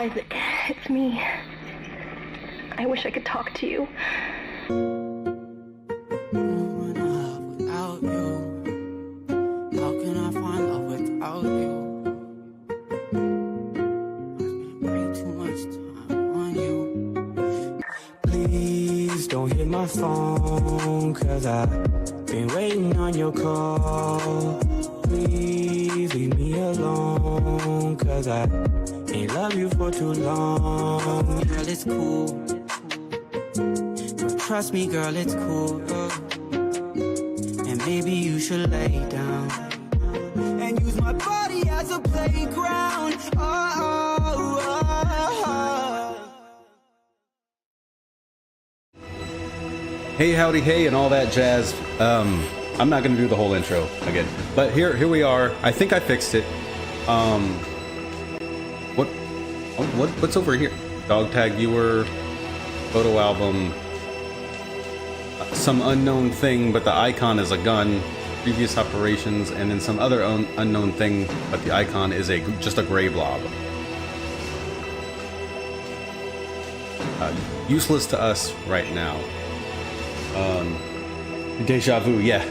Isaac, it's me. I wish I could talk to you. Without you, how can I find love without you? I spent way too much time on you. Please don't hit my phone, 'cause I've been waiting on your call. Please leave me alone, 'cause I ain't love you for too long. Girl, it's cool. Trust me, girl, it's cool. And maybe you should lay down and use my body as a playground. Hey, howdy, hey, and all that jazz. I'm not gonna do the whole intro again, but here we are. I think I fixed it. What's over here? Dog tag viewer, photo album, some unknown thing, but the icon is a gun. Previous operations, and then some other unknown thing, but the icon is just a gray blob. Useless to us right now. Deja vu, yeah.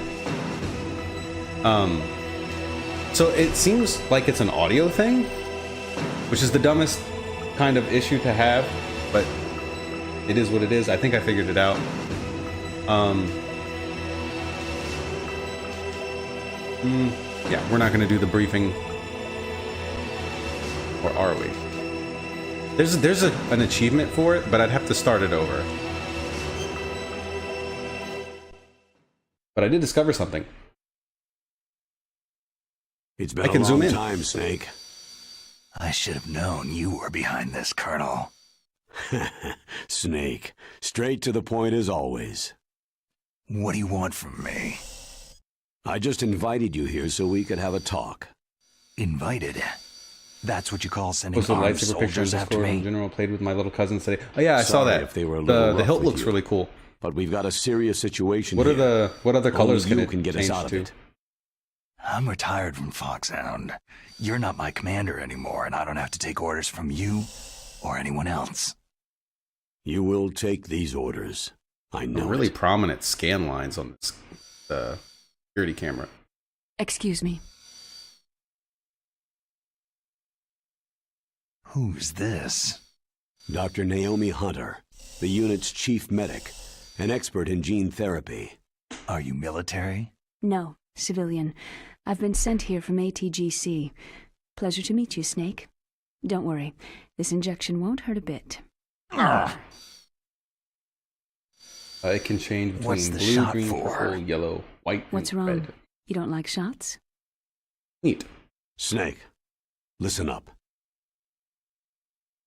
So it seems like it's an audio thing, which is the dumbest kind of issue to have, but it is what it is. I think I figured it out. Yeah, we're not going to do the briefing, or are we? There's an achievement for it, but I'd have to start it over. But I did discover something. It's been I can a zoom long in. time, Snake. I should have known you were behind this, Colonel. Snake, straight to the point as always. What do you want from me? I just invited you here so we could have a talk. Invited? That's what you call sending Posted a armed lightsaber picture soldiers after in me? General. Played with my little cousins today. Oh yeah, I saw Sorry that. if they were a little The rough hilt with looks you. really cool. But we've got a serious situation What here. other colors Only can you it can get us change out of to? it. I'm retired from Foxhound. You're not my commander anymore, and I don't have to take orders from you or anyone else. You will take these orders. I know Really it. prominent scan lines on this security camera. Excuse me. Who's this? Dr. Naomi Hunter, the unit's chief medic, an expert in gene therapy. Are you military? No, civilian. I've been sent here from ATGC. Pleasure to meet you, Snake. Don't worry, this injection won't hurt a bit. It can change between What's the blue, shot green, for? purple, yellow, white, What's and wrong? red. You don't like shots? Neat. Snake, listen up.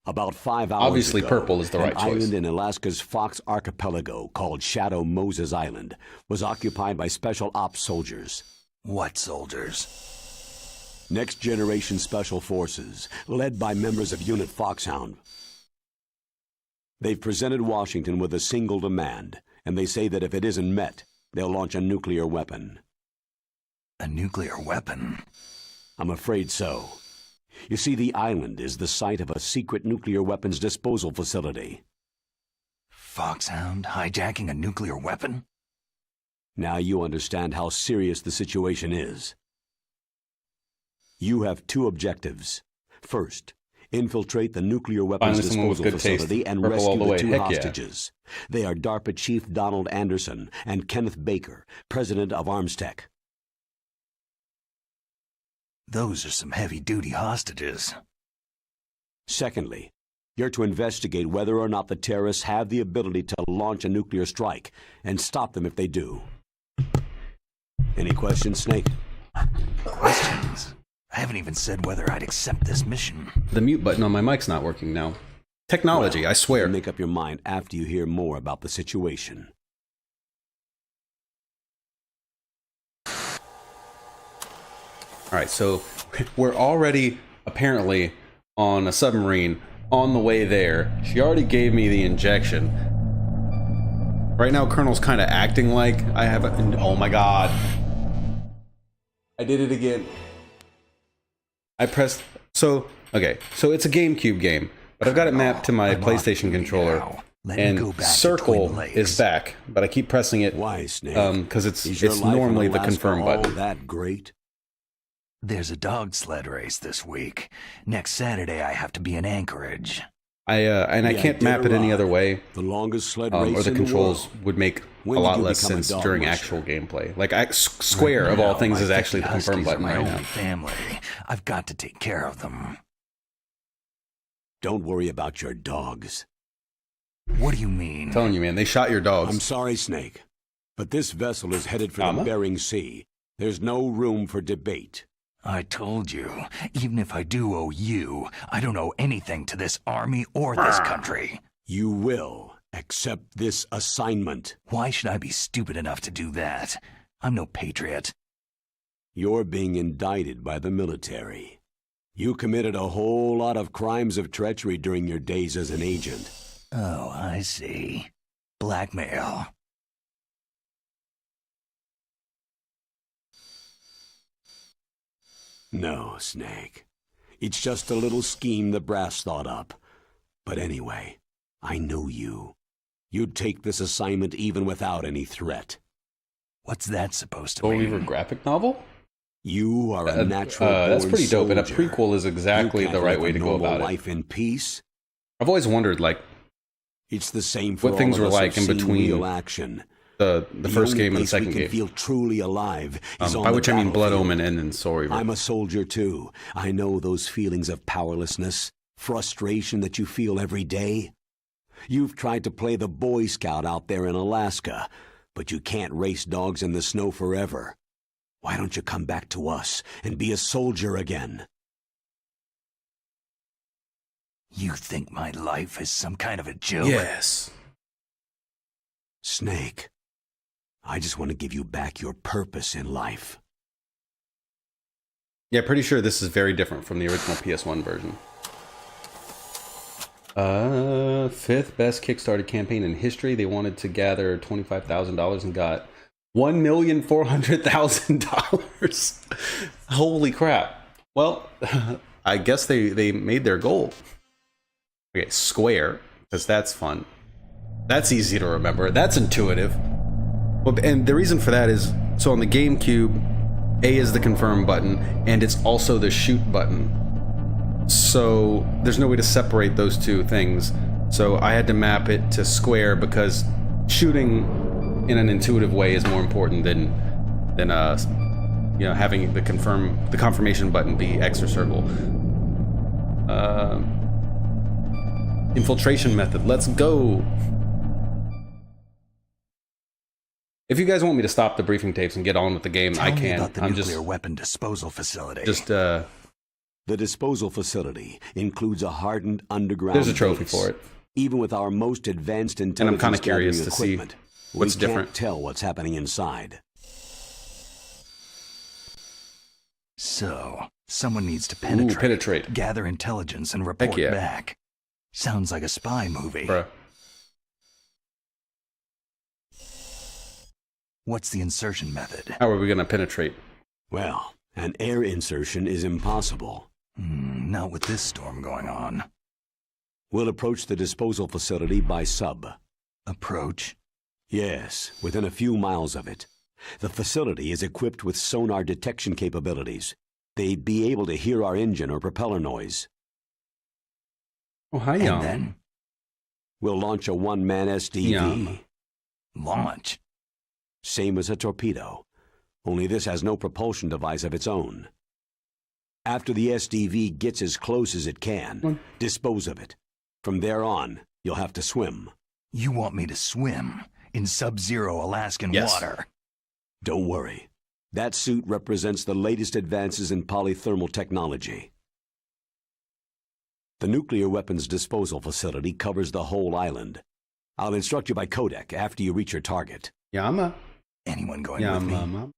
About 5 hours Obviously, ago, purple is the right an choice. island in Alaska's Fox Archipelago called Shadow Moses Island was occupied by Special Ops soldiers. What soldiers? Next Generation Special Forces, led by members of Unit Foxhound. They've presented Washington with a single demand, and they say that if it isn't met, they'll launch a nuclear weapon. A nuclear weapon? I'm afraid so. You see, the island is the site of a secret nuclear weapons disposal facility. Foxhound hijacking a nuclear weapon? Now you understand how serious the situation is. You have two objectives. First, infiltrate the nuclear weapons Finally, someone with disposal good taste. facility and Purple all rescue the the way. two Heck yeah. hostages. They are DARPA Chief Donald Anderson and Kenneth Baker, President of Armstech. Those are some heavy-duty hostages. Secondly, you're to investigate whether or not the terrorists have the ability to launch a nuclear strike and stop them if they do. Any questions, Snake? Questions? I haven't even said whether I'd accept this mission. The mute button on my mic's not working now. Technology, Well, I swear. Make up your mind after you hear more about the situation. All right, so we're already apparently on a submarine on the way there. She already gave me the injection. Right now, Colonel's kind of acting like I have a... Oh my god. I did it again. I pressed... So, okay. So it's a GameCube game. but I've got it mapped to my I'm off PlayStation duty controller. now. Let me go And back to circle Twin Lakes. is back, but I keep pressing it Why, Snake? because Is it's your life in normally the Alaska confirm all button. that great? There's a dog sled race this week. Next Saturday, I have to be in Anchorage. I Yeah, can't map it any Iditarod, other way, The longest sled race or the in controls world. would make When a did lot you less become a sense dog during musher? actual gameplay. Like Square of all Now, things my is actually the 50 confirm Huskies are button my right now. only family. I've got to take care of them. Don't worry about your dogs. What do you mean? I'm telling you, man, they shot your dogs. I'm sorry, Snake, but this vessel is headed for the Mama? Bering Sea. There's no room for debate. I told you, even if I do owe you, I don't owe anything to this army or this country. You will accept this assignment. Why should I be stupid enough to do that? I'm no patriot. You're being indicted by the military. You committed a whole lot of crimes of treachery during your days as an agent. Oh, I see. Blackmail. No, Snake. It's just a little scheme the brass thought up. But anyway, I know you. You'd take this assignment even without any threat. What's that supposed to Soul mean? Reaver graphic novel? You are a natural born That's pretty dope, and a soldier. prequel is exactly You the can't right live way a to go normal about it. life in peace. I've always wondered, like, It's the same for what things all were of us like who've in seen between real action. the first only game and the place we second can game. feel truly alive is on By the which I mean Blood battlefield. Omen and then Soul Reaver. I'm a soldier too. I know those feelings of powerlessness, frustration that you feel every day. You've tried to play the Boy Scout out there in Alaska, but you can't race dogs in the snow forever. Why don't you come back to us and be a soldier again? You think my life is some kind of a joke? Yes. Snake, I just want to give you back your purpose in life. Yeah, pretty sure this is very different from the original PS1 version. Fifth best Kickstarter campaign in history. They wanted to gather $25,000 and got $1,400,000. Holy crap. Well, I guess they made their goal. Okay, Square, because that's fun. That's easy to remember. That's intuitive. Well, and the reason for that is, so on the GameCube, A is the confirm button, and it's also the shoot button. So there's no way to separate those two things. So I had to map it to Square because shooting in an intuitive way is more important than having the confirmation button be X or circle. Infiltration method. Let's go. If you guys want me to stop the briefing tapes and get on with the game, Tell I me can. about the I'm nuclear weapon disposal facility. The disposal facility includes a hardened underground there's a trophy base. for it. Even with our most advanced intelligence kinda curious gathering to see equipment, what's we different. can't tell what's happening inside. So, someone needs to penetrate, penetrate. gather intelligence, and report yeah. back. Sounds like a spy movie. Bruh. What's the insertion method? How are we gonna penetrate? Well, an air insertion is impossible. Not with this storm going on. We'll approach the disposal facility by sub. Approach? Yes, within a few miles of it. The facility is equipped with sonar detection capabilities. They'd be able to hear our engine or propeller noise. Oh, hi, And Yum. then? We'll launch a one-man SDV. Yum. Launch. Same as a torpedo, only this has no propulsion device of its own. After the SDV gets as close as it can, dispose of it. From there on, you'll have to swim. You want me to swim in sub-zero Alaskan Yes. water? Don't worry. That suit represents the latest advances in polythermal technology. The nuclear weapons disposal facility covers the whole island. I'll instruct you by codec after you reach your target. Yama. Anyone going with me? Yama.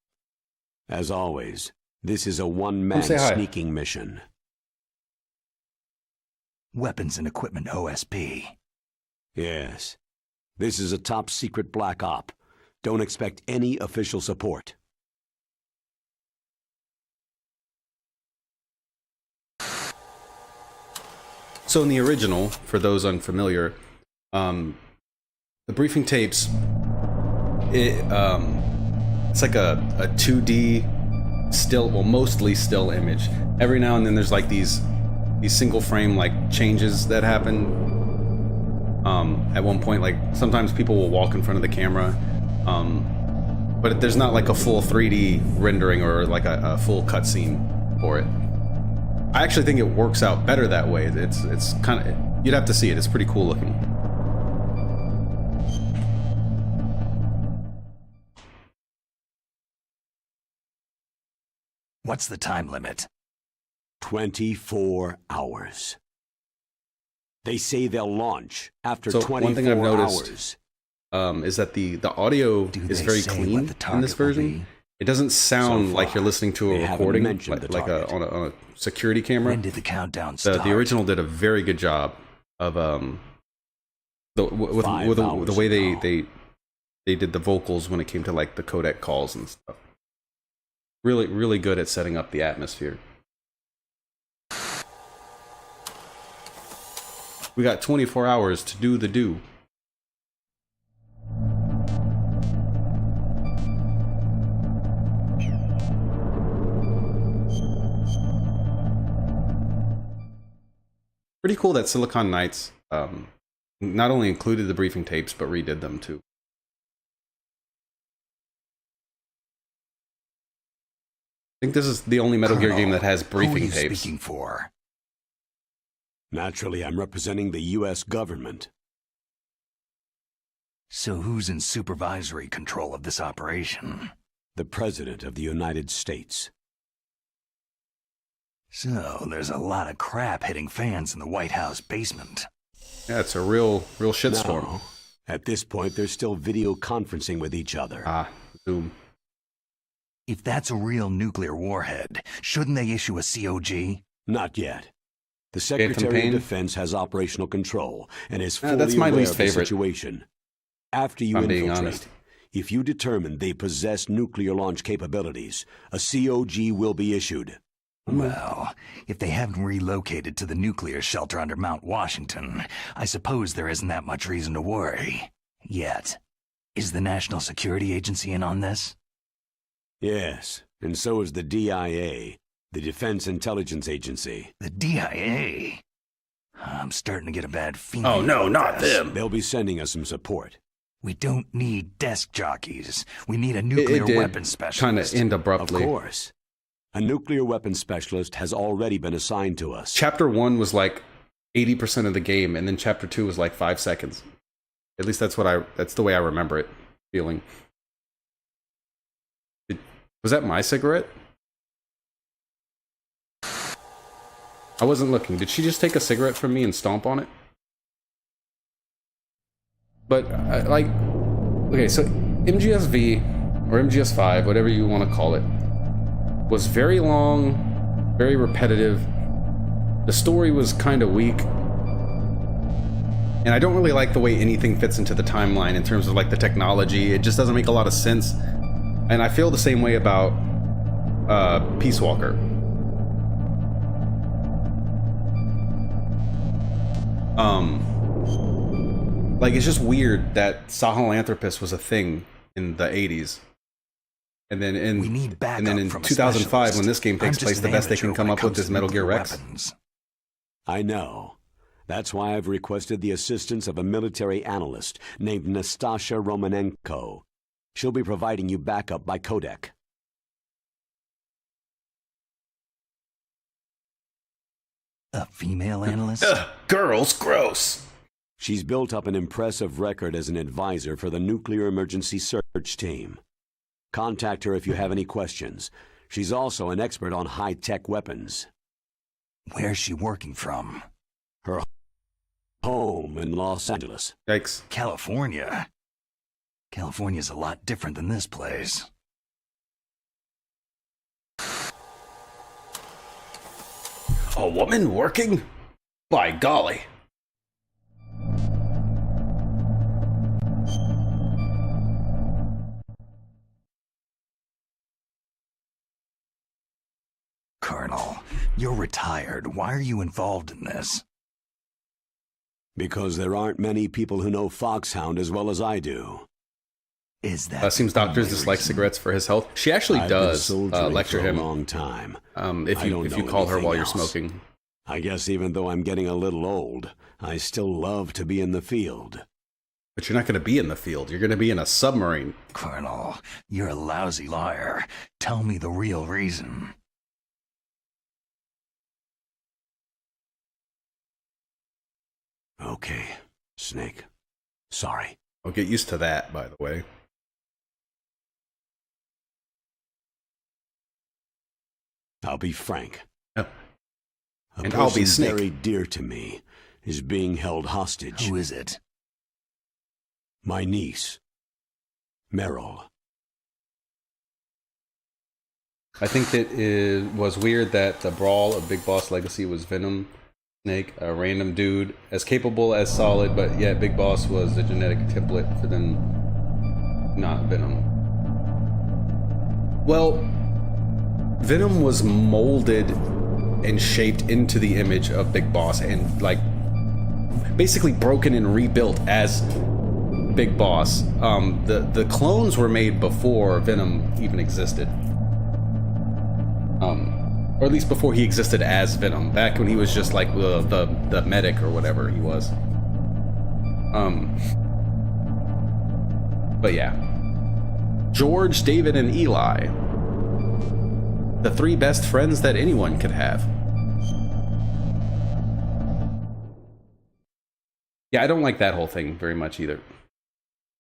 As always, this is a one-man say hi. sneaking mission. Weapons and equipment OSP. Yes. This is a top-secret black op. Don't expect any official support. So in the original, for those unfamiliar, the briefing tapes, it's like a 2D still, well, mostly still image. Every now and then there's like these single frame like changes that happen. At one point, like sometimes people will walk in front of the camera, but there's not like a full 3D rendering or like a full cutscene for it. I actually think it works out better that way. It's kind of, you'd have to see it. It's pretty cool looking. What's the time limit? 24 hours. They say they'll launch after So 24 one thing I've hours. noticed is that the audio Do is they very say clean what the in this target will version. be? It doesn't sound So like far, you're listening to they a haven't recording, mentioned the like target. on a security camera. When did the countdown start? The original did a very good job of with the way they did the vocals when it came to like the codec calls and stuff. Really, really good at setting up the atmosphere. We got 24 hours to do the do. Pretty cool that Silicon Knights not only included the briefing tapes, but redid them too. I think this is the only Metal Gear game that has Colonel, who are briefing you tapes. speaking for? Naturally, I'm representing the U.S. government. So who's in supervisory control of this operation? The President of the United States. So there's a lot of crap hitting fans in the White House basement. Yeah, it's a real shitstorm. No. At this point, they're still video conferencing with each other. Ah, Zoom. If that's a real nuclear warhead, shouldn't they issue a COG? Not yet. The Secretary Payne? of Defense has operational control and is fully that's my aware least of the favorite. situation. After you I'm being infiltrate, honest. if you determine they possess nuclear launch capabilities, a COG will be issued. Well, if they haven't relocated to the nuclear shelter under Mount Washington, I suppose there isn't that much reason to worry. Yet. Is the National Security Agency in on this? Yes, and so is the DIA, the Defense Intelligence Agency. The DIA? I'm starting to get a bad feeling. Oh no, about not this. them. They'll be sending us some support. We don't need desk jockeys. We need a nuclear It did weapons specialist. kind of end Of abruptly. course. A nuclear weapons specialist has already been assigned to us. Chapter 1 was like 80% of the game, and then Chapter 2 was like 5 seconds. At least that's the way I remember it feeling. Was that my cigarette? I wasn't looking. Did she just take a cigarette from me and stomp on it? But, okay, so MGS-V, or MGS-5, whatever you want to call it, was very long, very repetitive. The story was kind of weak. And I don't really like the way anything fits into the timeline in terms of like the technology. It just doesn't make a lot of sense. And I feel the same way about Peace Walker. Like, it's just weird that Sahelanthropus was a thing in the 80s. And then We need backup in from a 2005, specialist. when this game I'm takes just place, the an best they amateur can come when it up with comes is to Metal Gear nuclear Rex. weapons. I know. That's why I've requested the assistance of a military analyst named Nastasha Romanenko. She'll be providing you backup by codec. A female analyst? Ugh, girls, gross. She's built up an impressive record as an advisor for the Nuclear Emergency Search Team. Contact her if you have any questions. She's also an expert on high-tech weapons. Where's she working from? Her home in Los Angeles. Yikes. California. California's a lot different than this place. A woman working? By golly. Colonel, you're retired. Why are you involved in this? Because there aren't many people who know Foxhound as well as I do. Is that Seems the doctors only dislike reason? cigarettes for his health. She actually I've been does soldiering lecture for him a long time. if I you don't call know her while anything you're else. smoking. I guess even though I'm getting a little old, I still love to be in the field. But you're not going to be in the field. You're going to be in a submarine. Colonel, you're a lousy liar. Tell me the real reason. Okay, Snake. Sorry. I'll get used to that, by the way. I'll be frank. Oh. A And I'll be person Snake. very dear to me is being held hostage. Who is it? My niece, Meryl. I think that it was weird that the brawl of Big Boss Legacy was Venom, Snake, a random dude, as capable as Solid, but yet Big Boss was the genetic template for them, not Venom. Well, Venom was molded and shaped into the image of Big Boss and, like, basically broken and rebuilt as Big Boss. The clones were made before Venom even existed. Or at least before he existed as Venom, back when he was just like the medic or whatever he was. But yeah. George, David, and Eli. The three best friends that anyone could have. Yeah, I don't like that whole thing very much either.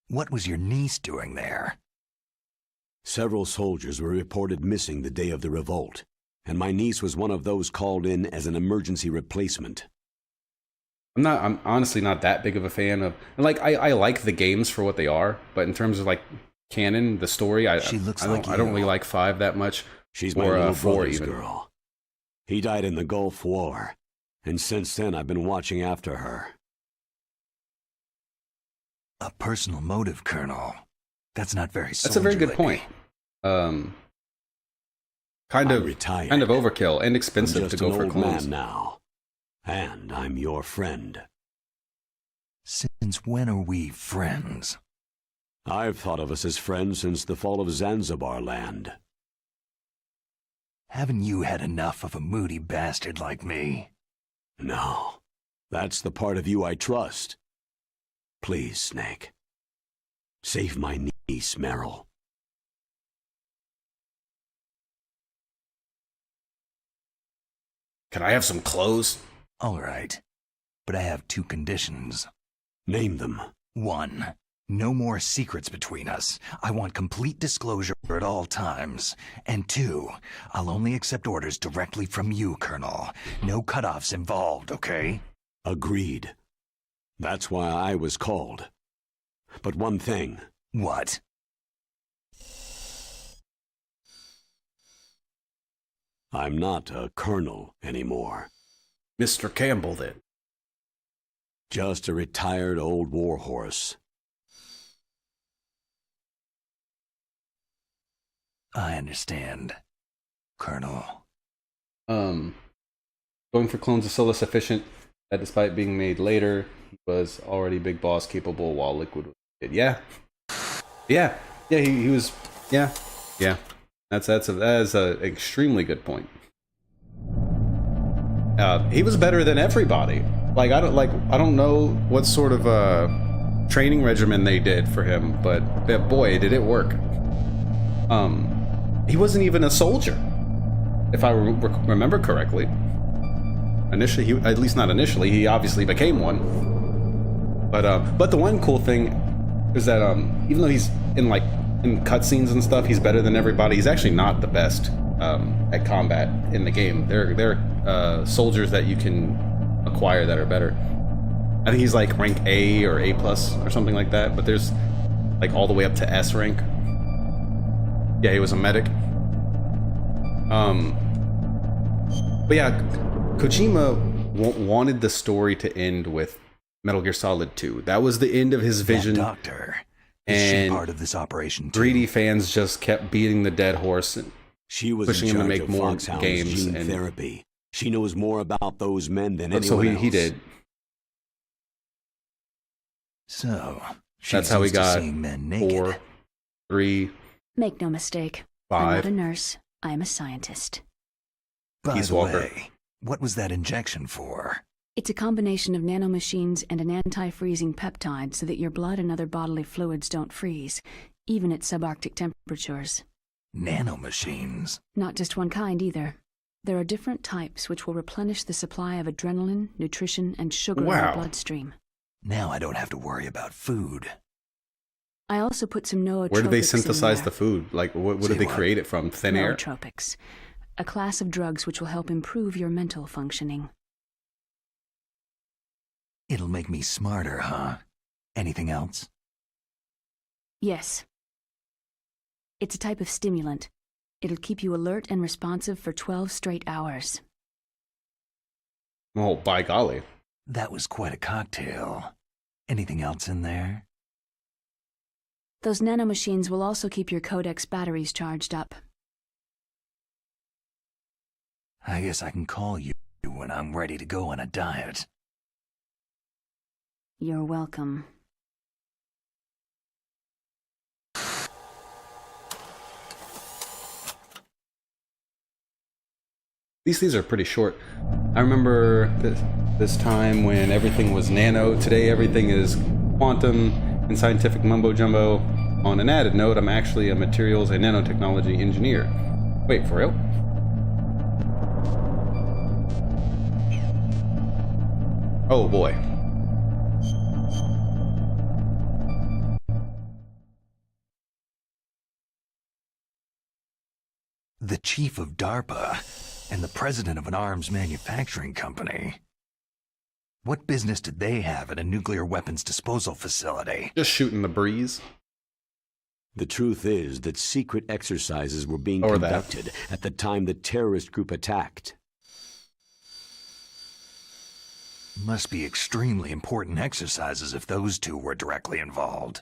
What was your niece doing there? Several soldiers were reported missing the day of the revolt, and my niece was one of those called in as an emergency replacement. I'm honestly not that big of a fan of, like, I like the games for what they are, but in terms of like canon, the story, I don't really like 5 that much. She's my or little 4 brother's even. girl. He died in the Gulf War, and since then I've been watching after her. A personal motive, Colonel. That's not very That's a very good soldierly. point. I'm retired. Kind of overkill and I'm expensive just to go an for old clones. man now, and I'm your friend. Since when are we friends? I've thought of us as friends since the fall of Zanzibar land. Haven't you had enough of a moody bastard like me? No, that's the part of you I trust. Please, Snake. Save my niece, Meryl. Can I have some clothes? All right. But I have 2 conditions. Name them. 1. No more secrets between us. I want complete disclosure at all times. And 2. I'll only accept orders directly from you, Colonel. No cutoffs involved, okay? Agreed. That's why I was called. But one thing. What? I'm not a colonel anymore. Mr. Campbell, then. Just a retired old warhorse. I understand, Colonel. Going for clones is so sufficient that despite being made later, he was already Big Boss capable while Liquid was dead. Yeah, he was, yeah. That's a extremely good point. He was better than everybody. Like, I don't know what sort of training regimen they did for him, but boy, did it work. He wasn't even a soldier, if I remember correctly. Initially, at least not initially, he obviously became one. But the one cool thing is that even though he's in cutscenes and stuff, he's better than everybody. He's actually not the best at combat in the game. There are soldiers that you can acquire that are better. I think he's like rank A or A plus or something like that. But there's like all the way up to S rank. Yeah, he was a medic. But yeah, Kojima wanted the story to end with Metal Gear Solid 2. That was the end of his vision. That doctor, is she part of this operation too? 3D fans just kept beating the dead horse and She was pushing in him to charge make of more Foxhound's games. gene And therapy. She knows more about those men than anyone so else. he did. So, That's she's how we used to got seeing men naked. 4, 3, Make no mistake. I'm 5. not a nurse. I'm a scientist. By Peace the Walker. way, what was that injection for? It's a combination of nanomachines and an anti-freezing peptide so that your blood and other bodily fluids don't freeze, even at subarctic temperatures. Nanomachines. Not just one kind either. There are different types which will replenish the supply of adrenaline, nutrition, and sugar in Wow. the bloodstream. Now I don't have to worry about food. I also put some nootropics Where do they in synthesize there. the food? Like, what Say did they what? create it from? Thin air? Nootropics, a class of drugs which will help improve your mental functioning. It'll make me smarter, huh? Anything else? Yes. It's a type of stimulant. It'll keep you alert and responsive for 12 straight hours. Oh, by golly. That was quite a cocktail. Anything else in there? Those nanomachines will also keep your Codex batteries charged up. I guess I can call you when I'm ready to go on a diet. You're welcome. These things are pretty short. I remember this time when everything was nano. Today everything is quantum and scientific mumbo jumbo. On an added note, I'm actually a materials and nanotechnology engineer. Wait, for real? Oh boy. The chief of DARPA and the president of an arms manufacturing company. What business did they have at a nuclear weapons disposal facility? Just shooting the breeze. The truth is that secret exercises were being Or that. conducted at the time the terrorist group attacked. Must be extremely important exercises if those two were directly involved.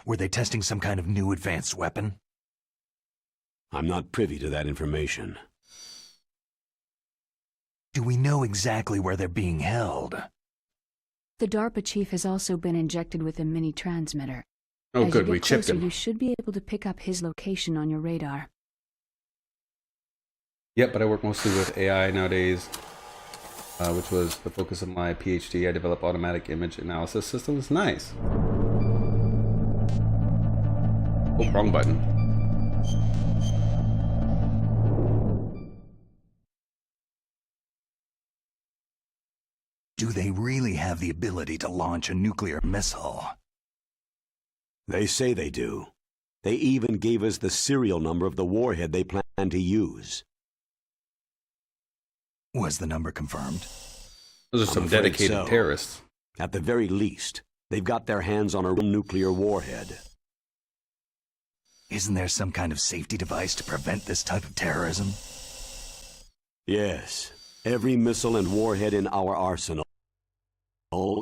Were they testing some kind of new advanced weapon? I'm not privy to that information. Do we know exactly where they're being held? The DARPA chief has also been injected with a mini transmitter. Oh As good, you we get chipped closer, him. You should be able to pick up his location on your radar. Yep, but I work mostly with AI nowadays, which was the focus of my PhD. I develop automatic image analysis systems. Nice. Oh, wrong button. Do they really have the ability to launch a nuclear missile? They say they do. They even gave us the serial number of the warhead they plan to use. Was the number confirmed? Those are I'm some afraid dedicated so. terrorists. At the very least, they've got their hands on a real nuclear warhead. Isn't there some kind of safety device to prevent this type of terrorism? Yes, every missile and warhead in our arsenal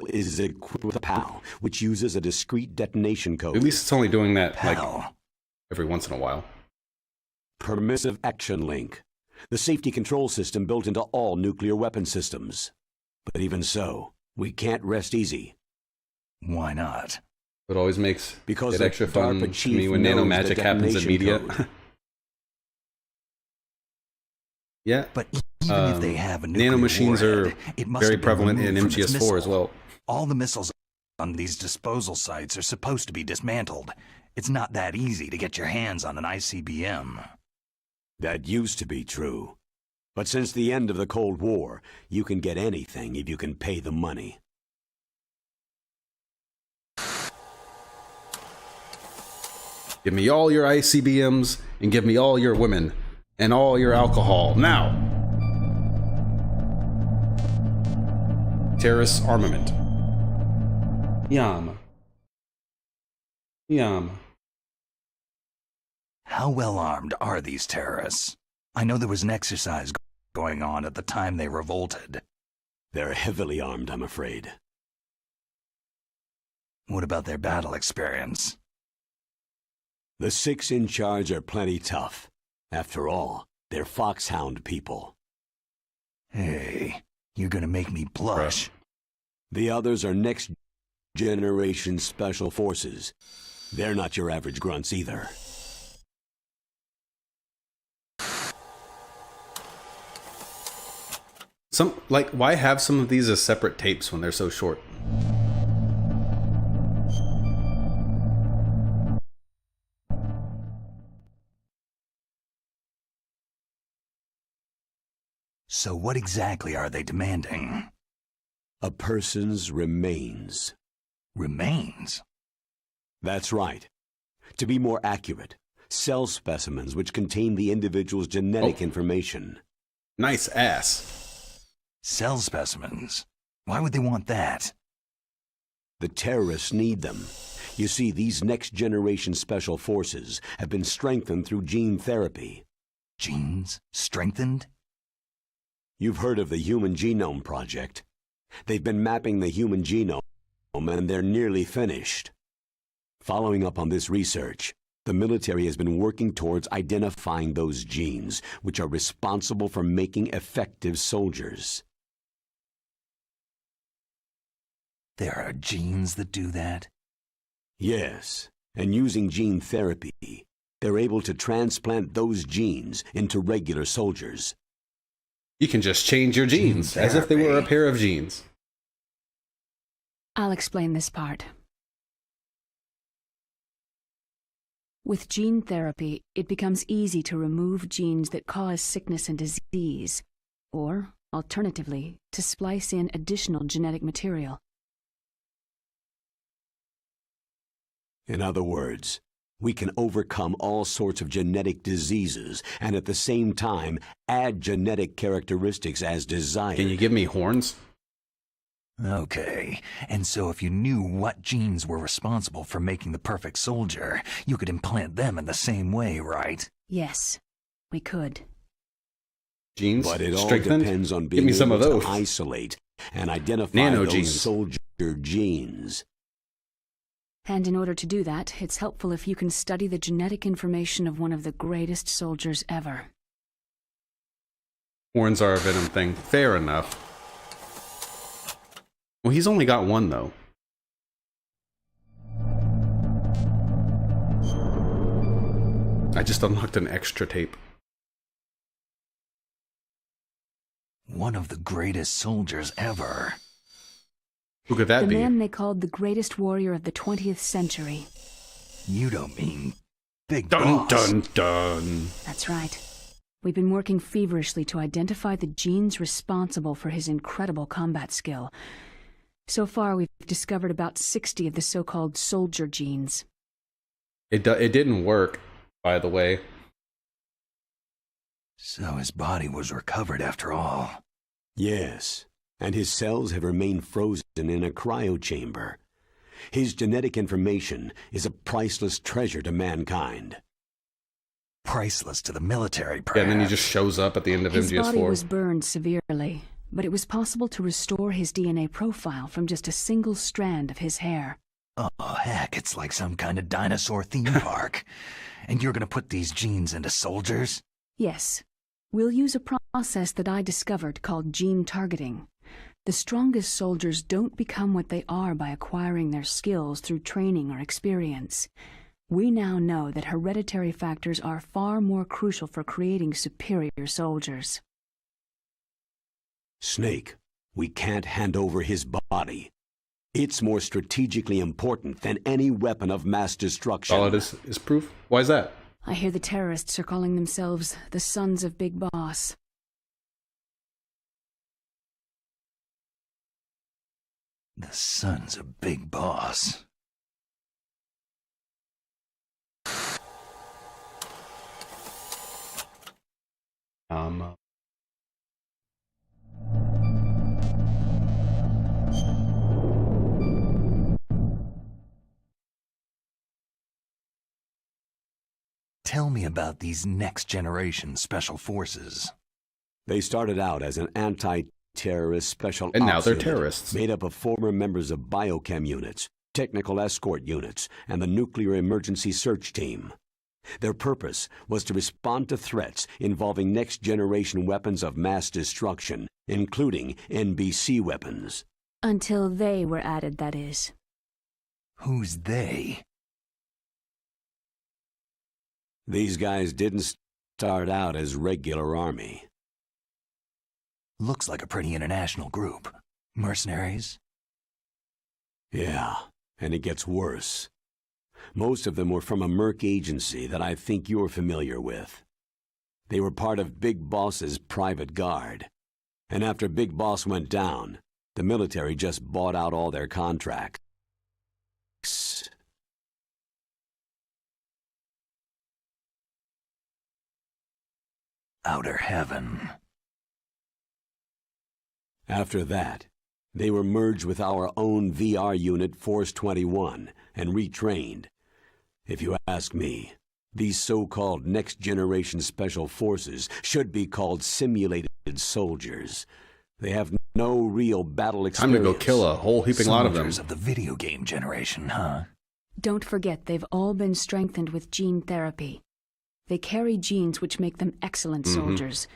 is equipped with a PAL, which uses a discrete detonation code. At least it's only doing that like How? every once in a while. Permissive Action Link, the safety control system built into all nuclear weapon systems. But even so, we can't rest easy. Why not? It always makes Because it the extra fun DARPA to chief me when nano knows the magic happens in detonation media. code. Yeah, But even if they have a nuclear nanomachines warhead, are it must very have been prevalent in removed from its MGS4 as missile. well. All the missiles on these disposal sites are supposed to be dismantled. It's not that easy to get your hands on an ICBM. That used to be true. But since the end of the Cold War, you can get anything if you can pay the money. Give me all your ICBMs and give me all your women and all your alcohol now. Terrorist armament. Yum. Yum. How well armed are these terrorists? I know there was an exercise going on at the time they revolted. They're heavily armed, I'm afraid. What about their battle experience? The 6 in charge are plenty tough. After all, they're foxhound people. Hey, you're gonna make me blush. The others are next Generation Special Forces. They're not your average grunts either. Why have some of these as separate tapes when they're so short? So what exactly are they demanding? A person's remains. Remains? That's right. To be more accurate, cell specimens which contain the individual's genetic information. Nice ass. Cell specimens? Why would they want that? The terrorists need them. You see, these next-generation special forces have been strengthened through gene therapy. Genes? Strengthened? You've heard of the Human Genome Project. They've been mapping the human genome, and they're nearly finished. Following up on this research, the military has been working towards identifying those genes which are responsible for making effective soldiers. There are genes that do that? Yes, and using gene therapy, they're able to transplant those genes into regular soldiers. You can just change your genes as if they were a pair of jeans. I'll explain this part. With gene therapy, it becomes easy to remove genes that cause sickness and disease, or, alternatively, to splice in additional genetic material. In other words, we can overcome all sorts of genetic diseases and at the same time add genetic characteristics as desired. Can you give me horns? Okay, and so if you knew what genes were responsible for making the perfect soldier, you could implant them in the same way, right? Yes, we could. Genes? But it all Strengthened? depends on Give being me some able of those. to isolate and identify Nanogenes. those soldier genes. And in order to do that, it's helpful if you can study the genetic information of one of the greatest soldiers ever. Horns are a venom thing. Fair enough. Well, he's only got one, though. I just unlocked an extra tape. One of the greatest soldiers ever. Who could that The be? man they called the greatest warrior of the 20th century. You don't mean Big Dun Boss? dun dun. That's right. We've been working feverishly to identify the genes responsible for his incredible combat skill. So far, we've discovered about 60 of the so-called soldier genes. It didn't work, by the way. So his body was recovered after all. Yes, and his cells have remained frozen in a cryochamber. His genetic information is a priceless treasure to mankind. Priceless to the military, Yeah, perhaps. and then he just shows up at the end of His body MGS4. was burned severely, but it was possible to restore his DNA profile from just a single strand of his hair. Oh, heck, it's like some kind of dinosaur theme park. And you're gonna put these genes into soldiers? Yes. We'll use a process that I discovered called gene targeting. The strongest soldiers don't become what they are by acquiring their skills through training or experience. We now know that hereditary factors are far more crucial for creating superior soldiers. Snake, we can't hand over his body. It's more strategically important than any weapon of mass destruction. All it is proof? Why is that? I hear the terrorists are calling themselves the Sons of Big Boss. The Sons of Big Boss. Tell me about these next-generation special forces. They started out as an anti-terrorist special And now ops they're unit terrorists. made up of former members of biochem units, technical escort units, and the nuclear emergency search team. Their purpose was to respond to threats involving next-generation weapons of mass destruction, including NBC weapons. Until they were added, that is. Who's they? These guys didn't start out as regular army. Looks like a pretty international group. Mercenaries? Yeah, and it gets worse. Most of them were from a merc agency that I think you're familiar with. They were part of Big Boss's private guard. And after Big Boss went down, the military just bought out all their contracts. Outer heaven. After that, they were merged with our own VR unit Force 21 and retrained. If you ask me, these so-called next-generation special forces should be called simulated soldiers. They have no real battle Time to experience. go kill a whole heaping lot of them. Soldiers of the video game generation, huh? Don't forget, they've all been strengthened with gene therapy. They carry genes which make them excellent soldiers.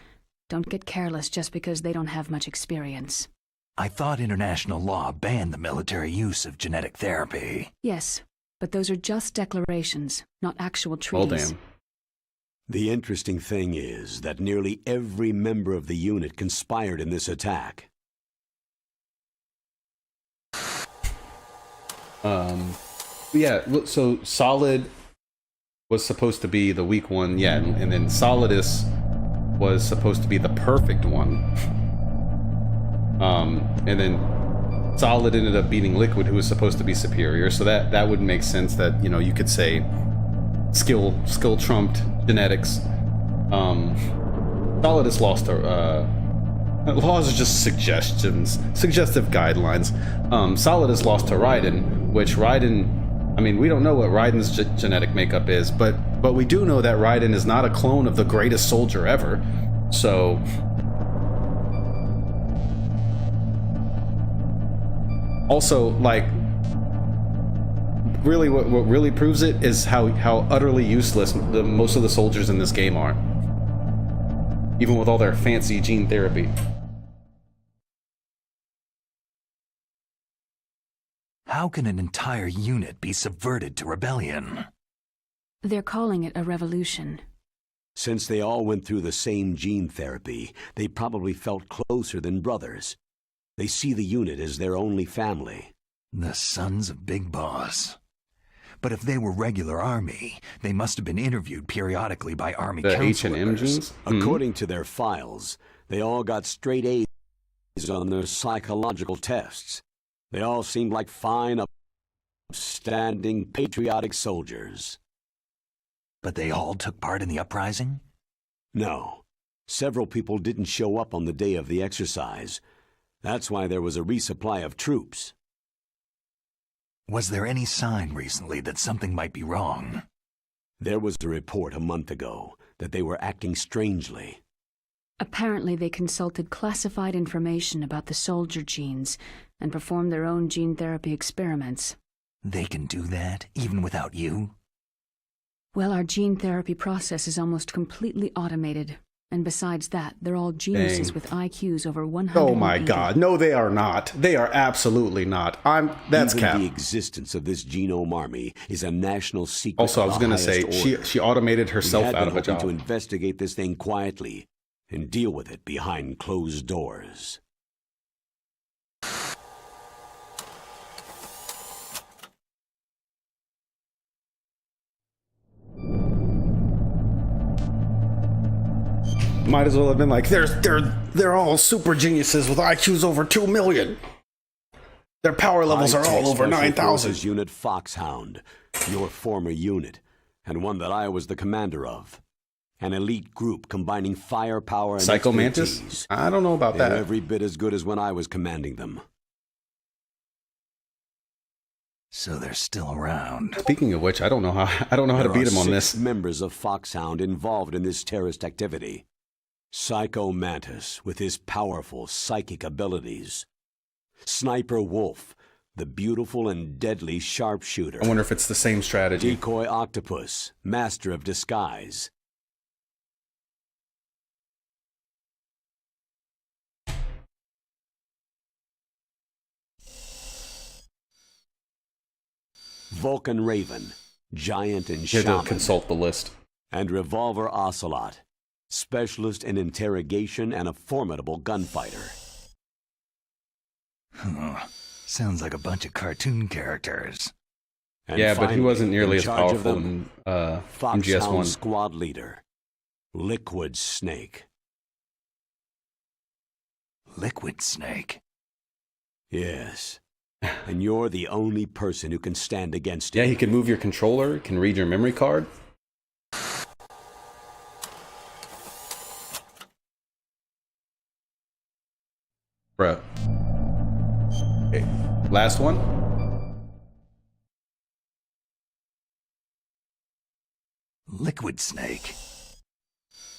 Don't get careless just because they don't have much experience. I thought international law banned the military use of genetic therapy. Yes, but those are just declarations, not actual Well, treaties. damn. The interesting thing is that nearly every member of the unit conspired in this attack. Yeah, so Solid was supposed to be the weak one, yeah, and then Solidus was supposed to be the perfect one. And then Solid ended up beating Liquid, who was supposed to be superior, so that would make sense that, you know, you could say skill trumped genetics. Solidus lost to, laws are just suggestions, suggestive guidelines. Solidus lost to Raiden, which Raiden, I mean, we don't know what Raiden's genetic makeup is, but we do know that Raiden is not a clone of the greatest soldier ever. So also, like, really what really proves it is how utterly useless most of the soldiers in this game are, even with all their fancy gene therapy. How can an entire unit be subverted to rebellion? They're calling it a revolution. Since they all went through the same gene therapy, they probably felt closer than brothers. They see the unit as their only family. The sons of Big Boss. But if they were regular army, they must have been interviewed periodically by army The counselors. H&M genes? According to their files, they all got straight A's on their psychological tests. They all seemed like fine, upstanding, patriotic soldiers. But they all took part in the uprising? No. Several people didn't show up on the day of the exercise. That's why there was a resupply of troops. Was there any sign recently that something might be wrong? There was a report a month ago that they were acting strangely. Apparently they consulted classified information about the soldier genes and performed their own gene therapy experiments. They can do that, even without you? Well, our gene therapy process is almost completely automated. And besides that, they're all geniuses Dang. with IQs over 100. Oh my god, no they are not. They are absolutely not. That's Even cap. the existence of this genome army is a national secret. Also, I was of the gonna say, highest order. she automated herself We had out been of a hoping job. to investigate this thing quietly and deal with it behind closed doors. Might as well have been like, they're all super geniuses with IQs over 2 million. Their power levels are High-tech all over Special 9,000. Forces Unit Foxhound, your former unit, and one that I was the commander of. An elite group combining firepower and Psycho Mantis? expertise. I don't know about They're that. every bit as good as when I was commanding them. So they're still around. Speaking of which, I don't know how to beat him on There are this. 6 members of Foxhound involved in this terrorist activity. Psycho Mantis, with his powerful psychic abilities. Sniper Wolf, the beautiful and deadly sharpshooter. I wonder if it's the same strategy. Decoy Octopus, master of disguise. Vulcan Raven, Giant and You have to Shaman, consult the list. and Revolver Ocelot, specialist in interrogation and a formidable gunfighter. Sounds like a bunch of cartoon characters. And Yeah, but he finally, wasn't nearly in as charge of powerful them, in Foxhound MGS1. squad leader, Liquid Snake. Liquid Snake. Yes. And you're the only person who can stand against Yeah, him. he can move your controller, can read your memory card. Bruh. Okay, last one. Liquid Snake.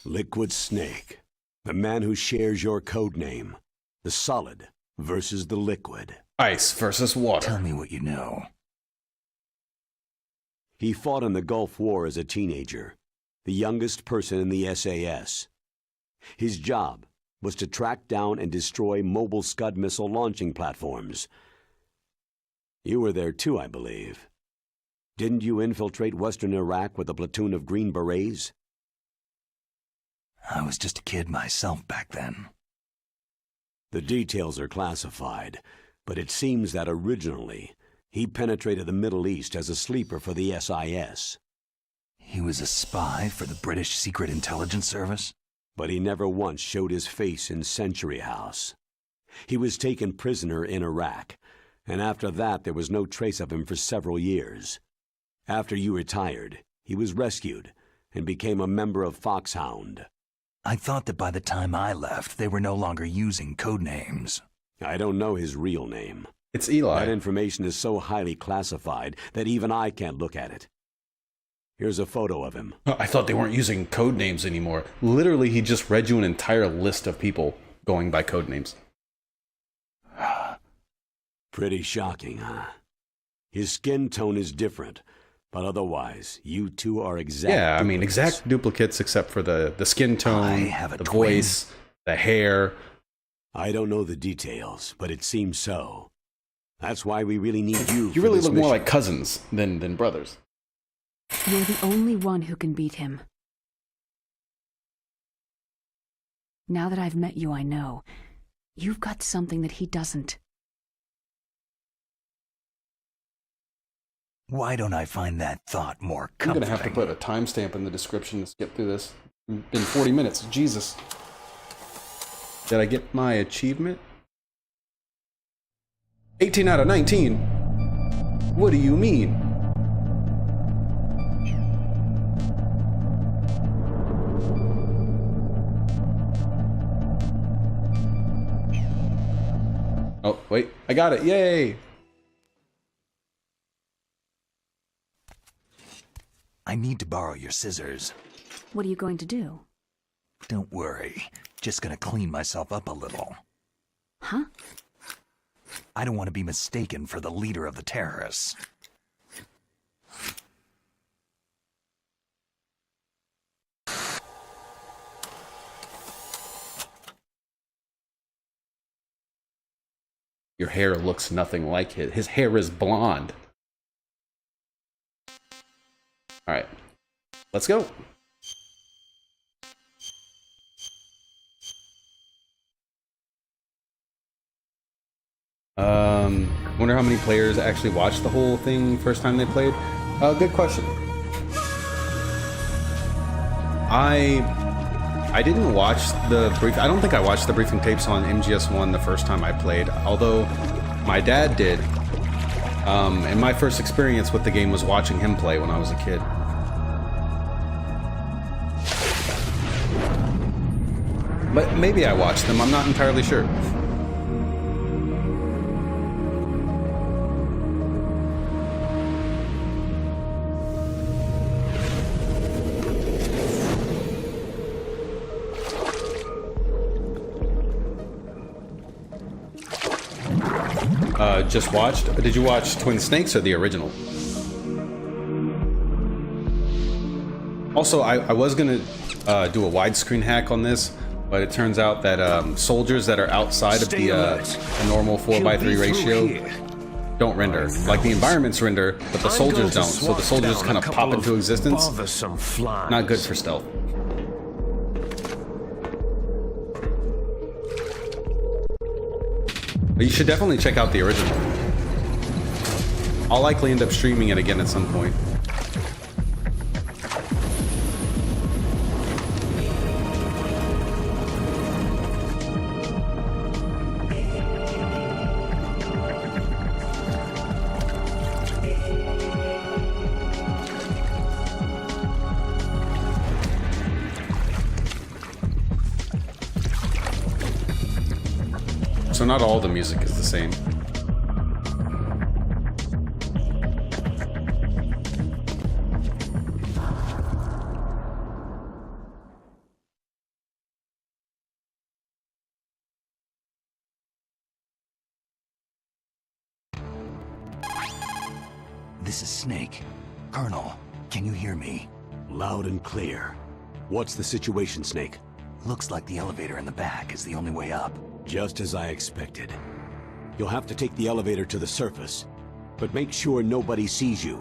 Liquid Snake, the man who shares your code name. The solid versus the liquid. Ice versus water. Tell me what you know. He fought in the Gulf War as a teenager, the youngest person in the SAS. His job was to track down and destroy mobile Scud missile launching platforms. You were there too, I believe. Didn't you infiltrate western Iraq with a platoon of Green Berets? I was just a kid myself back then. The details are classified, but it seems that originally he penetrated the Middle East as a sleeper for the SIS. He was a spy for the British Secret Intelligence Service? But he never once showed his face in Century House. He was taken prisoner in Iraq, and after that there was no trace of him for several years. After you retired, he was rescued and became a member of Foxhound. I thought that by the time I left, they were no longer using code names. I don't know his real name. It's Eli. That information is so highly classified that even I can't look at it. Here's a photo of him. I thought they weren't using code names anymore. Literally, he just read you an entire list of people going by code names. Pretty shocking, huh? His skin tone is different, but otherwise, you two are exact Yeah, I mean, duplicates. exact duplicates except for the skin I tone, have a the twin. voice, the hair. I don't know the details, but it seems so. That's why we really need you. You for really this look more mission. like cousins than brothers. You're the only one who can beat him. Now that I've met you, I know. You've got something that he doesn't. Why don't I find that thought more I'm comforting? going to have to put a timestamp in the description to skip through this. It's been 40 minutes. Jesus. Did I get my achievement? 18 out of 19? What do you mean? Oh, wait. I got it. Yay! I need to borrow your scissors. What are you going to do? Don't worry. Just gonna clean myself up a little. Huh? I don't want to be mistaken for the leader of the terrorists. Your hair looks nothing like his. His hair is blonde. All right, let's go. Wonder how many players actually watched the whole thing first time they played. Good question. I didn't watch the brief. I don't think I watched the briefing tapes on MGS1 the first time I played, although my dad did. And my first experience with the game was watching him play when I was a kid. But maybe I watched them. I'm not entirely sure. Just watched? Did you watch Twin Snakes or the original? Also, I was gonna do a widescreen hack on this, but it turns out that soldiers that are outside of the normal 4:3 ratio don't render. Like the environments render, but the soldiers don't. So the soldiers kind of pop into existence. Not good for stealth. But you should definitely check out the original. I'll likely end up streaming it again at some point. So not all the music is the same. This is Snake. Colonel, can you hear me? Loud and clear. What's the situation, Snake? Looks like the elevator in the back is the only way up. Just as I expected. You'll have to take the elevator to the surface, but make sure nobody sees you.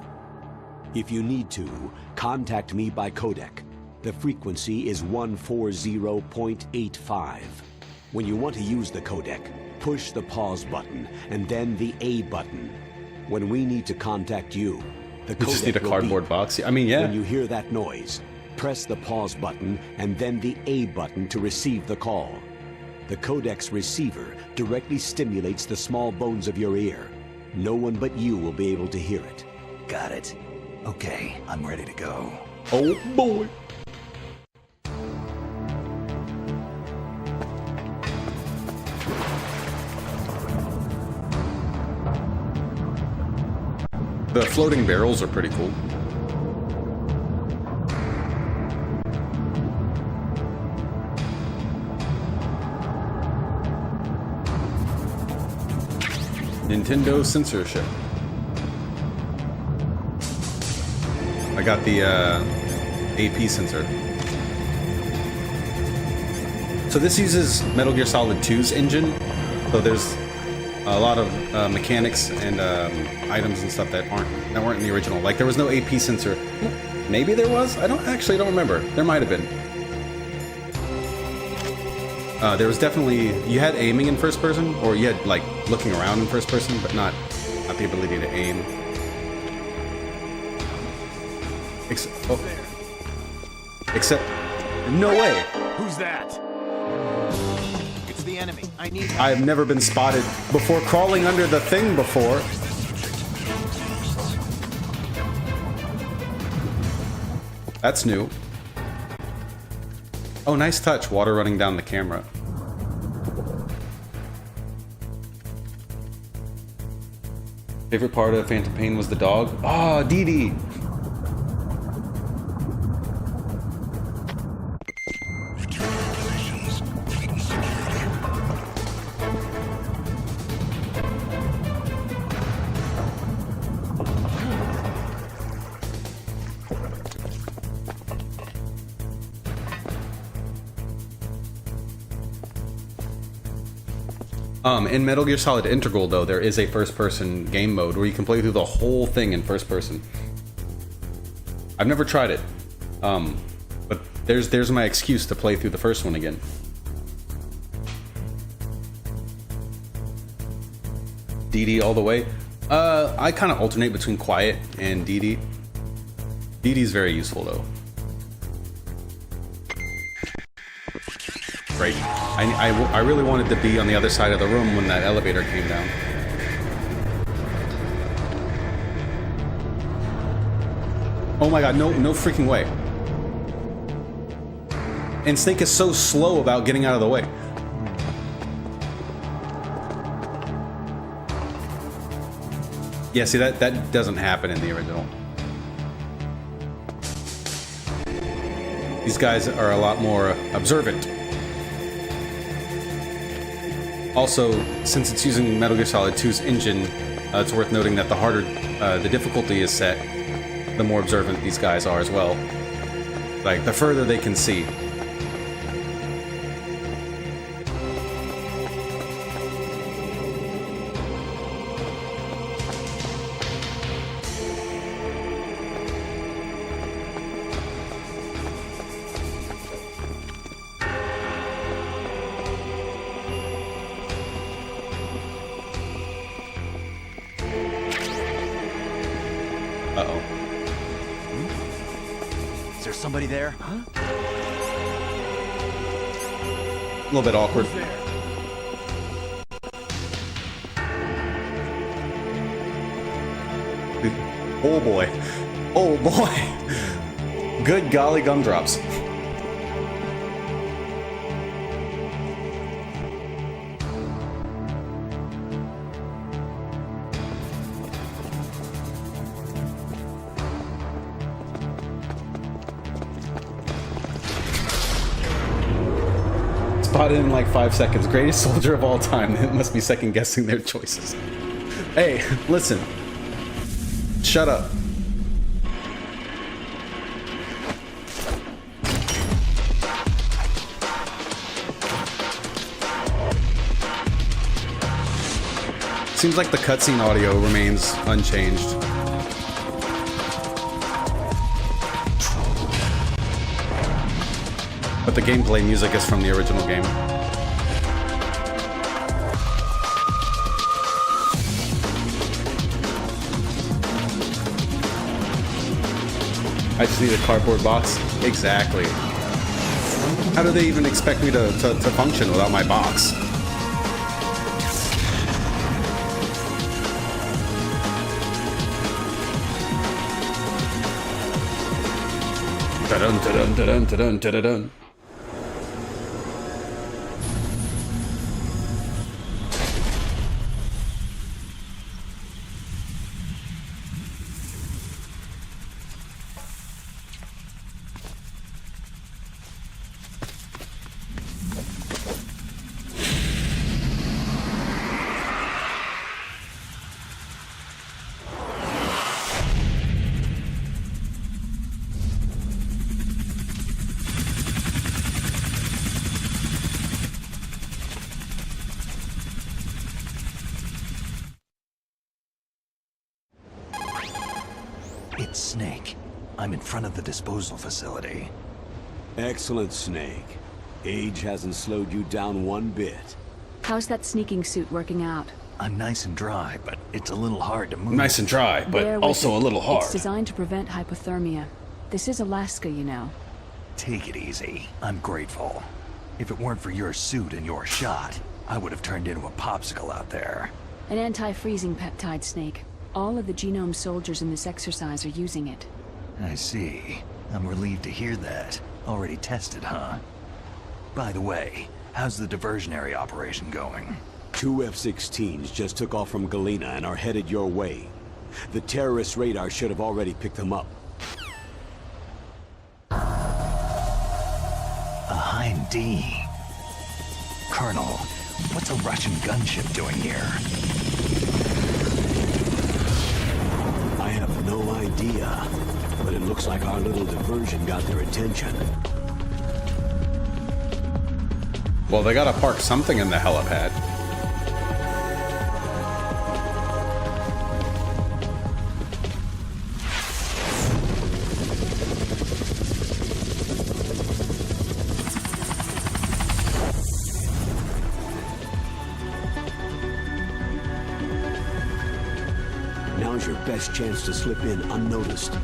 If you need to, contact me by codec. The frequency is 140.85. When you want to use the codec, push the pause button and then the A button. When we need to contact you, the You just need a codec will cardboard beep. box. I mean, yeah. When you hear that noise, press the pause button and then the A button to receive the call. The codec's receiver directly stimulates the small bones of your ear. No one but you will be able to hear it. Got it. Okay, I'm ready to go. Oh boy. The floating barrels are pretty cool. Nintendo censorship. I got the AP sensor. So this uses Metal Gear Solid 2's engine. So there's a lot of mechanics and items and stuff that weren't in the original. Like there was no AP sensor. Maybe there was. I don't remember. There might have been. There was definitely, you had aiming in first person, or you had like looking around in first person, but not the ability to aim. Except, no way. Who's that? It's the enemy. I need. I've never been spotted before crawling under the thing before. That's new. Oh, nice touch. Water running down the camera. Favorite part of Phantom Pain was the dog. Oh, Dee Dee. In Metal Gear Solid Integral, though, there is a first-person game mode where you can play through the whole thing in first person. I've never tried it, but there's my excuse to play through the first one again. Dee Dee all the way. I kind of alternate between Quiet and Dee Dee. Dee Dee's very useful, though. Great. I really wanted to be on the other side of the room when that elevator came down. Oh my god, no freaking way. And Snake is so slow about getting out of the way. Yeah, see, that doesn't happen in the original. These guys are a lot more observant. Also, since it's using Metal Gear Solid 2's engine, it's worth noting that the harder the difficulty is set, the more observant these guys are as well. Like, the further they can see. Is there somebody there? A little bit awkward. Oh boy. Oh boy. Good golly gumdrops. Spotted in like 5 seconds. Greatest soldier of all time. It must be second guessing their choices. Hey, listen. Shut up. Seems like the cutscene audio remains unchanged. But the gameplay music is from the original game. I just need a cardboard box. Exactly. How do they even expect me to function without my box? Da-dun, da-dun, da-dun, da-dun, da-dun. It's Snake. I'm in front of the disposal facility. Excellent, Snake. Age hasn't slowed you down one bit. How's that sneaking suit working out? I'm nice and dry, but it's a little hard to move. Nice and dry, but Bear with also it. a little hard. It's designed to prevent hypothermia. This is Alaska, you know. Take it easy. I'm grateful. If it weren't for your suit and your shot, I would have turned into a popsicle out there. An anti-freezing peptide, Snake. All of the Genome soldiers in this exercise are using it. I see. I'm relieved to hear that. Already tested, huh? By the way, how's the diversionary operation going? 2 F-16s just took off from Galena and are headed your way. The terrorist radar should have already picked them up. A Hind D. Colonel, what's a Russian gunship doing here? I have no idea, but it looks like our little diversion got their attention. Well, they gotta park something in the helipad. Now's your best chance to slip in unnoticed.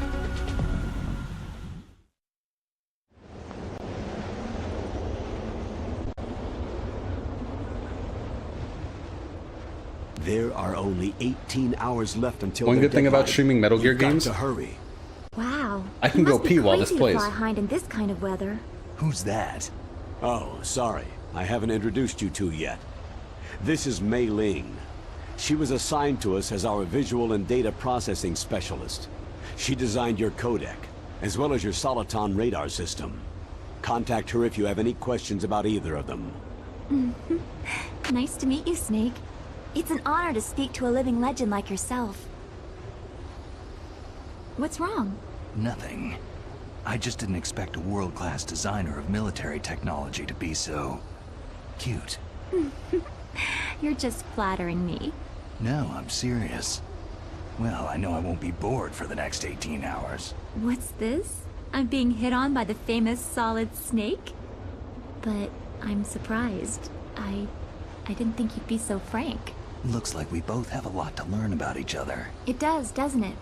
There are only 18 hours left until One their good thing about deadline. streaming Metal Gear You've got games, to hurry. Wow. I can You go must be pee while this crazy plays. To fly Hind in this kind of weather. Who's that? Oh, sorry. I haven't introduced you two yet. This is Mei Ling. She was assigned to us as our visual and data processing specialist. She designed your codec, as well as your Soliton radar system. Contact her if you have any questions about either of them. Nice to meet you, Snake. It's an honor to speak to a living legend like yourself. What's wrong? Nothing. I just didn't expect a world-class designer of military technology to be so... cute. You're just flattering me. No, I'm serious. Well, I know I won't be bored for the next 18 hours. What's this? I'm being hit on by the famous Solid Snake? But I'm surprised. I didn't think you'd be so frank. Looks like we both have a lot to learn about each other. It does, doesn't it?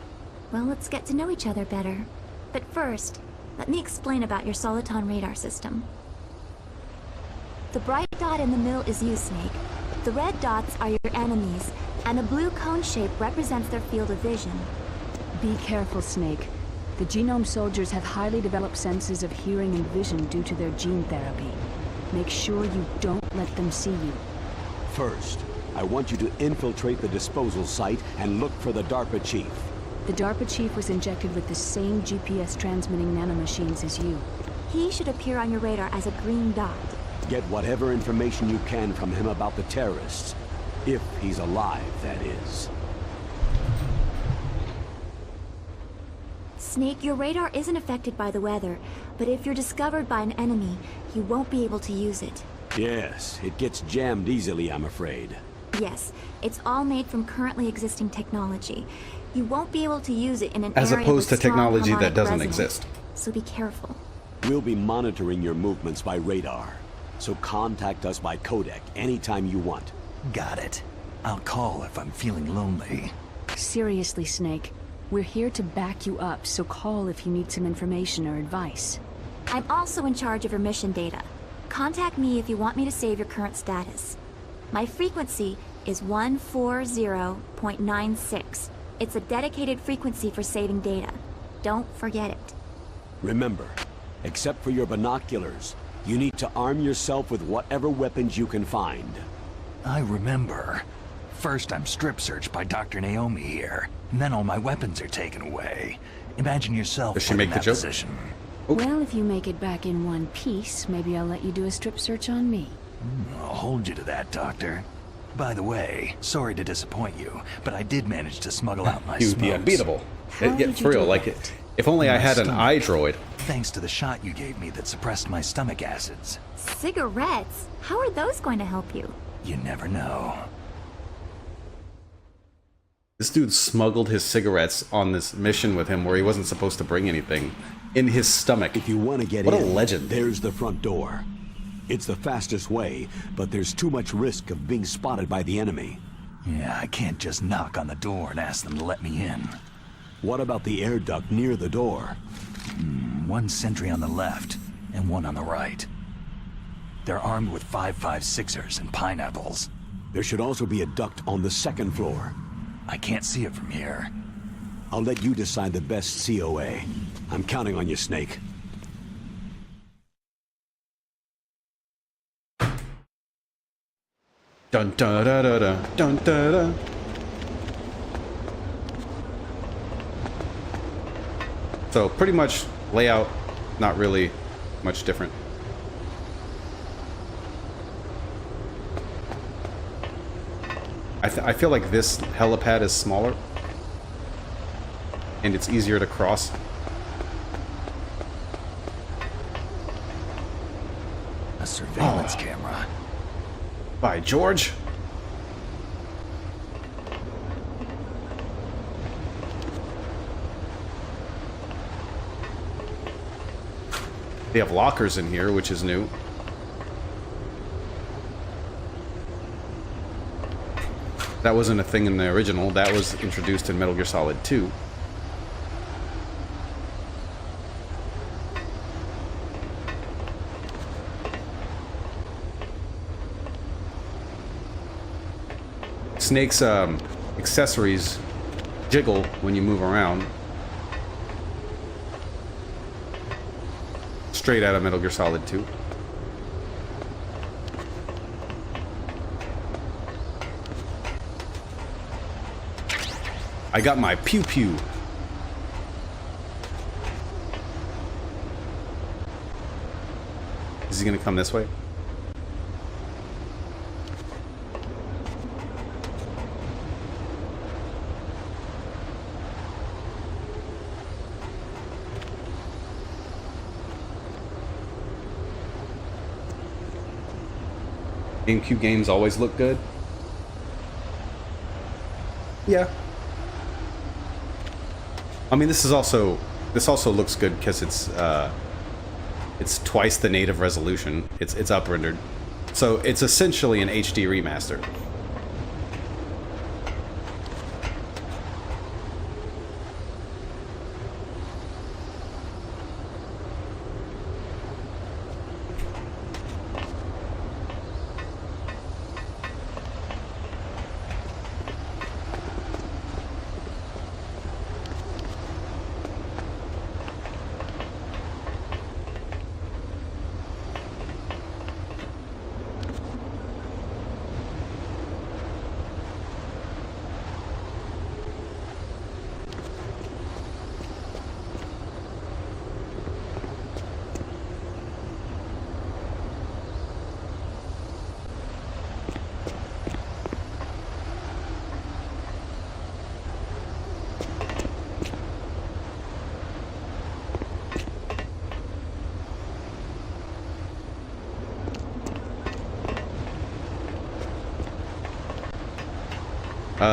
Well, let's get to know each other better. But first, Let me explain about your Soliton radar system. The bright dot in the middle is you, Snake. The red dots are your enemies, and a blue cone shape represents their field of vision. Be careful, Snake. The genome soldiers have highly developed senses of hearing and vision due to their gene therapy. Make sure you don't let them see you. First, I want you to infiltrate the disposal site and look for the DARPA chief. The DARPA chief was injected with the same GPS transmitting nanomachines as you. He should appear on your radar as a green dot. Get whatever information you can from him about the terrorists. If he's alive, that is. Snake, your radar isn't affected by the weather, but if you're discovered by an enemy, you won't be able to use it. Yes, it gets jammed easily, I'm afraid. Yes, it's all made from currently existing technology. You won't be able to use it in an As area opposed to with strong technology that harmonic doesn't resonance. exist. So be careful. We'll be monitoring your movements by radar, so contact us by codec anytime you want. Got it. I'll call if I'm feeling lonely. Seriously, Snake. We're here to back you up, so call if you need some information or advice. I'm also in charge of your mission data. Contact me if you want me to save your current status. My frequency is 140.96. It's a dedicated frequency for saving data. Don't forget it. Remember, except for your binoculars, you need to arm yourself with whatever weapons you can find. I remember. First I'm strip searched by Dr. Naomi here, and then all my weapons are taken away. Imagine yourself Does she put make in the that joke? position. Well, if you make it back in one piece, maybe I'll let you do a strip search on me. I'll hold you to that, Doctor. By the way, sorry to disappoint you, but I did manage to smuggle out my He would be smokes. unbeatable. How Yeah, did for you real, do like, that? if only I My had an stomach. eye droid. Thanks to the shot you gave me that suppressed my stomach acids. Cigarettes? How are those going to help you? You never know. This dude smuggled his cigarettes on this mission with him where he wasn't supposed to bring anything in his stomach. If you want to get What a in, legend. there's the front door. It's the fastest way, but there's too much risk of being spotted by the enemy. Yeah, I can't just knock on the door and ask them to let me in. What about the air duct near the door? One sentry on the left, and one on the right. They're armed with 5.56ers and pineapples. There should also be a duct on the second floor. I can't see it from here. I'll let you decide the best COA. I'm counting on you, Snake. Dun da da da da dun da da. So pretty much layout, not really much different. I feel like this helipad is smaller and it's easier to cross. A surveillance camera. By George. They have lockers in here, which is new. That wasn't a thing in the original. That was introduced in Metal Gear Solid 2. Snake's accessories jiggle when you move around. Straight out of Metal Gear Solid 2. I got my pew pew. Is he gonna come this way? GameCube games always look good. Yeah. I mean, this also looks good because it's twice the native resolution. It's up rendered, so it's essentially an HD remaster.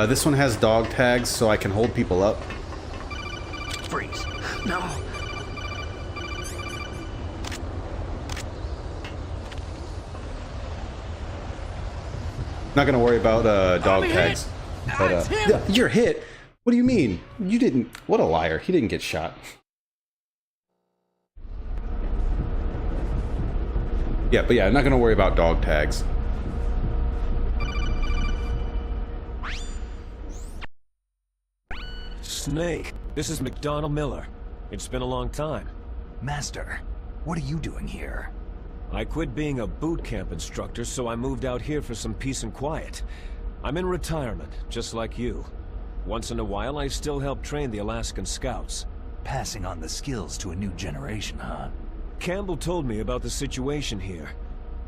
This one has dog tags, so I can hold people up. Freeze. No. Not gonna worry about dog tags. But yeah, you're hit. What do you mean? You didn't. What a liar. He didn't get shot. Yeah, but yeah, I'm not gonna worry about dog tags. Snake, this is McDonald Miller. It's been a long time. Master, what are you doing here? I quit being a boot camp instructor, so I moved out here for some peace and quiet. I'm in retirement, just like you. Once in a while, I still help train the Alaskan Scouts. Passing on the skills to a new generation, huh? Campbell told me about the situation here.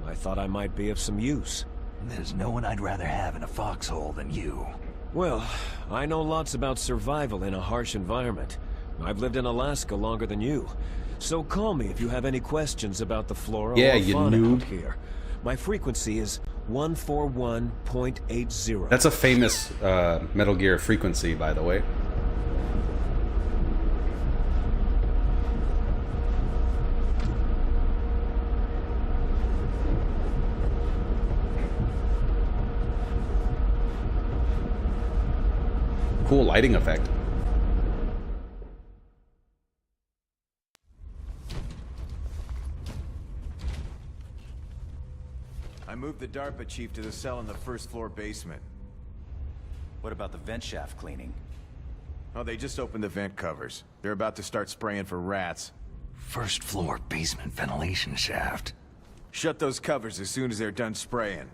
I thought I might be of some use. There's no one I'd rather have in a foxhole than you. Well, I know lots about survival in a harsh environment. I've lived in Alaska longer than you. So call me if you have any questions about the flora or fauna out here. My frequency is 141.80. That's a famous Metal Gear frequency, by the way. Cool lighting effect. I moved the DARPA chief to the cell in the first floor basement. What about the vent shaft cleaning? Oh, they just opened the vent covers. They're about to start spraying for rats. First floor basement ventilation shaft. Shut those covers as soon as they're done spraying.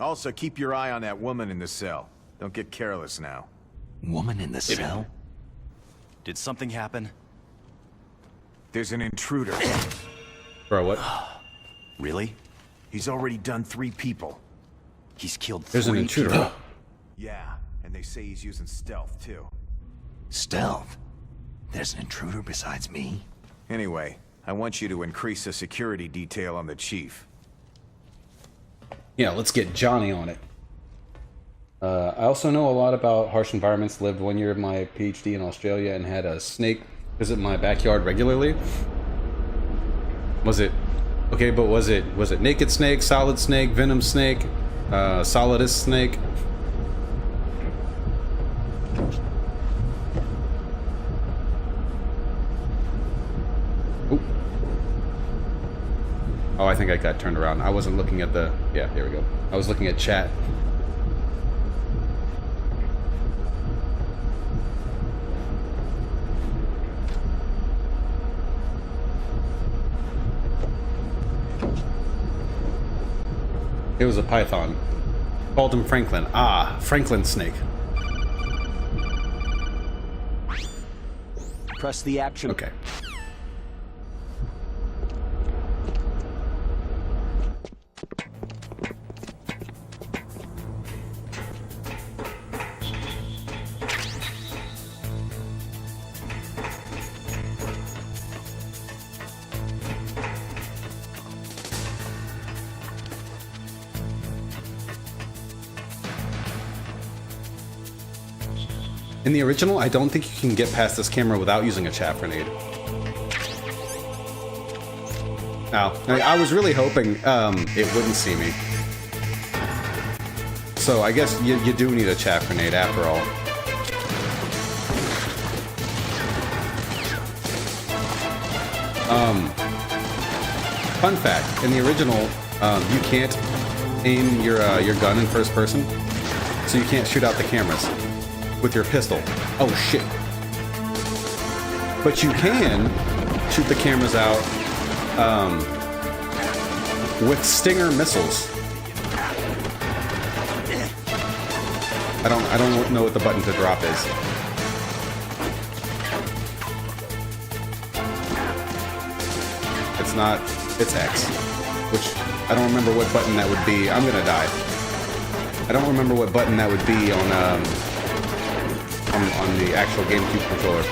Also, keep your eye on that woman in the cell. Don't get careless now. Woman in the cell? Did something happen? There's an intruder. Bro, what? Really? He's already done 3 people. He's killed There's 3 an intruder. people. Yeah, and they say he's using stealth, too. Stealth? There's an intruder besides me? Anyway, I want you to increase the security detail on the chief. Yeah, let's get Johnny on it. I also know a lot about harsh environments. Lived 1 year of my PhD in Australia and had a snake visit my backyard regularly. Was it okay? But was it naked snake, solid snake, venom snake, solidus snake? Ooh. Oh, I think I got turned around. I wasn't looking at the. Yeah, here we go. I was looking at chat. It was a python. Called him Franklin. Ah, Franklin snake. Press the action. Okay. In the original, I don't think you can get past this camera without using a chaff grenade. Now, I was really hoping it wouldn't see me. So I guess you do need a chaff grenade after all. Fun fact, in the original, you can't aim your gun in first person, so you can't shoot out the cameras with your pistol. Oh shit. But you can shoot the cameras out with Stinger missiles. I don't know what the button to drop is. It's not, it's X, which I don't remember what button that would be. I'm gonna die. I don't remember what button that would be on the actual GameCube controller.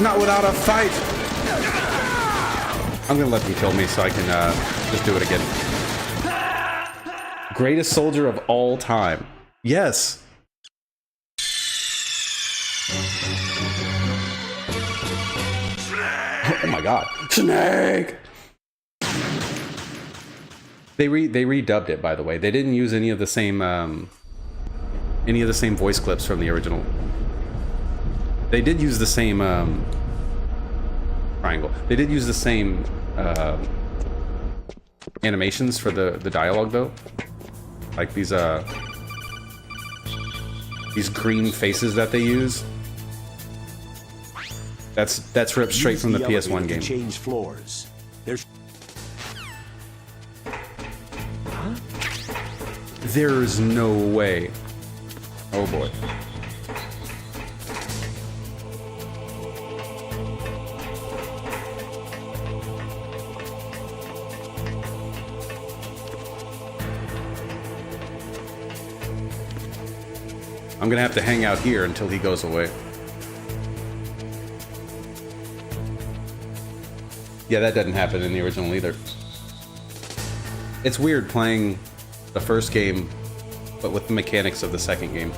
Not without a fight. I'm gonna let them kill me so I can just do it again. Greatest soldier of all time. Yes. Oh my god. Snake! They redubbed it, by the way. They didn't use any of the same voice clips from the original. They did use the same triangle. They did use the same animations for the dialogue though. Like these green faces that they use. That's ripped straight from the PS1 game. Change floors. There's no way. Oh boy. I'm gonna have to hang out here until he goes away. Yeah, that doesn't happen in the original either. It's weird playing the first game, but with the mechanics of the second game.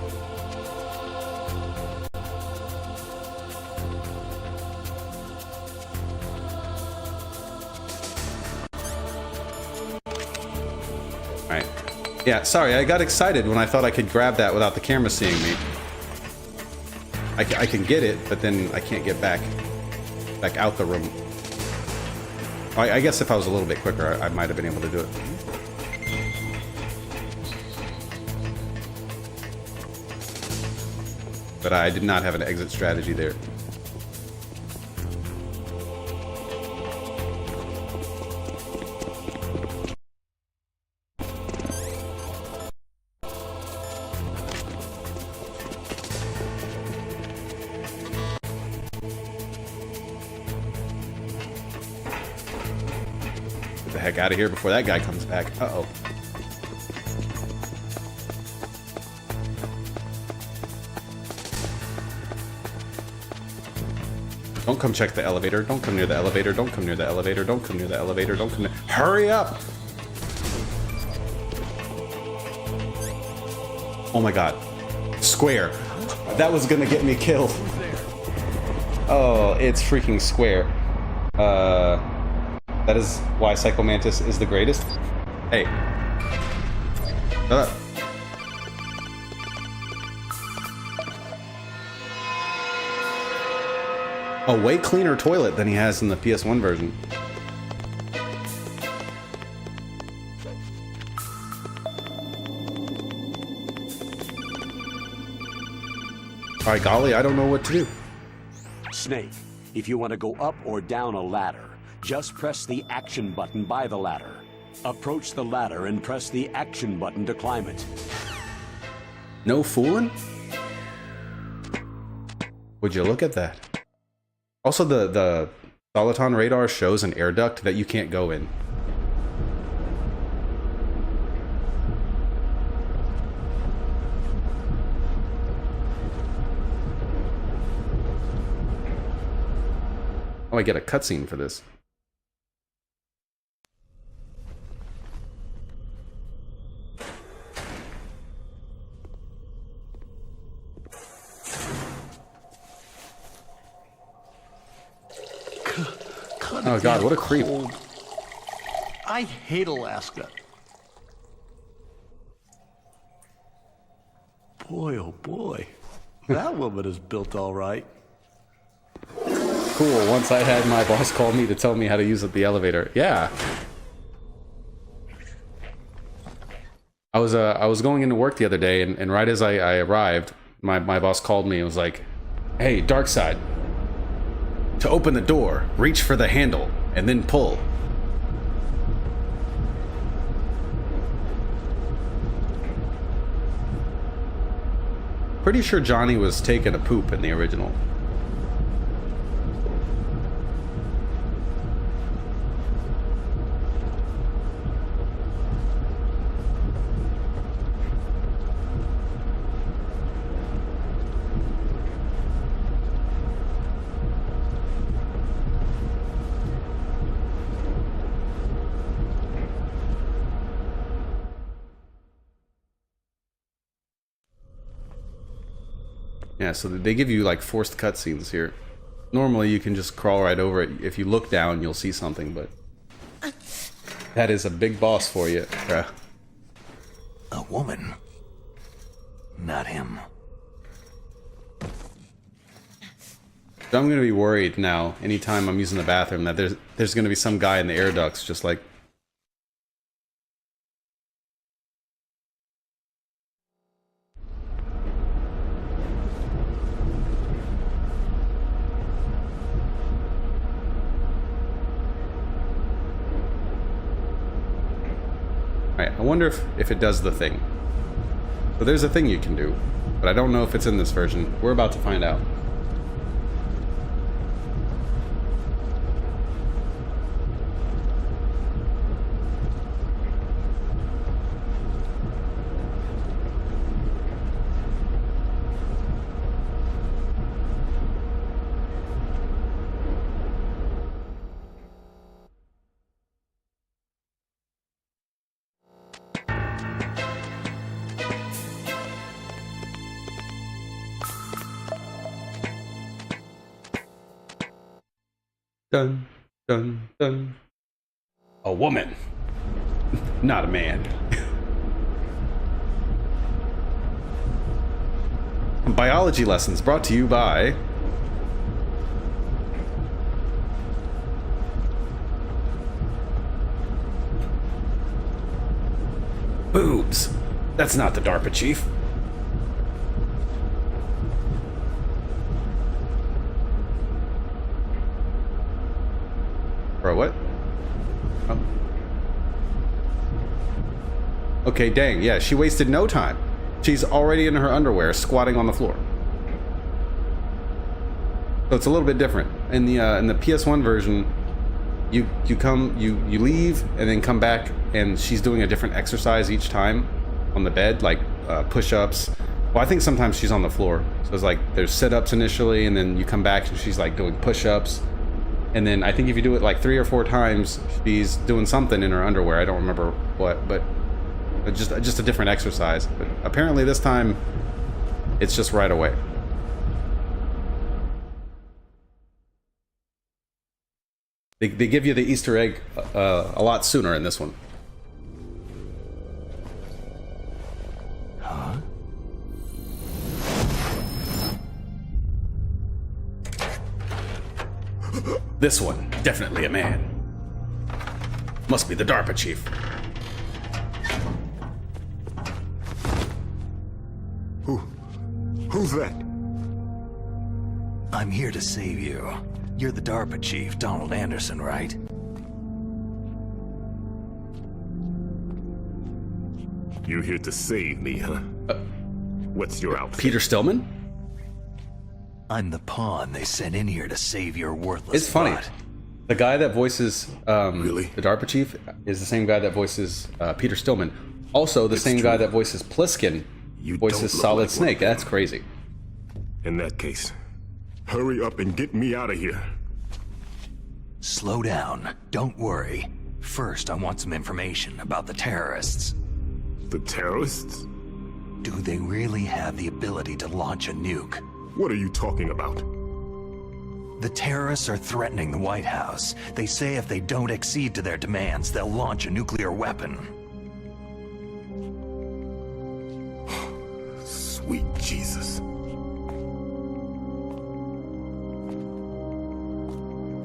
Alright. Yeah, sorry, I got excited when I thought I could grab that without the camera seeing me. I can get it, but then I can't get back out the room. I guess if I was a little bit quicker, I might have been able to do it. But I did not have an exit strategy there. Get the heck out of here before that guy comes back. Uh-oh. Don't come check the elevator. Don't come near the elevator. Don't come near the elevator. Don't come near the elevator. Don't come near... Hurry up! Oh my god. Square. That was gonna get me killed. Oh, it's freaking Square. That is why Psycho Mantis is the greatest. Hey. Shut up. A way cleaner toilet than he has in the PS1 version. By golly, I don't know what to do. Snake, if you want to go up or down a ladder, just press the action button by the ladder. Approach the ladder and press the action button to climb it. No fooling? Would you look at that? Also, the Soliton radar shows an air duct that you can't go in. Oh, I get a cutscene for this. Oh god, what a creep. I hate Alaska. Boy, oh boy. That woman is built all right. Cool, once I had my boss call me to tell me how to use the elevator. Yeah. I was going into work the other day, and right as I arrived, my boss called me and was like, "Hey, Darkseid. To open the door, reach for the handle, and then pull." Pretty sure Johnny was taking a poop in the original. Yeah, so they give you like forced cutscenes here. Normally you can just crawl right over it. If you look down, you'll see something, but that is a big boss for you. A woman. Not him. So I'm gonna be worried now anytime I'm using the bathroom that there's gonna be some guy in the air ducts just like. Alright, I wonder if it does the thing. So there's a thing you can do, but I don't know if it's in this version. We're about to find out. Dun, dun, dun. A woman, not a man. Biology lessons brought to you by... Boobs. That's not the DARPA chief. Bro, what? Oh. Okay, dang, yeah, she wasted no time. She's already in her underwear, squatting on the floor. So it's a little bit different. In the PS1 version, you leave and then come back, and she's doing a different exercise each time on the bed, like push-ups. Well, I think sometimes she's on the floor. So it's like there's sit-ups initially, and then you come back and she's like doing push-ups. And then I think if you do it like 3 or 4 times, she's doing something in her underwear. I don't remember what, but just a different exercise. But apparently this time, it's just right away. They give you the Easter egg a lot sooner in this one. Huh? This one, definitely a man. Must be the DARPA chief. Who's that? I'm here to save you. You're the DARPA chief, Donald Anderson, right? You're here to save me, huh? What's your outfit? Peter Stillman? I'm the pawn they sent in here to save your worthless It's funny. butt. The guy that voices Really? the DARPA chief is the same guy that voices Peter Stillman. Also, the same guy that voices Pliskin voices Solid Snake. That's crazy. In that case, hurry up and get me out of here. Slow down. Don't worry. First, I want some information about the terrorists. The terrorists? Do they really have the ability to launch a nuke? What are you talking about? The terrorists are threatening the White House. They say if they don't accede to their demands, they'll launch a nuclear weapon. Sweet Jesus.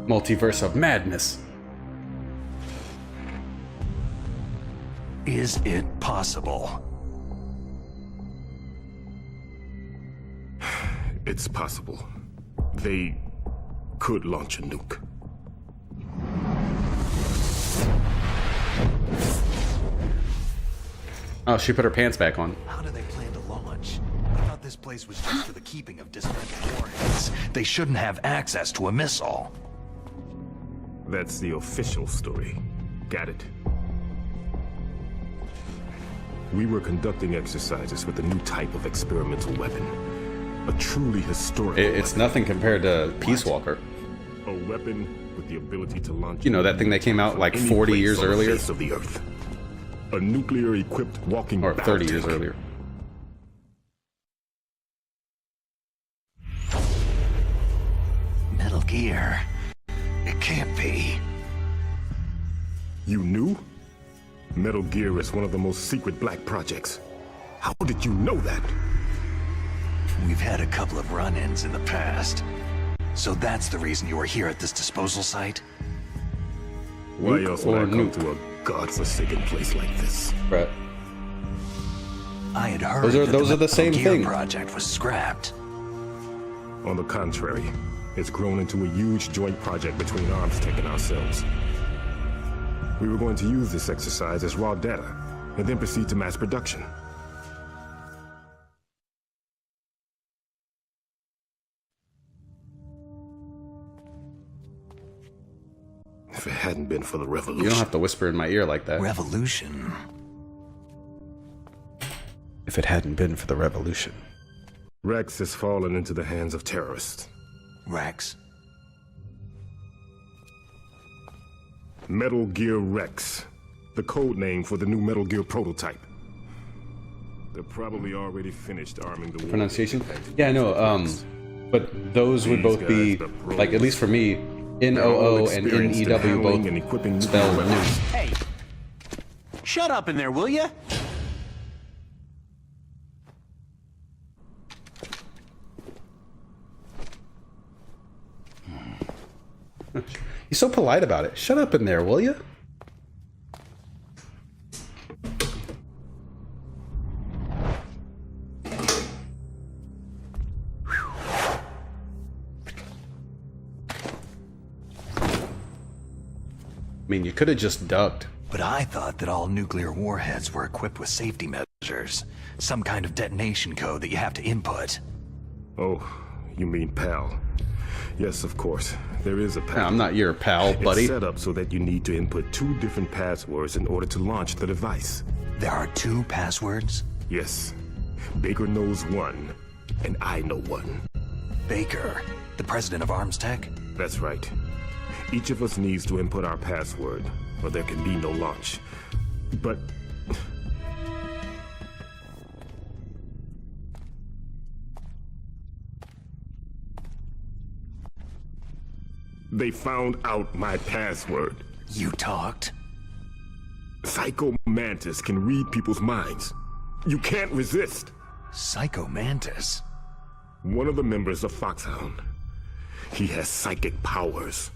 Multiverse of madness. Is it possible? It's possible. They could launch a nuke. Oh, she put her pants back on. How do they plan to launch? I thought this place was just for the keeping of dismantled warheads. They shouldn't have access to a missile. That's the official story. Got it. We were conducting exercises with a new type of experimental weapon. A truly historical It's nothing compared to Peace Walker. A weapon with the ability to launch... You know, that thing that came out like 40 years earlier? Face of the Earth. A nuclear-equipped walking Or 30 battle years tank. earlier. Gear. It can't be. You knew? Metal Gear is one of the most secret black projects. How did you know that? We've had a couple of run-ins in the past. So that's the reason you were here at this disposal site? Why Nuke else would I or come nuke? to a godforsaken place like this? Brett. I had heard Those are that the Metal same Gear thing. project was scrapped. On the contrary, it's grown into a huge joint project between Armstech and ourselves. We were going to use this exercise as raw data, and then proceed to mass production. If it hadn't been for the revolution... You don't have to whisper in my ear like that. Revolution? If it hadn't been for the revolution. Rex has fallen into the hands of terrorists. Rex? Metal Gear Rex, the code name for the new Metal Gear prototype. They're probably already finished arming the Pronunciation? Yeah, I know. But those would both be, like, at least for me, N-O-O and N-E-W both spell new. Hey! Shut up in there, will ya? He's so polite about it. Shut up in there, will you? I mean, you could have just ducked. But I thought that all nuclear warheads were equipped with safety measures. Some kind of detonation code that you have to input. Oh, you mean PAL. Yes, of course. There is a PAL. I'm not your pal, buddy. It's set up so that you need to input 2 different passwords in order to launch the device. There are 2 passwords? Yes. Baker knows one, and I know one. Baker, the president of Armstech? That's right. Each of us needs to input our password, or there can be no launch. But... they found out my password. You talked? Psycho Mantis can read people's minds. You can't resist. Psycho Mantis? One of the members of Foxhound. He has psychic powers.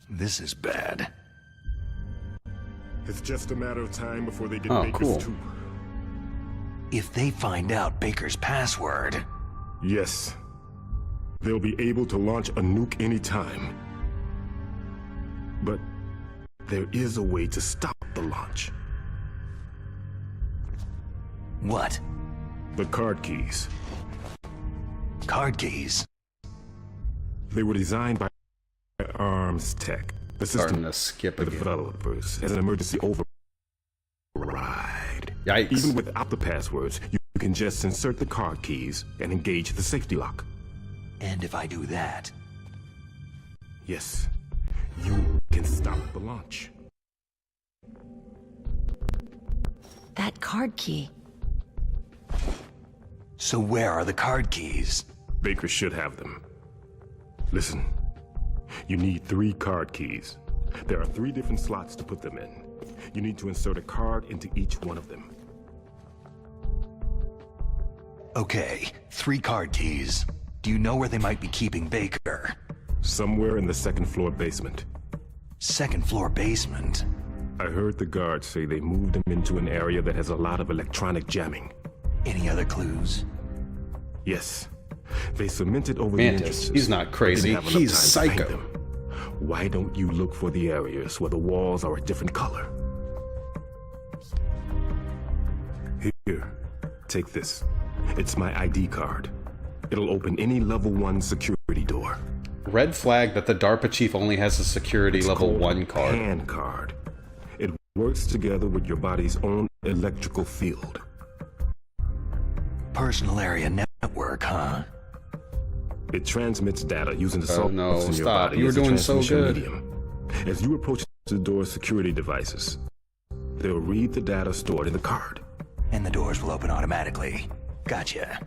This is bad. It's just a matter of time before they get Oh, Baker's cool. too. If they find out Baker's password... Yes. They'll be able to launch a nuke anytime. But there is a way to stop the launch. What? The card keys. Card keys? They were designed by Armstech, the system Starting to skip for the again. developers, as an emergency override. Yikes. Even without the passwords, you can just insert the card keys and engage the safety lock. And if I do that... Yes, you can stop the launch. That card key. So where are the card keys? Baker should have them. Listen, you need 3 card keys. There are 3 different slots to put them in. You need to insert a card into each one of them. Okay, 3 card keys. Do you know where they might be keeping Baker? Somewhere in the 2nd floor basement. 2nd floor basement? I heard the guards say they moved him into an area that has a lot of electronic jamming. Any other clues? Yes. They cemented over Mantis, the entrances. he's not crazy, Didn't have enough he's time to paint psycho. them. Why don't you look for the areas where the walls are a different color? Here, take this. It's my ID card. It'll open any level 1 security door. Red flag that the DARPA chief only has a security level 1 card. Hand card. It works together with your body's own electrical field. Personal area network, huh? It transmits data using the Oh, salts no, in your stop. body You were as a doing so transmission good. medium. As you approach the door's security devices, they'll read the data stored in the card. And the doors will open automatically. Gotcha.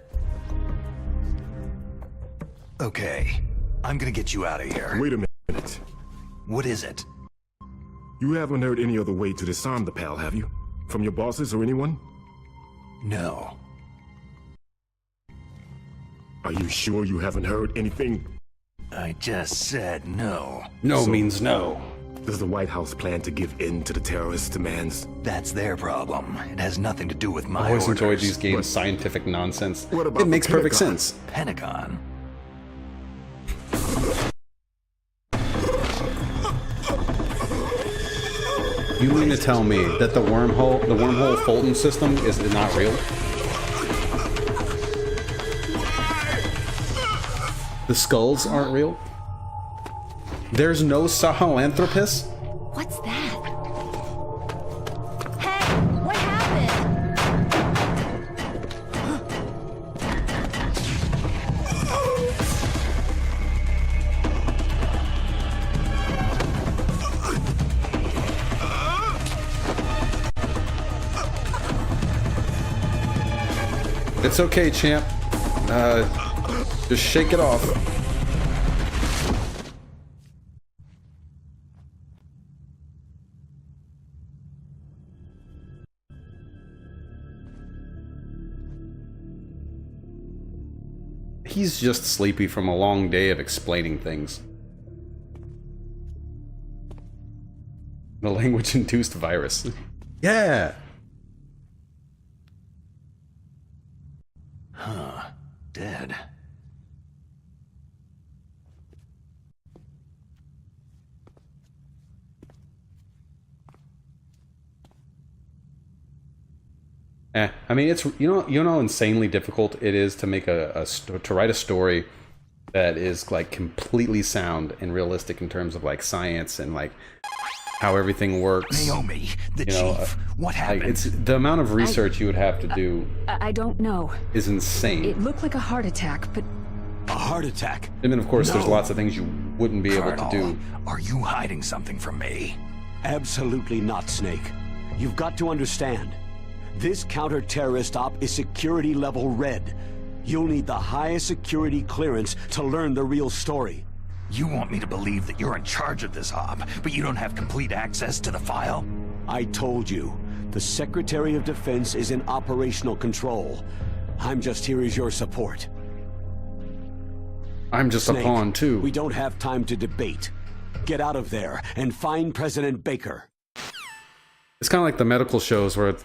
Okay, I'm gonna get you out of here. Wait a minute. What is it? You haven't heard any other way to disarm the PAL, have you? From your bosses or anyone? No. Are you sure you haven't heard anything? I just said no. No means no. Does the White House plan to give in to the terrorists' demands? That's their problem. It has nothing to do with my I always orders. enjoyed these games' scientific nonsense. What about It makes the perfect Pentagon? sense. Pentagon? You mean to tell me that the wormhole Fulton system is not real? The skulls aren't real? There's no Sahelanthropus? What's that? Hey, what happened? It's okay, champ. Just shake it off. He's just sleepy from a long day of explaining things. The language-induced virus. Yeah! Huh. Dead. I mean, it's you know how insanely difficult it is to make to write a story that is like completely sound and realistic in terms of like science and like how everything works. Naomi, the chief. What happened? Like, it's the amount of research you would have to do. I don't know. Is insane. It looked like a heart attack, but a heart attack. And then of course there's lots of things you wouldn't be able to do. Are you hiding something from me? Absolutely not, Snake. You've got to understand. This counter-terrorist op is security level red. You'll need the highest security clearance to learn the real story. You want me to believe that you're in charge of this op, but you don't have complete access to the file? I told you. The Secretary of Defense is in operational control. I'm just here as your support. I'm just Snake, a pawn too. We don't have time to debate. Get out of there and find President Baker. It's kind of like the medical shows where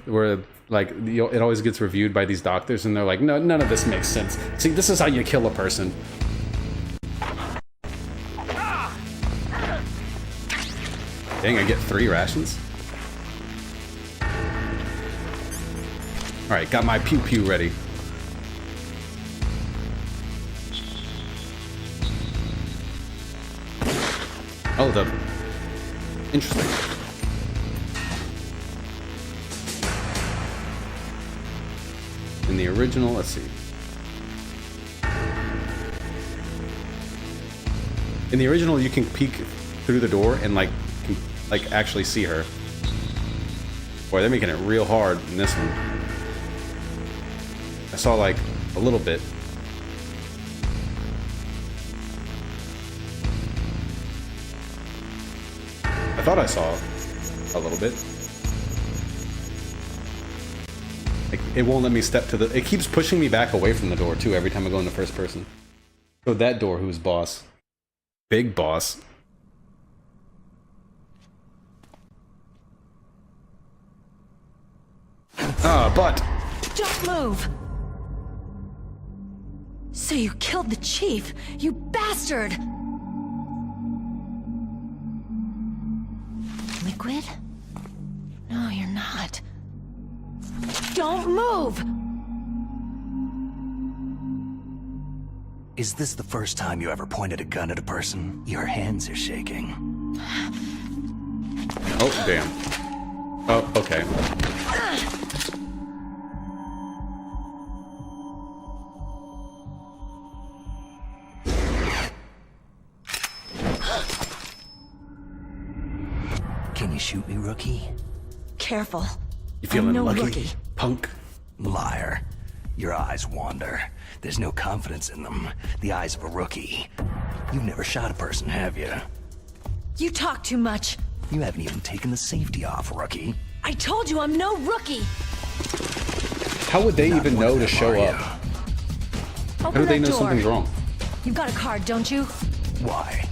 like it always gets reviewed by these doctors and they're like, no, none of this makes sense. See, this is how you kill a person. Dang, I get 3 rations. All right, got my pew pew ready. Oh, interesting. In the original, let's see. In the original, you can peek through the door and like actually see her. Boy, they're making it real hard in this one. I saw like a little bit. I thought I saw a little bit. It won't let me step to the... It keeps pushing me back away from the door, too, every time I go into first person. So that door, who's boss? Big boss. Ah, butt. Don't move! So you killed the chief, you bastard! Liquid? No, you're not. Don't move! Is this the first time you ever pointed a gun at a person? Your hands are shaking. Oh, damn. Oh, okay. Can you shoot me, rookie? Careful. You feeling I'm no lucky, rookie. punk? Liar. Your eyes wander. There's no confidence in them. The eyes of a rookie. You've never shot a person, have you? You talk too much. You haven't even taken the safety off, rookie. I told you I'm no rookie. How would they even know to show up? How do they know something's wrong? You've got a card, don't you? Why?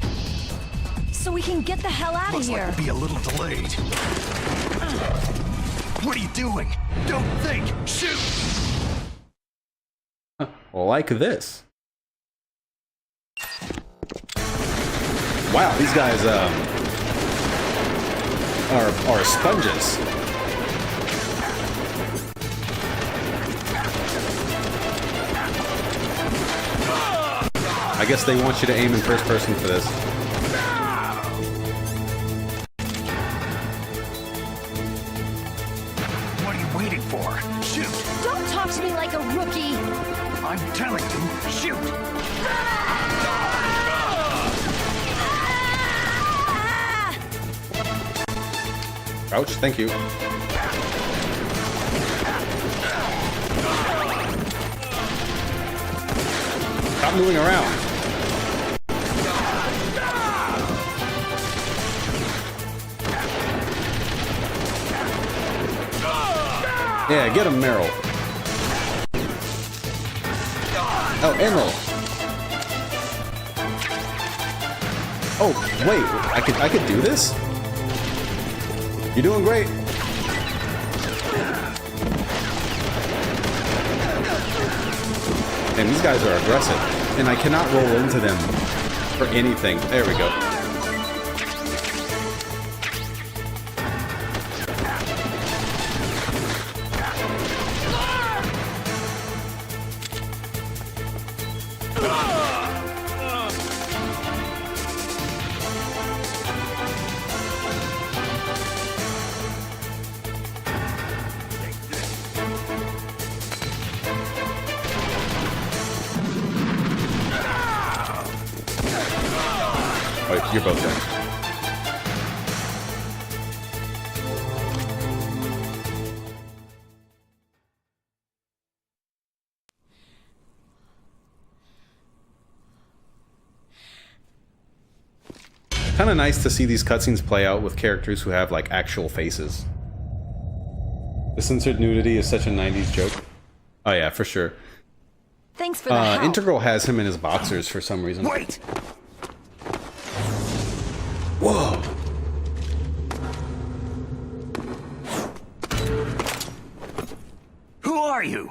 So we can get the hell out of here. Looks like we'll be a little delayed. What are you doing? Don't think! Shoot! Like this. Wow, these guys are sponges. I guess they want you to aim in first person for this. What are you waiting for? Shoot! Don't talk to me like a rookie! I'm telling you, shoot! Ouch, thank you. Stop moving around. Yeah, get him, Meryl. Oh, Emerald. Oh, wait, I could do this? You're doing great. And these guys are aggressive, and I cannot roll into them for anything. There we go. You're both dead. Kind of nice to see these cutscenes play out with characters who have like actual faces. The censored nudity is such a 90s joke. Oh yeah, for sure. Thanks for the help. Integral has him in his boxers for some reason. Wait! Whoa! Who are you?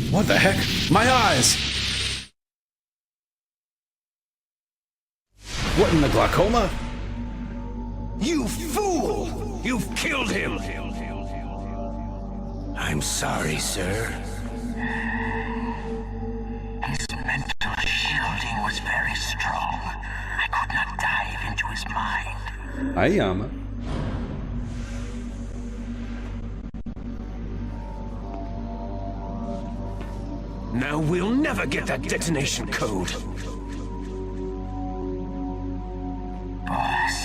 What the heck? My eyes! What in the glaucoma? You fool! You've killed him! I'm sorry, sir. His mental shielding was very strong. I could not dive into his mind. Hi, Yama. Now we'll never get that detonation code. Boss,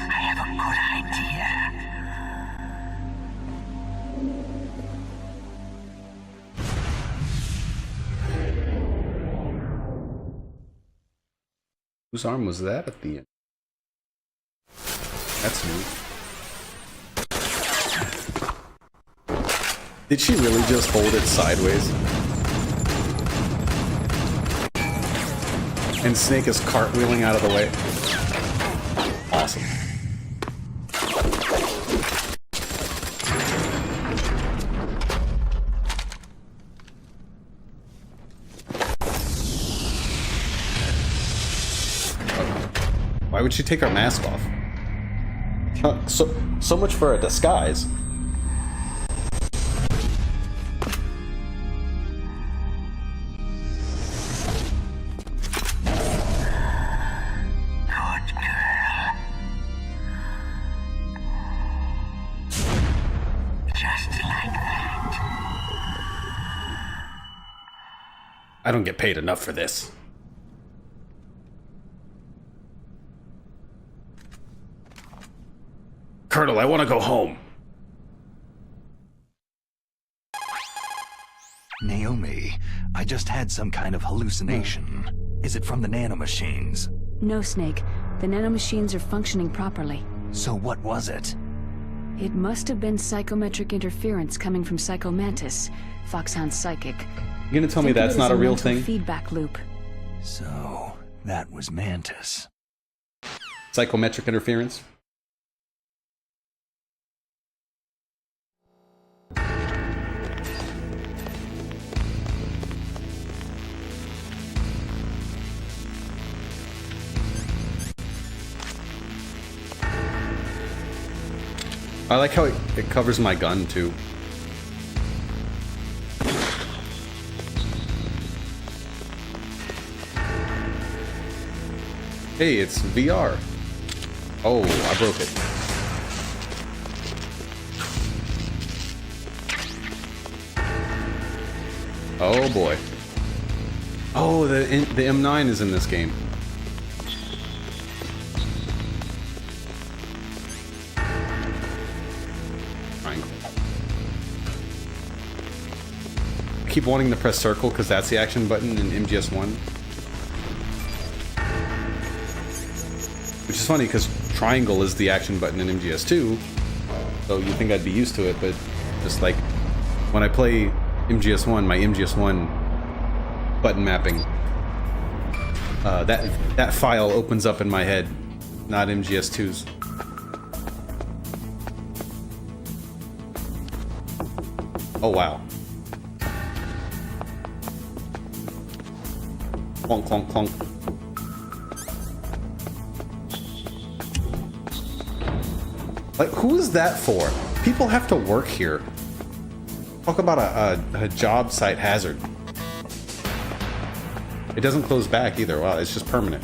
I have a good idea. Whose arm was that at the end? That's neat. Did she really just hold it sideways? And Snake is cartwheeling out of the way. Awesome. Why would she take her mask off? So much for a disguise. I don't get paid enough for this. Colonel, I want to go home. Naomi, I just had some kind of hallucination. Is it from the nanomachines? No, Snake. The nanomachines are functioning properly. So what was it? It must have been psychometric interference coming from Psycho Mantis, Foxhound's psychic. You gonna tell me that's not a real thing? Feedback loop. So, that was Mantis. Psychometric interference? I like how it covers my gun too. Hey, it's VR. Oh, I broke it. Oh boy. Oh, the M9 is in this game. Triangle. I keep wanting to press circle because that's the action button in MGS1. Which is funny because triangle is the action button in MGS2. So you'd think I'd be used to it, but just like when I play MGS1, my MGS1 button mapping, that file opens up in my head, not MGS2's. Oh wow. Clonk, clonk, clonk. Like, who is that for? People have to work here. Talk about a job site hazard. It doesn't close back either. Wow, it's just permanent.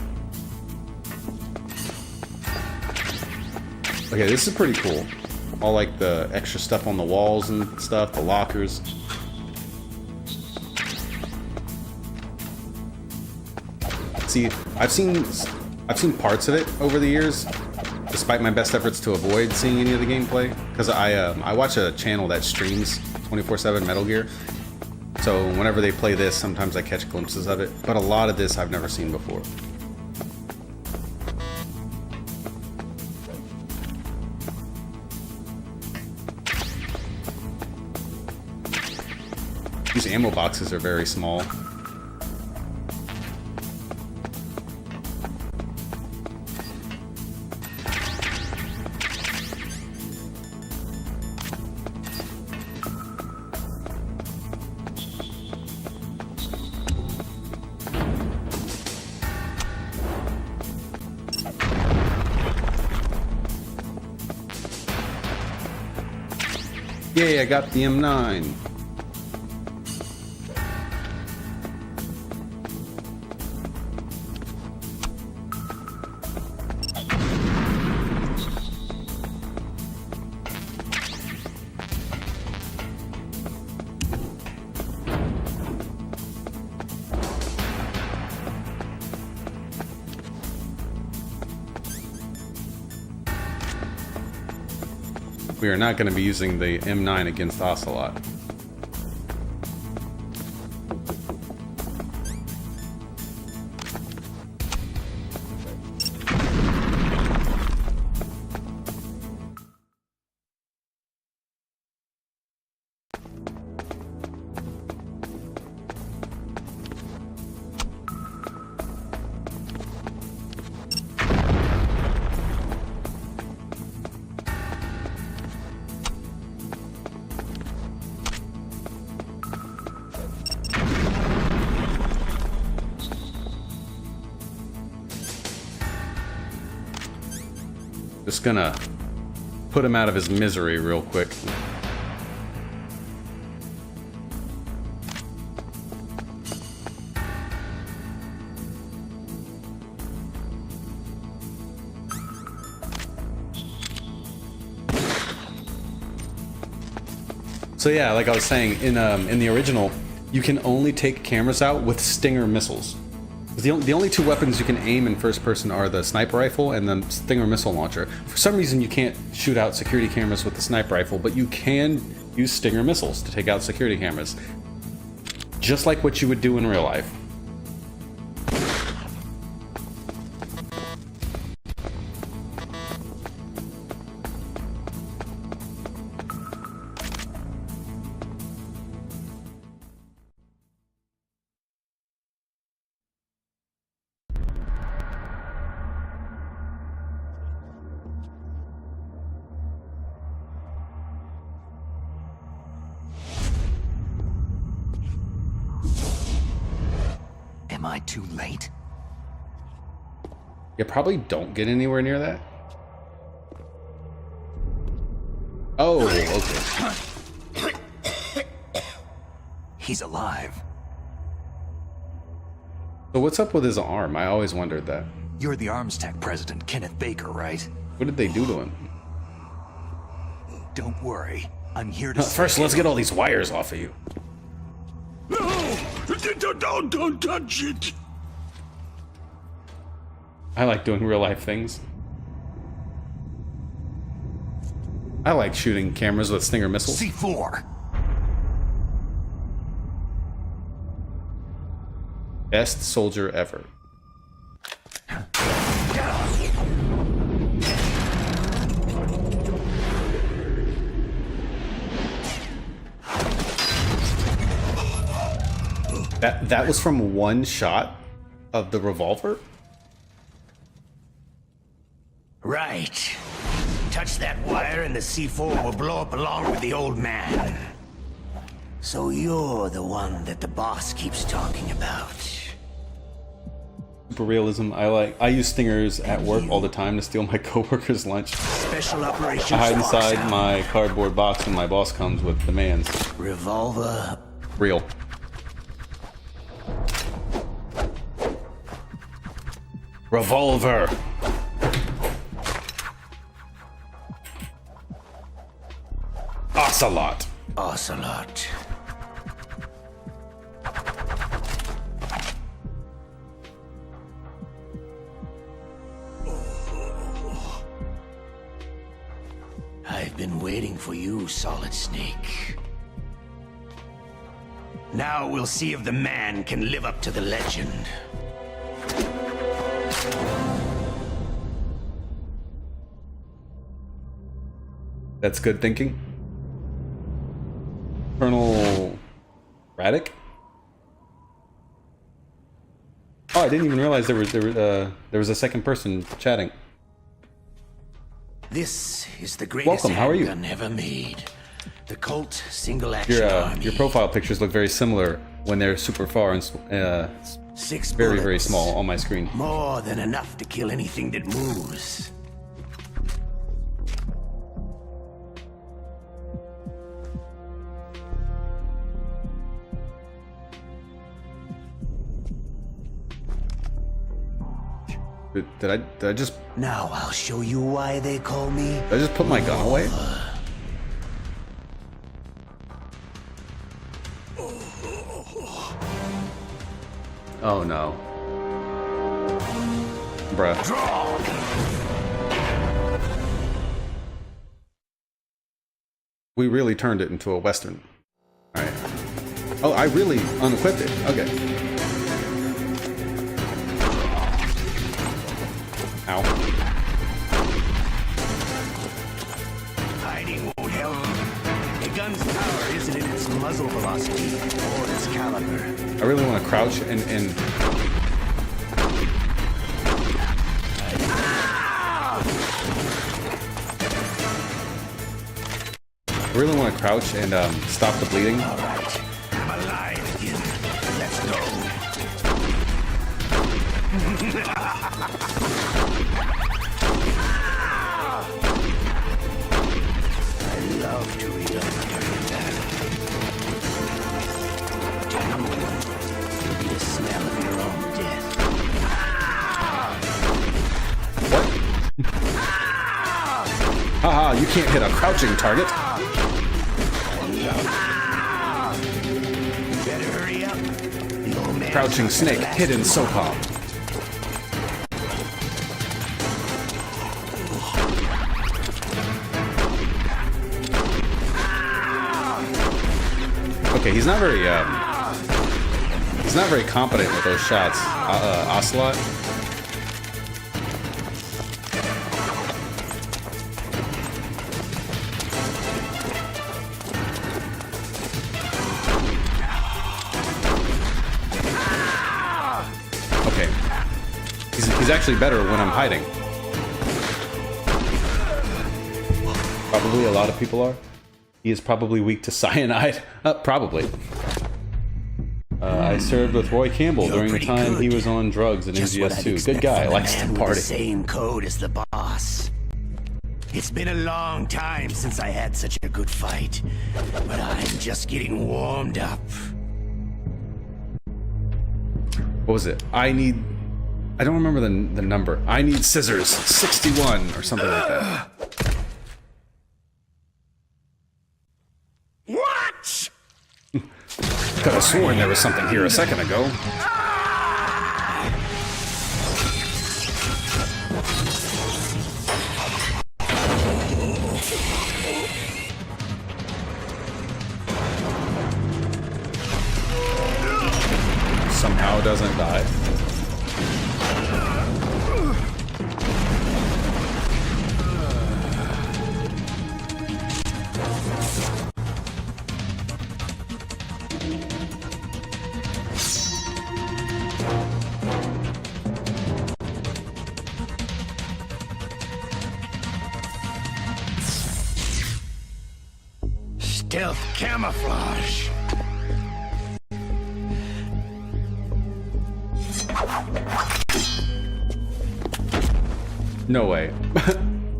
Okay, this is pretty cool. All like the extra stuff on the walls and stuff, the lockers. See, I've seen parts of it over the years, despite my best efforts to avoid seeing any of the gameplay, because I watch a channel that streams 24/7 Metal Gear. So whenever they play this, sometimes I catch glimpses of it, but a lot of this I've never seen before. These ammo boxes are very small. Yay, I got the M9. We are not going to be using the M9 against Ocelot. Just gonna put him out of his misery real quick. So yeah, like I was saying, in the original, you can only take cameras out with Stinger missiles. The only two weapons you can aim in first person are the sniper rifle and the Stinger missile launcher. For some reason, you can't shoot out security cameras with the sniper rifle, but you can use Stinger missiles to take out security cameras. Just like what you would do in real life. Am I too late? You probably don't get anywhere near that. Oh, okay. He's alive. So what's up with his arm? I always wondered that. You're the Arms Tech president, Kenneth Baker, right? What did they do to him? Don't worry. I'm here to First, let's get all these wires off of you. No! Don't touch it! I like doing real life things. I like shooting cameras with Stinger missiles. C4! Best soldier ever. That was from one shot of the revolver? Right. Touch that wire and the C4 will blow up along with the old man. So you're the one that the boss keeps talking about. Super realism. I use stingers at work all the time to steal my coworkers' lunch. Special operations. I hide inside my cardboard box when my boss comes with demands. Revolver. Real. Revolver. Ocelot. Ocelot. I've been waiting for you, Solid Snake. Now we'll see if the man can live up to the legend. That's good thinking. Colonel Raddick? Oh, I didn't even realize there was a second person chatting. This is the greatest handgun ever made. The Colt single action army. Your profile pictures look very similar when they're super far and very small on my screen. More than enough to kill anything that moves. Did I just... Now I'll show you why they call me... Did I just put my gun away? Oh no. Bruh. We really turned it into a Western. Alright. Oh, I really unequipped it. Okay. Ow. Hiding won't help. A gun's power isn't in its muzzle velocity or its caliber. I really want to crouch and I really want to crouch and stop the bleeding. All right, I'm alive again. Let's go. I love to read on during battle. Damn, it'll be the smell of your own death. What? Haha, you can't hit a crouching target. Better hurry up. The old man Crouching snake hidden SOCOM. Okay, he's not very competent with those shots. Ocelot. Okay, he's actually better when I'm hiding. Probably a lot of people are. He is probably weak to cyanide. Probably. I served with Roy Campbell during the time he was on drugs in MGS2. Good guy, likes to party. The same code as the boss. It's been a long time since I had such a good fight, but I'm just getting warmed up. What was it? I don't remember the number. I need scissors 61 or something like that. What? Could have sworn there was something here a second ago. Somehow doesn't die. Stealth camouflage. No way.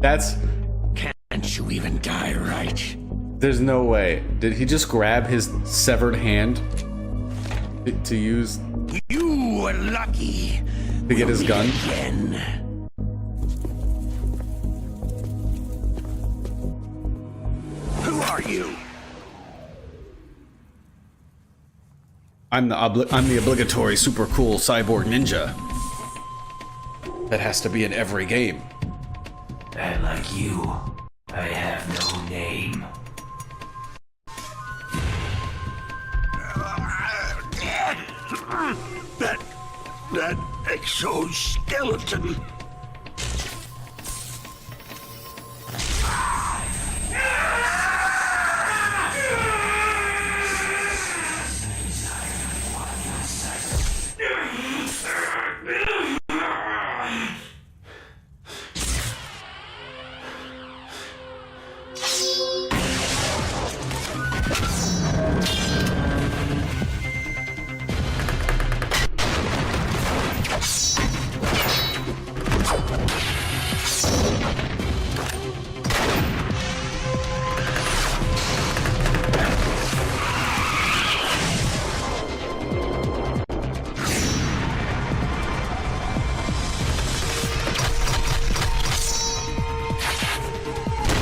That's... Can't you even die right? There's no way. Did he just grab his severed hand to use... You were lucky. To get his gun? Again. Who are you? I'm the obligatory super cool cyborg ninja. That has to be in every game. And like you, I have no name. That exoskeleton.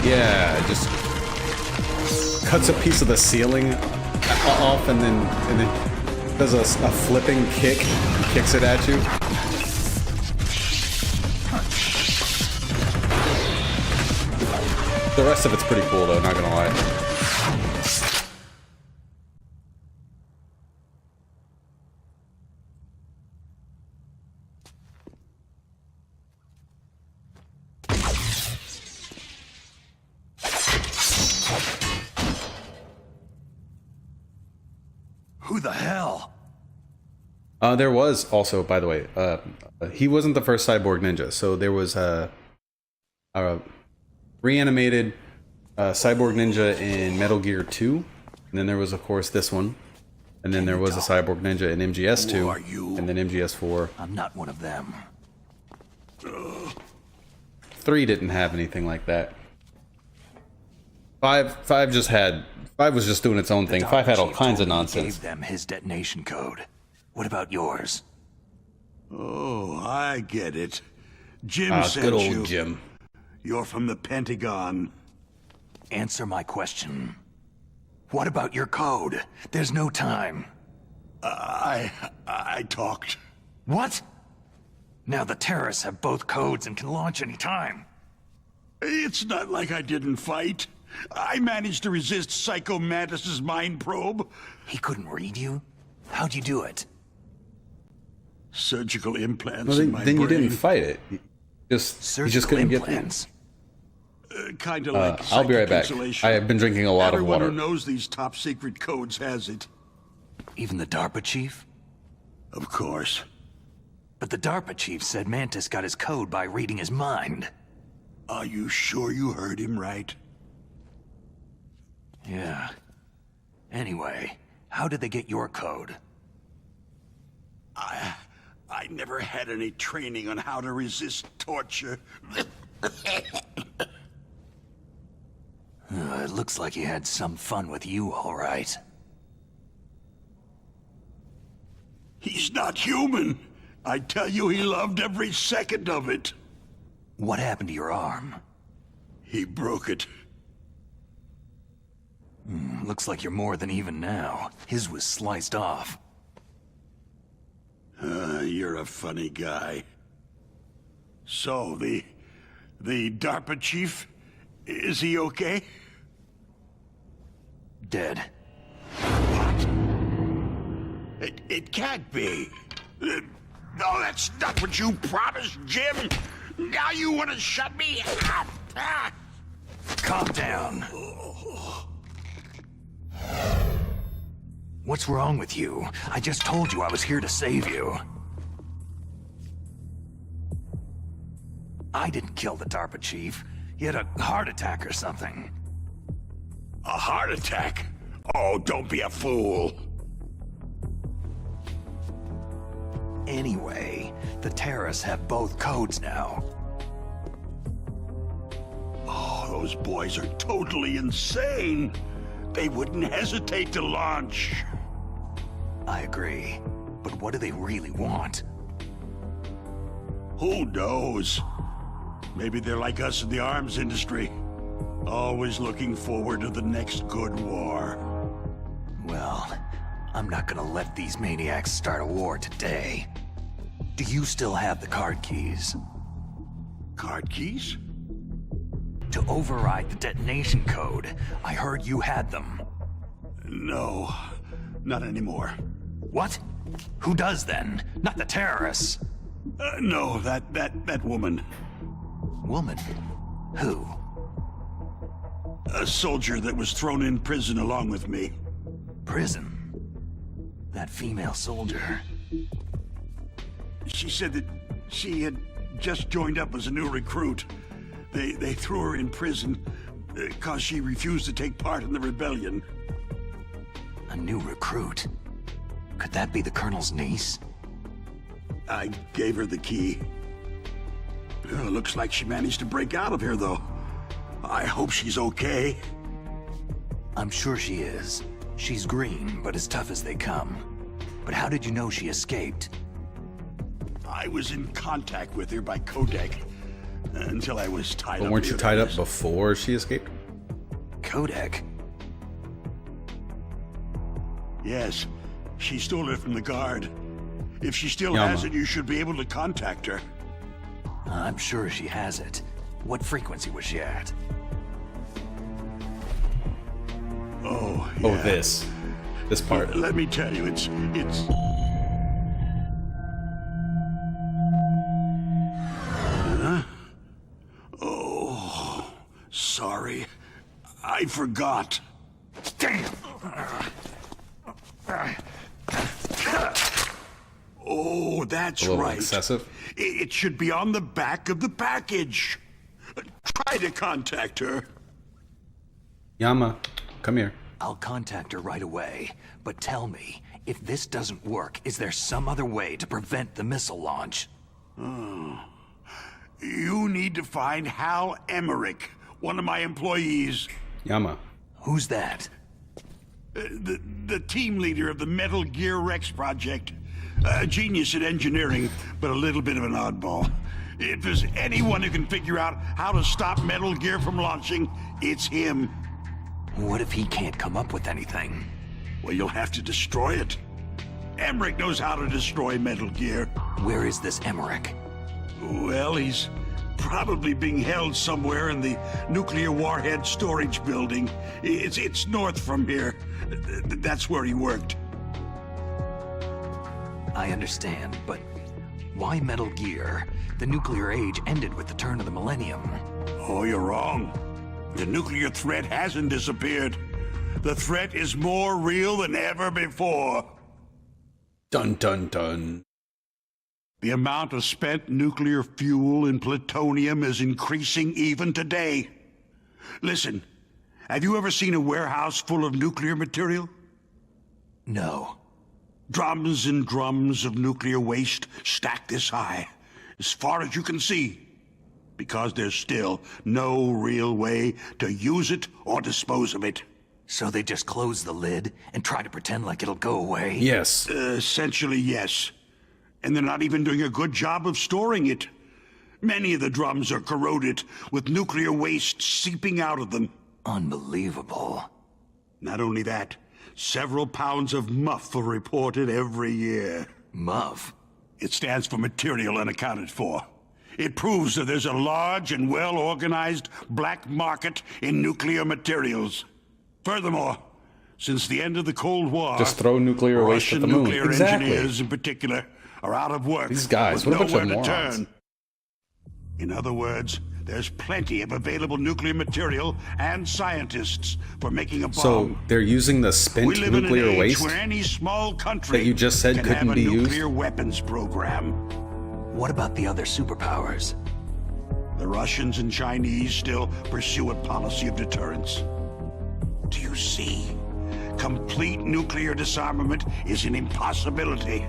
Yeah, just cuts a piece of the ceiling off and then does a flipping kick and kicks it at you. The rest of it's pretty cool though, not gonna lie. Who the hell? There was also, by the way, he wasn't the first cyborg ninja. So there was a reanimated cyborg ninja in Metal Gear 2, and then there was, of course, this one, and then there was a cyborg ninja in MGS 2, and then MGS 4. I'm not one of them. 3 didn't have anything like that. 5 was just doing its own thing. 5 had all kinds of nonsense. Gave them his detonation code. What about yours? Oh, I get it. Jim sent good old you. Jim. You're from the Pentagon. Answer my question. What about your code? There's no time. I talked. What? Now the terrorists have both codes and can launch any time. It's not like I didn't fight. I managed to resist Psycho Mantis's mind probe. He couldn't read you? How'd you do it? Surgical implants Well, in my then you brain. didn't fight it. You just couldn't implants. Kind of like I'll be right back. insulation. I have been drinking a lot of Everyone water. who knows these top secret codes has it. Even the DARPA chief? Of course. But the DARPA chief said Mantis got his code by reading his mind. Are you sure you heard him right? Yeah. Anyway, how did they get your code? I never had any training on how to resist torture. It looks like he had some fun with you, all right. He's not human. I tell you, he loved every second of it. What happened to your arm? He broke it. Looks like you're more than even now. His was sliced off. You're a funny guy. So, the DARPA chief, is he okay? Dead. What? It can't be. No, that's not what you promised, Jim. Now you want to shut me up. Calm down. What's wrong with you? I just told you I was here to save you. I didn't kill the DARPA chief. He had a heart attack or something. A heart attack? Oh, don't be a fool. Anyway, the terrorists have both codes now. Oh, those boys are totally insane. They wouldn't hesitate to launch. I agree. But what do they really want? Who knows? Maybe they're like us in the arms industry. Always looking forward to the next good war. Well, I'm not gonna let these maniacs start a war today. Do you still have the card keys? Card keys? To override the detonation code. I heard you had them. No, not anymore. What? Who does then? Not the terrorists. No, that woman. Woman? Who? A soldier that was thrown in prison along with me. Prison? That female soldier. She said that she had just joined up as a new recruit. They threw her in prison because she refused to take part in the rebellion. A new recruit? Could that be the Colonel's niece? I gave her the key. Looks like she managed to break out of here, though. I hope she's okay. I'm sure she is. She's green, but as tough as they come. But how did you know she escaped? I was in contact with her by codec until I was tied up. But weren't you tied up before she escaped? Codec? Yes. She stole it from the guard. If she still Yama. has it, you should be able to contact her. I'm sure she has it. What frequency was she at? Oh, yeah. Oh, this part. Let me tell you, it's... Huh? Oh, sorry. I forgot. Damn! Oh, that's A little right. excessive. It should be on the back of the package. Try to contact her. Yama, come here. I'll contact her right away. But tell me, if this doesn't work, is there some other way to prevent the missile launch? You need to find Hal Emmerich, one of my employees. Yama. Who's that? The team leader of the Metal Gear Rex project. A genius at engineering, but a little bit of an oddball. If there's anyone who can figure out how to stop Metal Gear from launching, it's him. What if he can't come up with anything? Well, you'll have to destroy it. Emmerich knows how to destroy Metal Gear. Where is this Emmerich? Well, he's Probably being held somewhere in the nuclear warhead storage building. It's north from here. That's where he worked. I understand, but why Metal Gear? The nuclear age ended with the turn of the millennium. Oh, you're wrong. The nuclear threat hasn't disappeared. The threat is more real than ever before. Dun dun dun. The amount of spent nuclear fuel and plutonium is increasing even today. Listen, have you ever seen a warehouse full of nuclear material? No. Drums and drums of nuclear waste stacked this high, as far as you can see, because there's still no real way to use it or dispose of it. So they just close the lid and try to pretend like it'll go away? Yes. Essentially, yes. And they're not even doing a good job of storing it. Many of the drums are corroded, with nuclear waste seeping out of them. Unbelievable. Not only that, several pounds of MUF are reported every year. MUF? It stands for Material Unaccounted For. It proves that there's a large and well-organized black market in nuclear materials. Furthermore, since the end of the Cold War, just throw nuclear waste at the moon. Russian nuclear engineers in particular are out of work. These guys, what a bunch of morons. In other words, there's plenty of available nuclear material and scientists for making a bomb. So they're using the spent nuclear waste where any small country that you just said couldn't be used? Nuclear weapons program. What about the other superpowers? The Russians and Chinese still pursue a policy of deterrence. Do you see? Complete nuclear disarmament is an impossibility.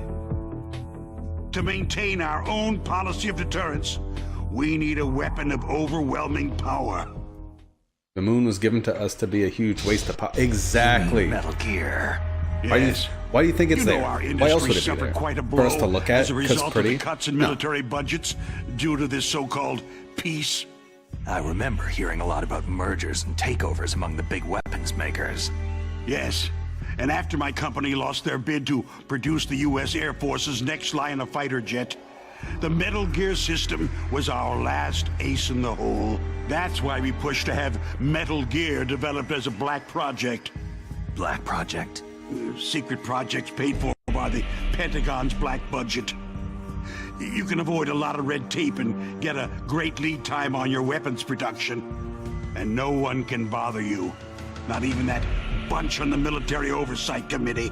To maintain our own policy of deterrence, we need a weapon of overwhelming power. The moon was given to us to be a huge waste of power. Exactly. Metal Gear. Yes. Why do you think it's there? Our Why else would it be there? Quite a blow for us to look at? As a result pretty? of the cuts in military budgets due to this so-called peace. I remember hearing a lot about mergers and takeovers among the big weapons makers. Yes. And after my company lost their bid to produce the U.S. Air Force's next line of fighter jet, the Metal Gear system was our last ace in the hole. That's why we pushed to have Metal Gear developed as a black project. Black project? Secret projects paid for by the Pentagon's black budget. You can avoid a lot of red tape and get a great lead time on your weapons production. And no one can bother you. Not even that bunch on the Military Oversight Committee.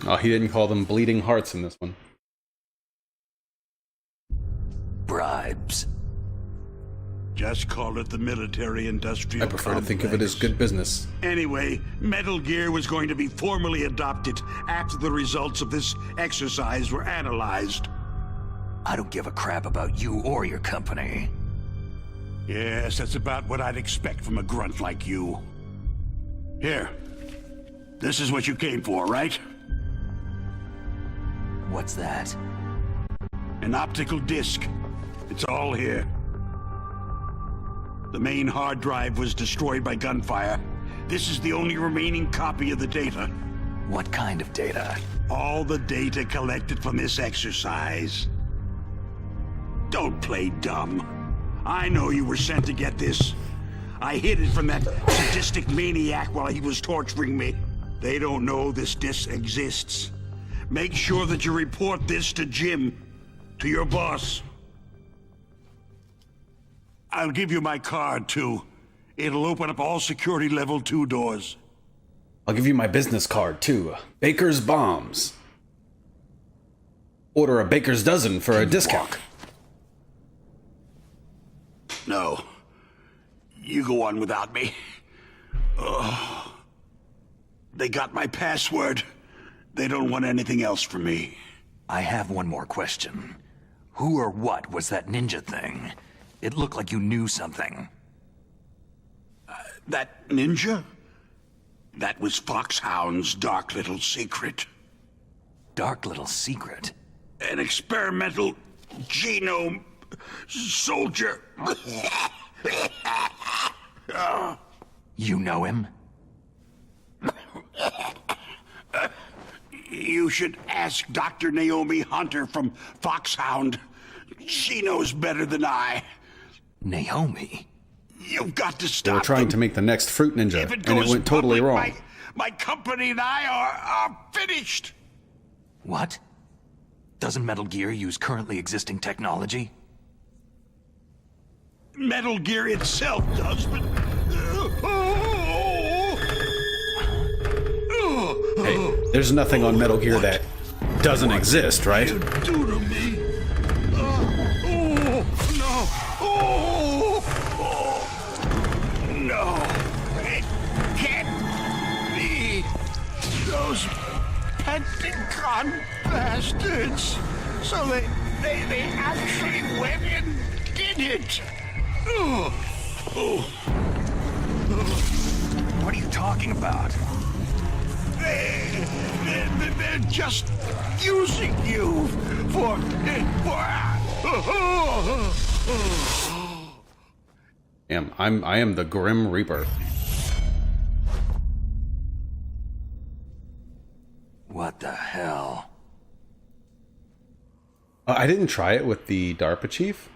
Oh, he didn't call them bleeding hearts in this one. Bribes. Just call it the military-industrial I prefer to think of it as good business. Anyway, Metal Gear was going to be formally adopted after the results of this exercise were analyzed. I don't give a crap about you or your company. Yes, that's about what I'd expect from a grunt like you. Here. This is what you came for, right? What's that? An optical disc. It's all here. The main hard drive was destroyed by gunfire. This is the only remaining copy of the data. What kind of data? All the data collected from this exercise. Don't play dumb. I know you were sent to get this. I hid it from that sadistic maniac while he was torturing me. They don't know this disc exists. Make sure that you report this to Jim, to your boss. I'll give you my card, too. It'll open up all security level 2 doors. I'll give you my business card, too. Baker's Bombs. Order a baker's dozen for a discount. No. You go on without me. Oh. They got my password. They don't want anything else from me. I have one more question. Who or what was that ninja thing? It looked like you knew something. That ninja? That was Foxhound's dark little secret. Dark little secret? An experimental genome soldier. You know him? You should ask Dr. Naomi Hunter from Foxhound. She knows better than I. Naomi? You've got to They stop were trying them. to make the next Fruit Ninja, If and it goes went totally public, wrong. My company and I are finished. What? Doesn't Metal Gear use currently existing technology? Metal Gear itself does, but... Hey, there's nothing on Metal Gear that doesn't exist, right? Do to me. No. It can't be. Those Pentagon bastards. So they actually went and did it. What are you talking about? They're just using you for I am the Grim Reaper. What the hell? I didn't try it with the DARPA chief,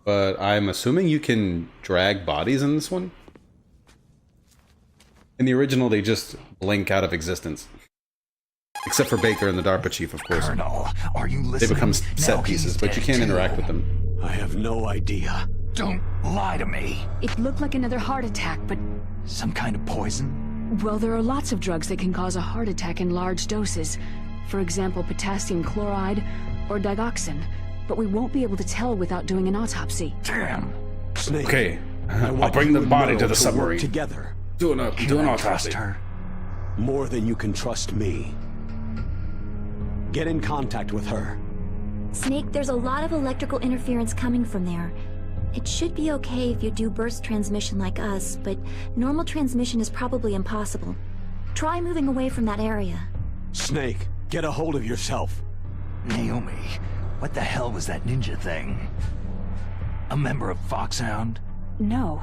but I'm assuming you can drag bodies in this one. In the original, they just blink out of existence. Except for Baker and the DARPA chief, of course. Colonel, are you listening? They become Now set pieces, he's but you dead can't too. interact with them. I have no idea. Don't lie to me. It looked like another heart attack, but... Some kind of poison? Well, there are lots of drugs that can cause a heart attack in large doses. For example, potassium chloride or digoxin. But we won't be able to tell without doing an autopsy. Damn. Snake. Okay, I I'll want bring you the and body Metal to the work submarine. together. Do an autopsy. Trust her? More than you can trust me. Get in contact with her. Snake, there's a lot of electrical interference coming from there. It should be okay if you do burst transmission like us, but normal transmission is probably impossible. Try moving away from that area. Snake, get a hold of yourself. Naomi, what the hell was that ninja thing? A member of Foxhound? No.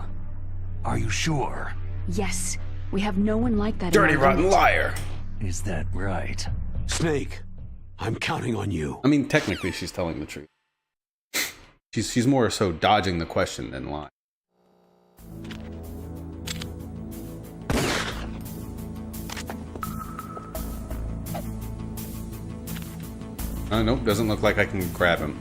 Are you sure? Yes. We have no one like that Dirty in our rotten unit. liar. Is that right? Snake, I'm counting on you. I mean, technically, she's telling the truth. She's more so dodging the question than lying. Nope, doesn't look like I can grab him.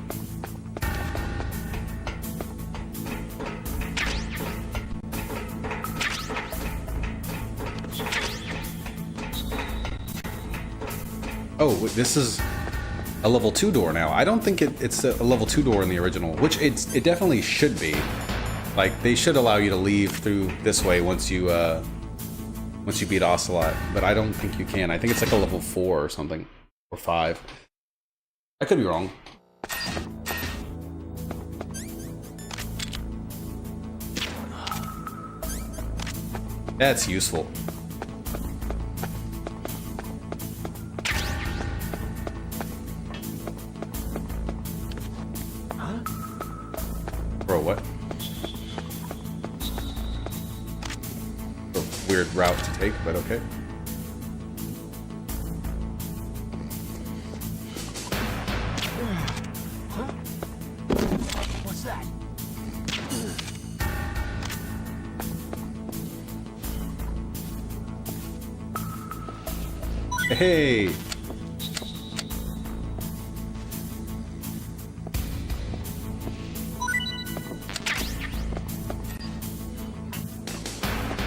Oh, this is a level 2 door now. I don't think it's a level 2 door in the original, which it definitely should be. Like, they should allow you to leave through this way once you beat Ocelot, but I don't think you can. I think it's like a level 4 or something, or 5. I could be wrong. That's useful. Bro, what? A weird route to take, but okay. What's that? Hey!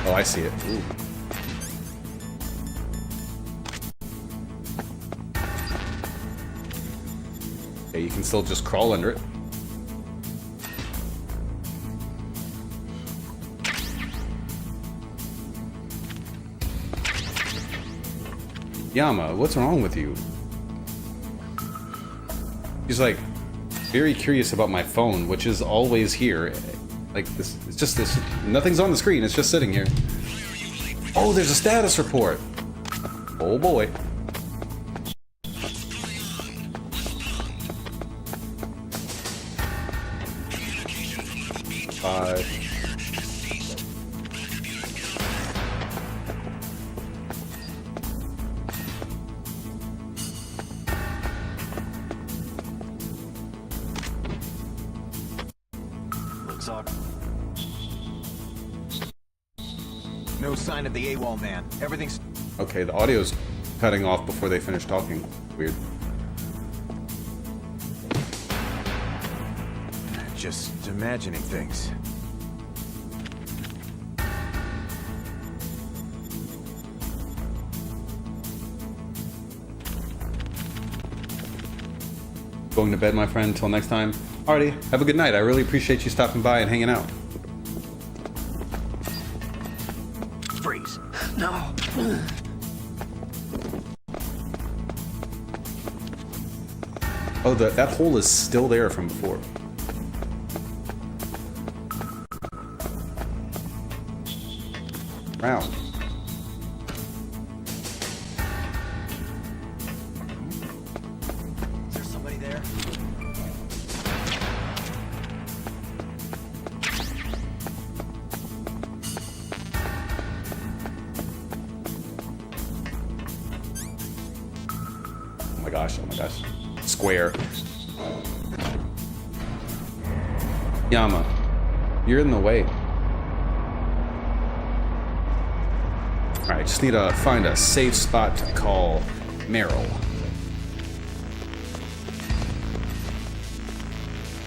Oh, I see it. Ooh. Okay, you can still just crawl under it. Yama, what's wrong with you? He's like very curious about my phone, which is always here. Like this, it's just this. Nothing's on the screen. It's just sitting here. Oh, there's a status report. Oh boy. Five. Looks like No sign of the AWOL man. Everything's... Okay, the audio's cutting off before they finish talking. Weird. Just imagining things. Going to bed, my friend. Until next time. Alrighty, have a good night. I really appreciate you stopping by and hanging out. Freeze. No. Oh, that hole is still there from before. Round. Is there somebody there? Oh my gosh, oh my gosh. Square. Yama, you're in the way. Alright, just need to find a safe spot to call Meryl.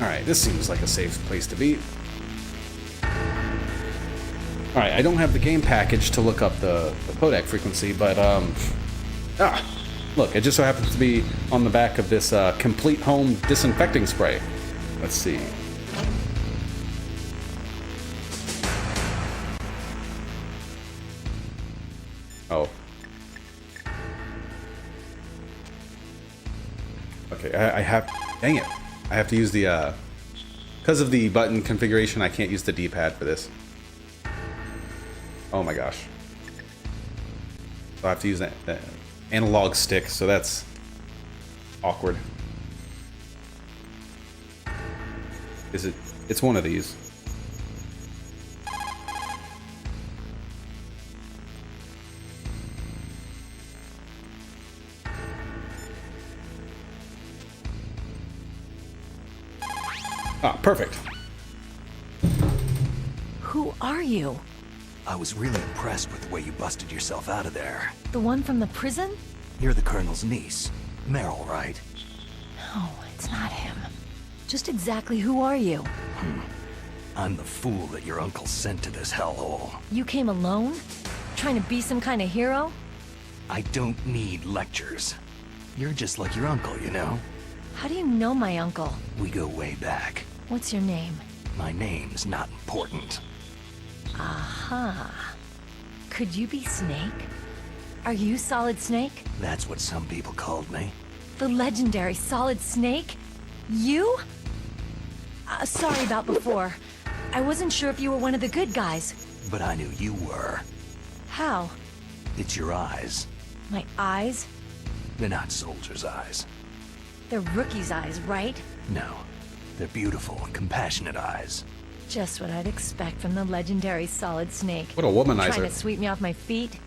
Alright, this seems like a safe place to be. Alright, I don't have the game package to look up the codec frequency, but look, it just so happens to be on the back of this complete home disinfecting spray. Let's see. Oh. Okay, I have... Dang it. I have to use the... Because of the button configuration, I can't use the D-pad for this. Oh my gosh. So I have to use that analog stick, so that's awkward. Is it? It's one of these. Ah, perfect. Who are you? I was really impressed with the way you busted yourself out of there. The one from the prison? You're the Colonel's niece. Meryl, right? No, it's not him. Just exactly who are you? I'm the fool that your uncle sent to this hellhole. You came alone? Trying to be some kind of hero? I don't need lectures. You're just like your uncle, you know? How do you know my uncle? We go way back. What's your name? My name's not important. Aha. Could you be Snake? Are you Solid Snake? That's what some people called me. The legendary Solid Snake? You? Sorry about before. I wasn't sure if you were one of the good guys. But I knew you were. How? It's your eyes. My eyes? They're not soldiers' eyes. They're rookies' eyes, right? No. They're beautiful, compassionate eyes. Just what I'd expect from the legendary Solid Snake. What a womanizer. Trying to sweep me off my feet?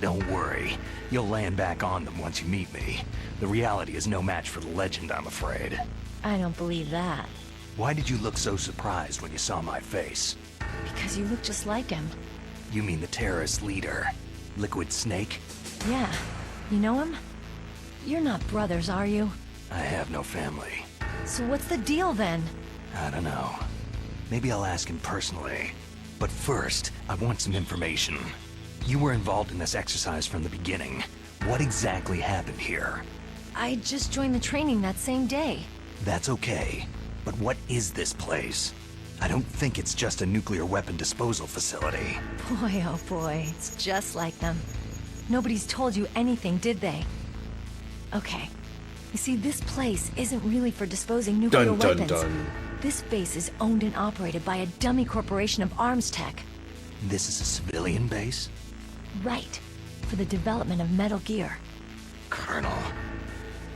Don't worry. You'll land back on them once you meet me. The reality is no match for the legend, I'm afraid. I don't believe that. Why did you look so surprised when you saw my face? Because you look just like him. You mean the terrorist leader, Liquid Snake? Yeah. You know him? You're not brothers, are you? I have no family. So what's the deal then? I don't know. Maybe I'll ask him personally. But first, I want some information. You were involved in this exercise from the beginning. What exactly happened here? I just joined the training that same day. That's okay. But what is this place? I don't think it's just a nuclear weapon disposal facility. Boy, oh boy, it's just like them. Nobody's told you anything, did they? Okay. You see, this place isn't really for disposing nuclear weapons. This base is owned and operated by a dummy corporation of arms tech. This is a civilian base? Right. For the development of Metal Gear. Colonel.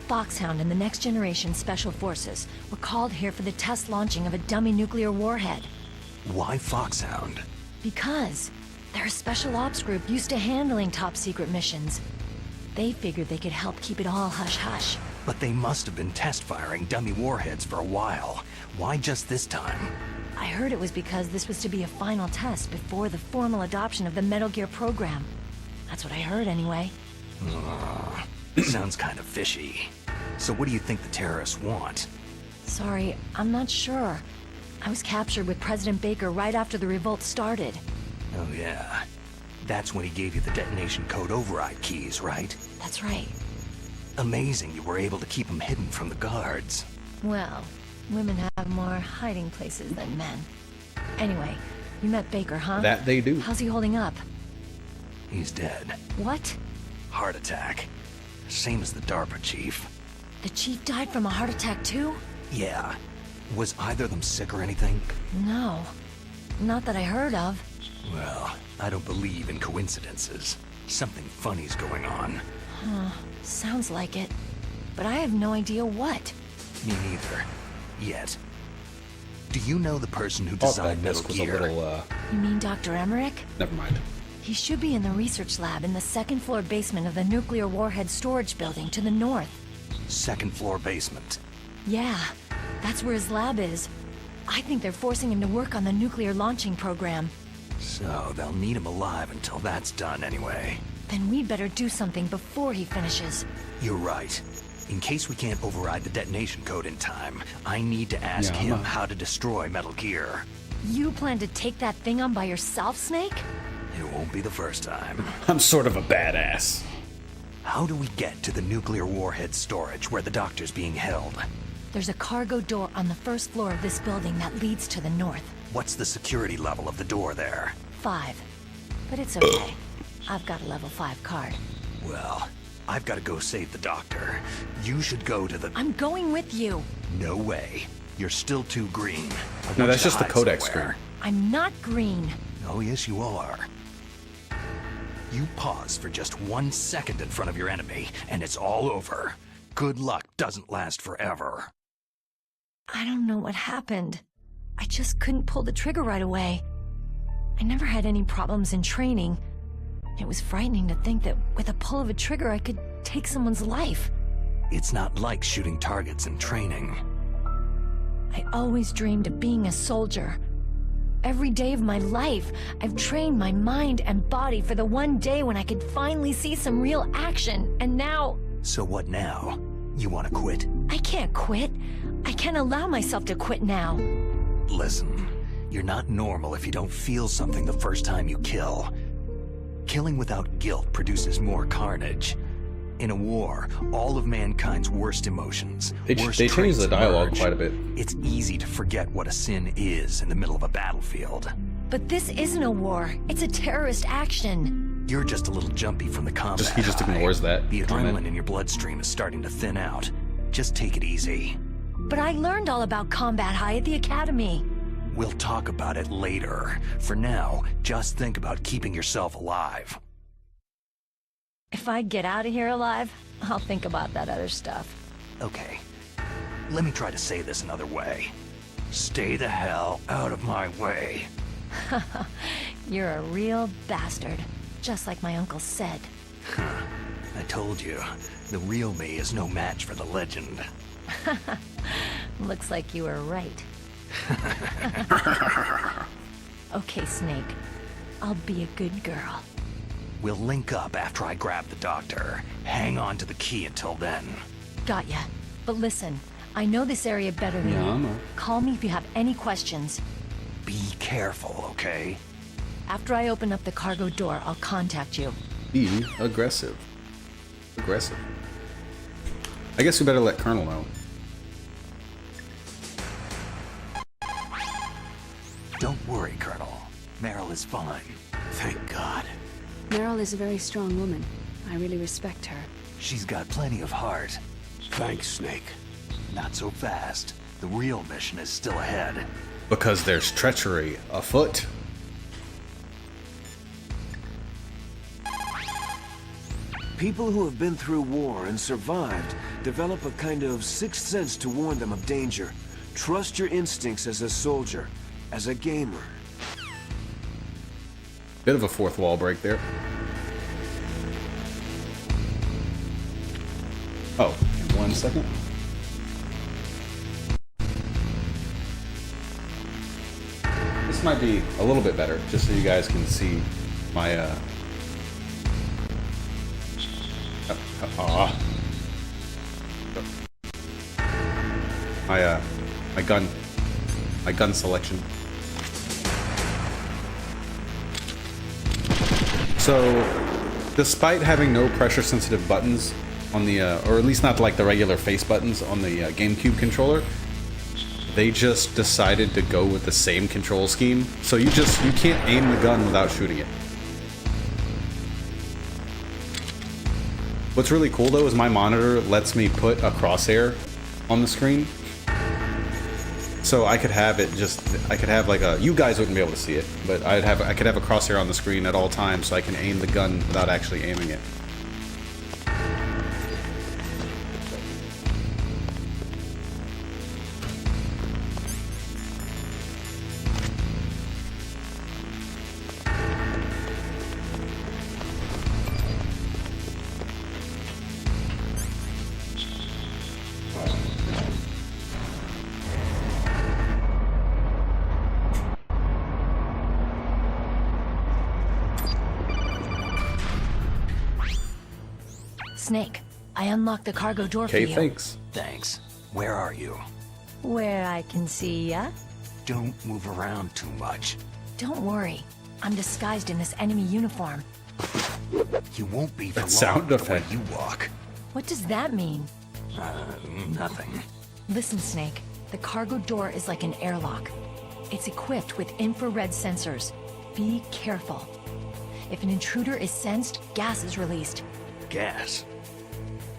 Foxhound and the Next Generation Special Forces were called here for the test launching of a dummy nuclear warhead. Why Foxhound? Because they're a special ops group used to handling top-secret missions. They figured they could help keep it all hush-hush. But they must have been test-firing dummy warheads for a while. Why just this time? I heard it was because this was to be a final test before the formal adoption of the Metal Gear program. That's what I heard anyway. Sounds kind of fishy. So what do you think the terrorists want? Sorry, I'm not sure. I was captured with President Baker right after the revolt started. Oh yeah. That's when he gave you the detonation code override keys, right? That's right. Amazing you were able to keep them hidden from the guards. Well, women have more hiding places than men. Anyway, you met Baker, huh? That they do. How's he holding up? He's dead. What? Heart attack. Same as the DARPA chief. The chief died from a heart attack too? Yeah. Was either of them sick or anything? No. Not that I heard of. Well, I don't believe in coincidences. Something funny's going on. Huh. Sounds like it. But I have no idea what. Me neither. Yet. Do you know the person who designed Metal Gear? You mean Dr. Emmerich? Never mind. He should be in the research lab in the second floor basement of the nuclear warhead storage building to the north. Second floor basement? Yeah, that's where his lab is. I think they're forcing him to work on the nuclear launching program. So they'll need him alive until that's done anyway. Then we'd better do something before he finishes. You're right. In case we can't override the detonation code in time, I need to ask him how to destroy Metal Gear. You plan to take that thing on by yourself, Snake? It won't be the first time. I'm sort of a badass. How do we get to the nuclear warhead storage where the doctor's being held? There's a cargo door on the first floor of this building that leads to the north. What's the security level of the door there? 5. But it's okay. I've got a level 5 card. Well, I've got to go save the doctor. You should go to the... I'm going with you. No way. You're still too green. No, that's just the codec screen. I'm not green. Oh, yes, you are. You pause for just 1 second in front of your enemy, and it's all over. Good luck doesn't last forever. I don't know what happened. I just couldn't pull the trigger right away. I never had any problems in training. It was frightening to think that with a pull of a trigger I could take someone's life. It's not like shooting targets in training. I always dreamed of being a soldier. Every day of my life, I've trained my mind and body for the one day when I could finally see some real action, and now... So what now? You want to quit? I can't quit. I can't allow myself to quit now. Listen, you're not normal if you don't feel something the first time you kill. Killing without guilt produces more carnage. In a war, all of mankind's worst emotions, They changed the dialogue quite a bit. It's easy to forget what a sin is in the middle of a battlefield. But this isn't a war. It's a terrorist action. You're just a little jumpy from the combat. He just ignores that. The adrenaline in your bloodstream is starting to thin out. Just take it easy. But I learned all about combat high at the academy. We'll talk about it later. For now, just think about keeping yourself alive. If I get out of here alive, I'll think about that other stuff. Okay. Let me try to say this another way. Stay the hell out of my way. You're a real bastard. Just like my uncle said. I told you, the real me is no match for the legend. Looks like you were right. Okay, Snake. I'll be a good girl. We'll link up after I grab the doctor. Hang on to the key until then. Got ya. But listen, I know this area better than you. Call me if you have any questions. Be careful, okay? After I open up the cargo door, I'll contact you. Be aggressive. Aggressive. I guess we better let Colonel know. Don't worry, Colonel. Meryl is fine. Thank God. Meryl is a very strong woman. I really respect her. She's got plenty of heart. Thanks, Snake. Not so fast. The real mission is still ahead. Because there's treachery afoot. People who have been through war and survived develop a kind of sixth sense to warn them of danger. Trust your instincts as a soldier, as a gamer. Bit of a fourth wall break there. Oh, 1 second. This might be a little bit better, just so you guys can see my my gun selection. So, despite having no pressure-sensitive buttons on the, or at least not like the regular face buttons on the GameCube controller, they just decided to go with the same control scheme. So you can't aim the gun without shooting it. What's really cool though is my monitor lets me put a crosshair on the screen. So I could have it I could have like a, you guys wouldn't be able to see it, but I could have a crosshair on the screen at all times so I can aim the gun without actually aiming it. Snake, I unlocked the cargo door for you. Okay, thanks. Thanks. Where are you? Where I can see ya. Don't move around too much. Don't worry. I'm disguised in this enemy uniform. You won't be for That long sound the way effect. you walk. What does that mean? Nothing. Listen, Snake. The cargo door is like an airlock. It's equipped with infrared sensors. Be careful. If an intruder is sensed, gas is released. Gas?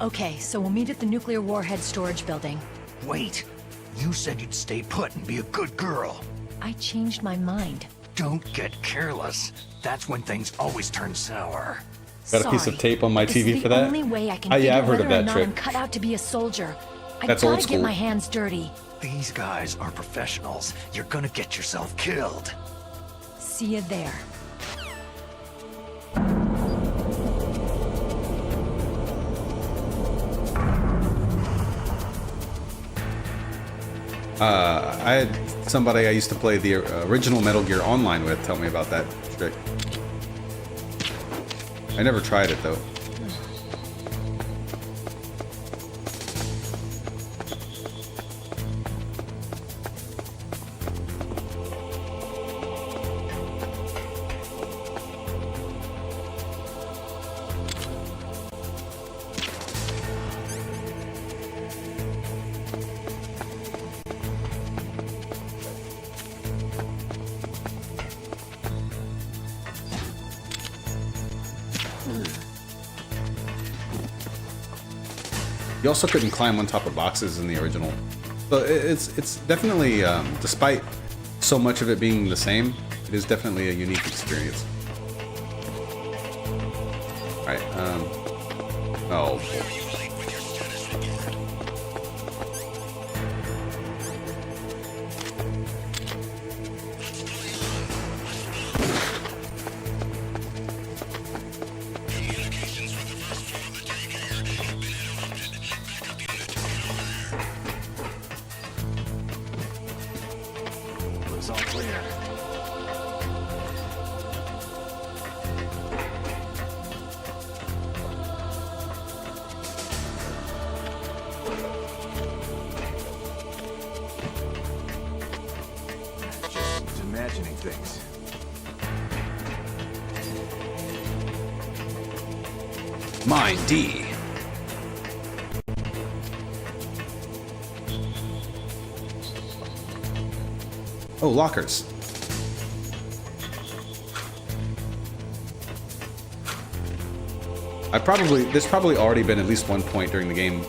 Okay, so we'll meet at the nuclear warhead storage building. Wait. You said you'd stay put and be a good girl. I changed my mind. Don't get careless. That's when things always turn sour. Got a piece of tape on my This is TV the for that? only way I can Yeah, I've figure heard of whether or that not trick. I'm cut out to be a soldier. That's I old gotta school. get my hands dirty. These guys are professionals. You're gonna get yourself killed. See you there. I had somebody I used to play the original Metal Gear Online with tell me about that trick. I never tried it though. You also couldn't climb on top of boxes in the original. So it's definitely, despite so much of it being the same, it is definitely a unique experience. Alright, oh boy. It's all clear. Just imagining things. Mine D. Oh, lockers. There's probably already been at least one point during the game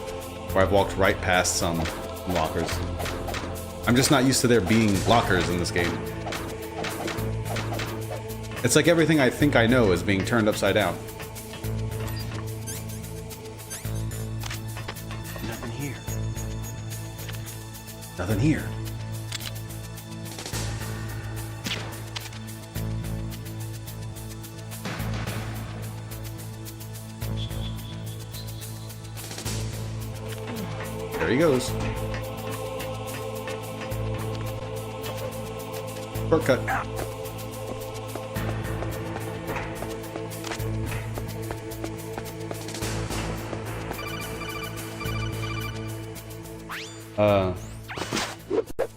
where I've walked right past some lockers. I'm just not used to there being lockers in this game. It's like everything I think I know is being turned upside down. Nothing here. Nothing here. There he goes. Shortcut.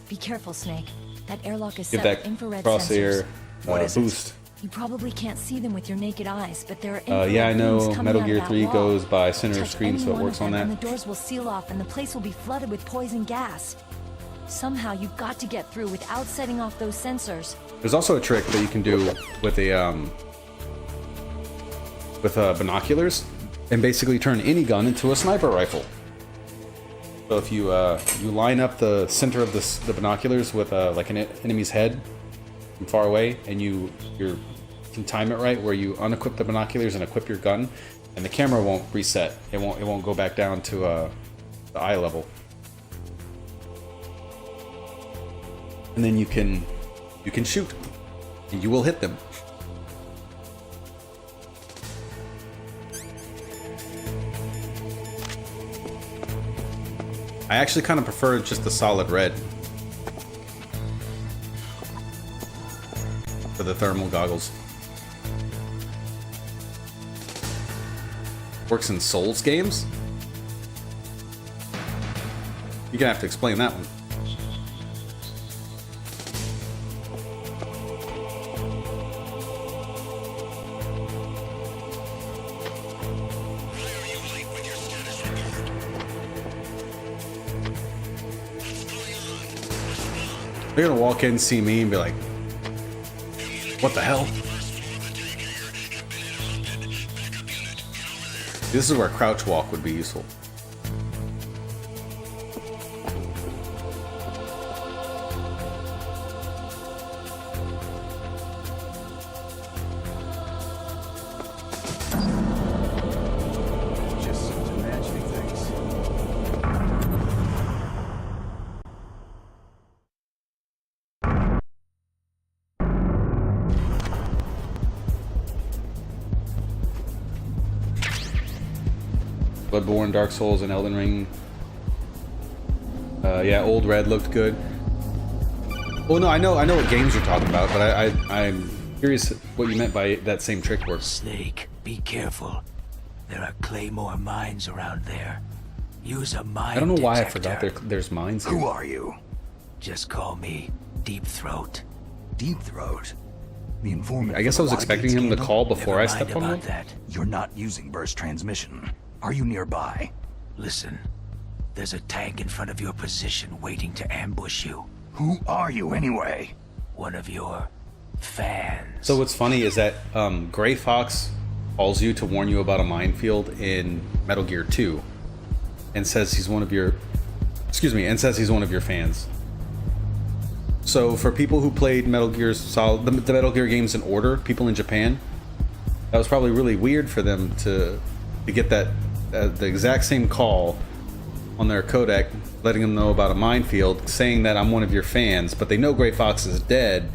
Be careful, Snake. That airlock is Give set that with infrared crosshair sensors. boost. You probably can't see them with your naked eyes, but there are infrared Yeah, I know. beams coming Metal out Gear of that 3 wall. goes by center Touch screen, so any it one works of on them that. And the doors will seal off, and the place will be flooded with poison gas. Somehow you've got to get through without setting off those sensors. There's also a trick that you can do with binoculars, and basically turn any gun into a sniper rifle. So if you you line up the center of the binoculars with like an enemy's head from far away, and you can time it right where you unequip the binoculars and equip your gun, and the camera won't reset. It won't go back down to the eye level. And then you can shoot, and you will hit them. I actually kind of prefer just the solid red for the thermal goggles. Works in Souls games? You're gonna have to explain that one. They're gonna walk in, see me, and be like, what the hell? This is where crouch walk would be useful. Just seems to match me things. Bloodborne, Dark Souls, and Elden Ring. Yeah, Old Red looked good. Well, no, I know what games you're talking about, but I'm curious what you meant by that same trick work. Snake, be careful. There are Claymore mines around there. Use a mine I don't know why I detector. forgot there's mines here. Who are you? Just call me Deep Throat. Deep Throat? The informant. I guess I was expecting him to call before I stepped on him. You're not using burst transmission. Are you nearby? Listen, there's a tank in front of your position waiting to ambush you. Who are you anyway? One of your fans. So what's funny is that Gray Fox calls you to warn you about a minefield in Metal Gear 2, and says he's one of your, and says he's one of your fans. So for people who played Metal Gear Solid, the Metal Gear games in order, people in Japan, that was probably really weird for them to get that the exact same call on their codec, letting them know about a minefield, saying that I'm one of your fans, but they know Gray Fox is dead.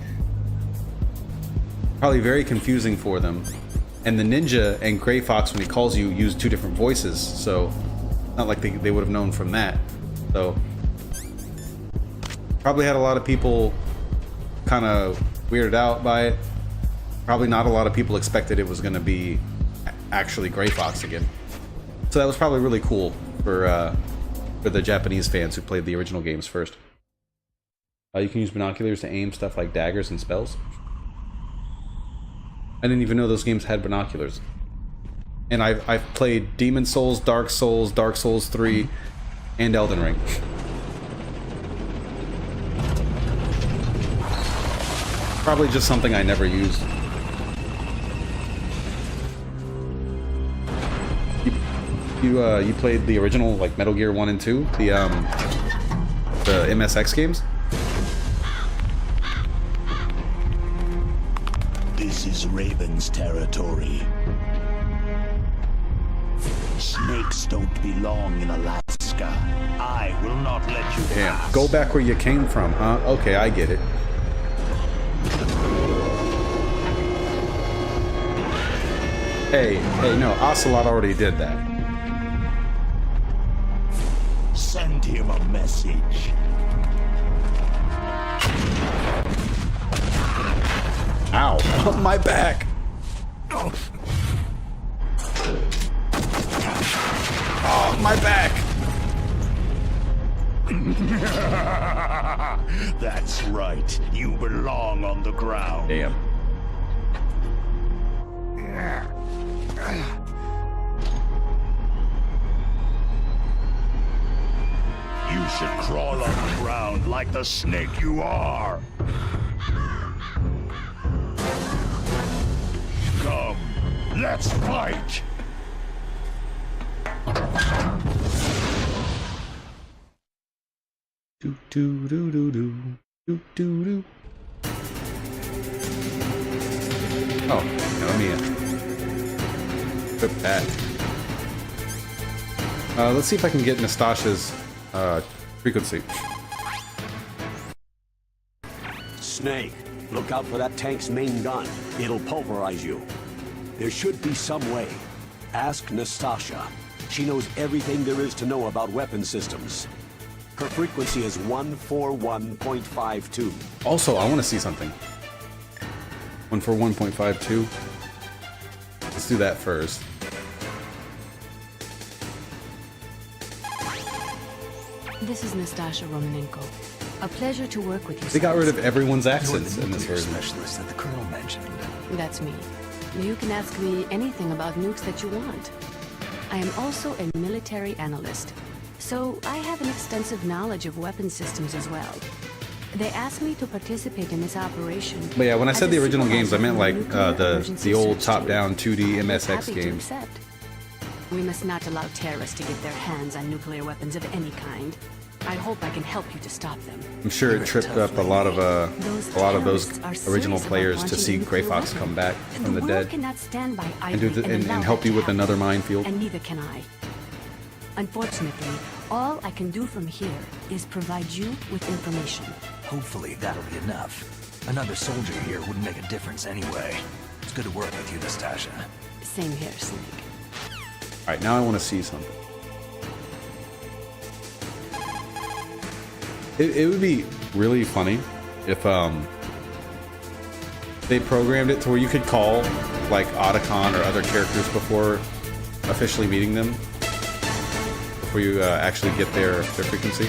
Probably very confusing for them. And the ninja and Gray Fox, when he calls you, use two different voices, so not like they would have known from that. So probably had a lot of people kind of weirded out by it. Probably not a lot of people expected it was going to be actually Gray Fox again. So that was probably really cool for the Japanese fans who played the original games first. You can use binoculars to aim stuff like daggers and spells. I didn't even know those games had binoculars. And I've played Demon Souls, Dark Souls 3, and Elden Ring. Probably just something I never used. You played the original, like Metal Gear 1 and 2, the MSX games? This is Raven's territory. Snakes don't belong in Alaska. I will not let you Damn. pass. Go back where you came from, huh? Okay, I get it. Hey, no, Ocelot already did that. Send him a message. on my back. Oh, my back. That's right. You belong on the ground. Damn. You should crawl on the ground like the snake you are. Come, let's fight. Do do do do do do do do. Oh, now let me equip that. Let's see if I can get Nastasha's frequency. Snake, look out for that tank's main gun. It'll pulverize you. There should be some way. Ask Nastasha. She knows everything there is to know about weapon systems. Her frequency is 141.52. Also, I want to see something. 141.52. Let's do that first. This is Nastasha Romanenko. A pleasure to work with you. They got rid of everyone's accents in this version. Specialist that the Colonel mentioned. That's me. You can ask me anything about nukes that you want. I am also a military analyst, so I have an extensive knowledge of weapon systems as well. They asked me to participate in this operation. But yeah, when I said the original games, I meant like the old top-down 2D MSX games. We must not allow terrorists to get their hands on nuclear weapons of any kind. I hope I can help you to stop them. I'm sure it tripped up a lot of those original players to see Gray Fox come back from the dead and help you with another minefield. And neither can I. Unfortunately, all I can do from here is provide you with information. Hopefully that'll be enough. Another soldier here wouldn't make a difference anyway. It's good to work with you, Nastasha. Same here, Snake. Alright, now I want to see something. It would be really funny if they programmed it to where you could call like Otacon or other characters before officially meeting them, before you actually get their frequency.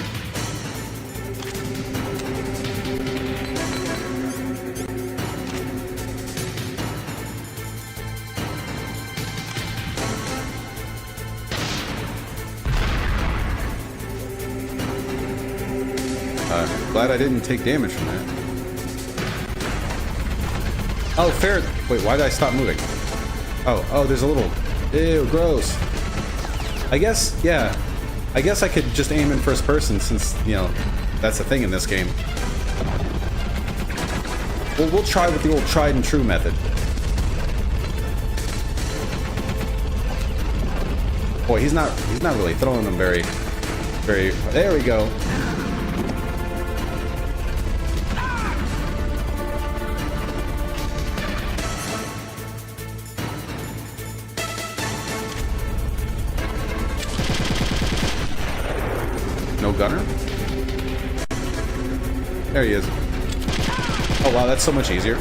Glad I didn't take damage from that. Oh, fair. Wait, why did I stop moving? Oh, there's a little... Ew, gross. I guess, yeah. I guess I could just aim in first person since, you know, that's a thing in this game. Well, we'll try with the old tried and true method. Boy, he's not really throwing them very... There we go. No gunner? There he is. Oh wow, that's so much easier.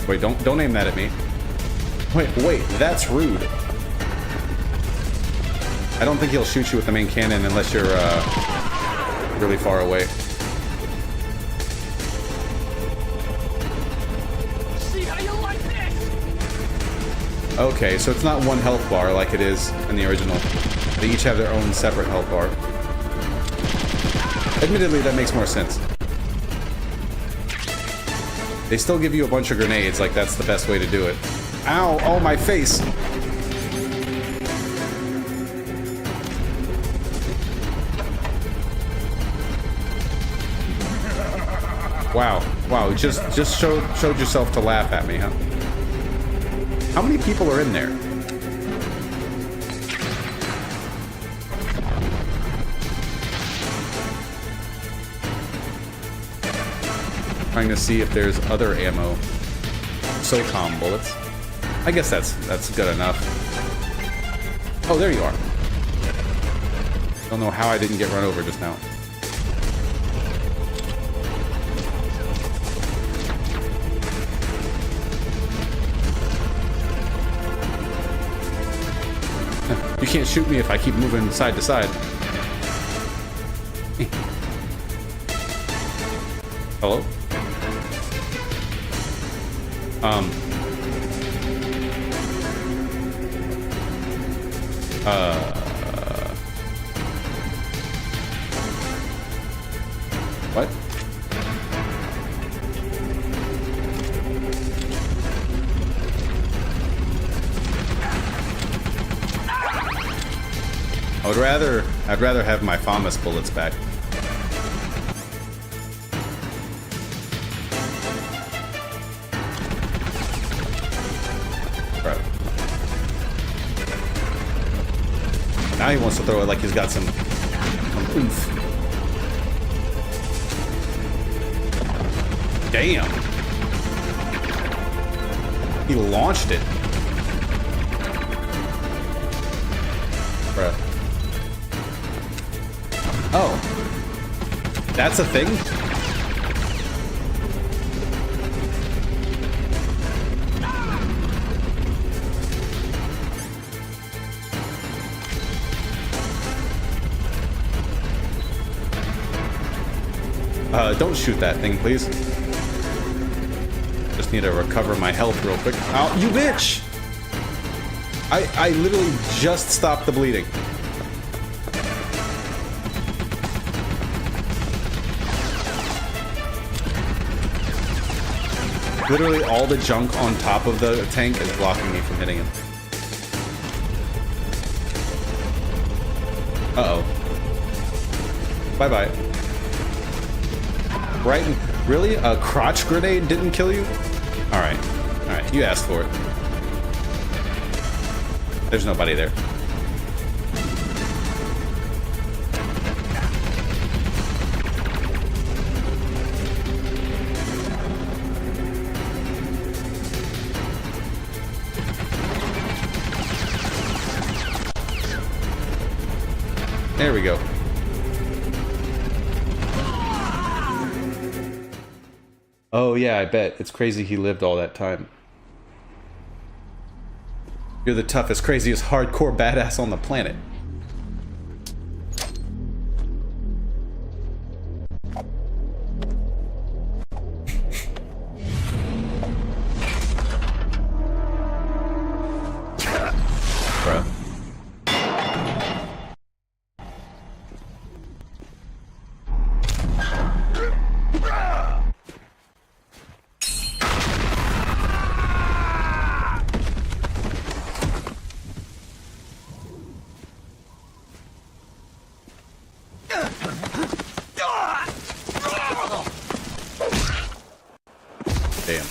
Wait, don't aim that at me. Wait, that's rude. I don't think he'll shoot you with the main cannon unless you're really far away. See how you like this? Okay, so it's not one health bar like it is in the original. They each have their own separate health bar. Admittedly, that makes more sense. They still give you a bunch of grenades, like that's the best way to do it. Ow! Oh, my face! Wow, just showed yourself to laugh at me, huh? How many people are in there? Trying to see if there's other ammo. SOCOM bullets. I guess that's good enough. Oh, there you are. Don't know how I didn't get run over just now. You can't shoot me if I keep moving side to side. Hello? What? I'd rather have my FAMAS bullets back. Right. Now he wants to throw it like he's got some oomph. Damn. He launched it. Bruh. Oh. That's a thing? Don't shoot that thing, please. Just need to recover my health real quick. Ow, you bitch! I literally just stopped the bleeding. Literally all the junk on top of the tank is blocking me from hitting him. Uh-oh. Bye-bye. Right? Really? A crotch grenade didn't kill you? Alright. Alright, you asked for it. There's nobody there. There we go. Oh yeah, I bet. It's crazy he lived all that time. You're the toughest, craziest, hardcore badass on the planet. Bruh. Damn.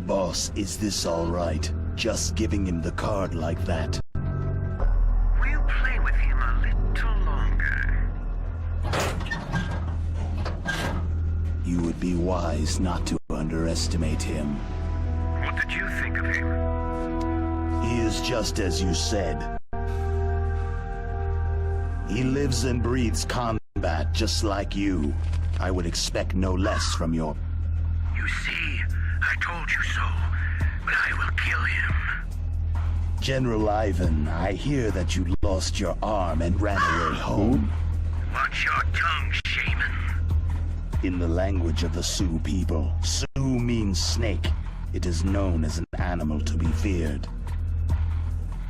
Boss, is this all right? Just giving him the card like that? We'll play with him a little longer. You would be wise not to underestimate him. What did you think of him? He is just as you said. He lives and breathes combat just like you. I would expect no less from your... You see, I told you so, but I will kill him. General Ivan, I hear that you lost your arm and ran away home. Watch your tongue, shaman. In the language of the Sioux people, Sioux means snake. It is known as an animal to be feared.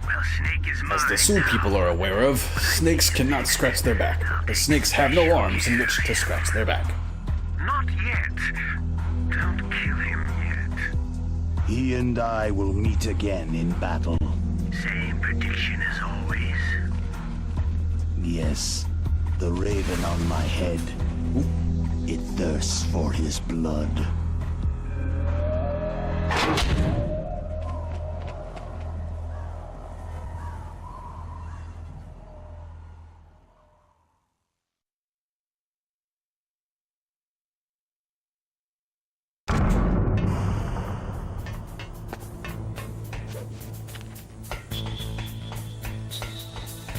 Well, snake is mine. As the Sioux people are aware of, snakes cannot scratch their back. The snakes have no arms in which to scratch their back. Not yet. Don't kill him yet. He and I will meet again in battle. Same prediction as always. Yes, the raven on my head. It thirsts for his blood.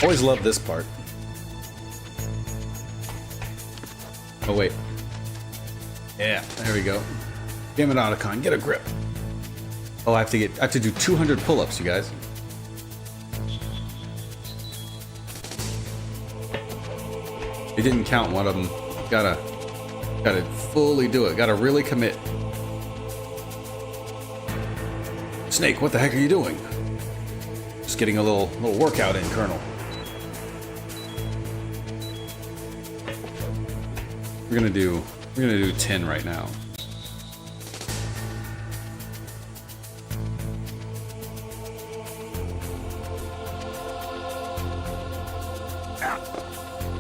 Always love this part. Oh wait. Yeah, there we go. Damn it, Otacon, get a grip. Oh, I have to do 200 pull-ups, you guys. It didn't count one of them. Gotta fully do it. Gotta really commit. Snake, what the heck are you doing? Just getting a little workout in, Colonel. We're gonna do 10 right now.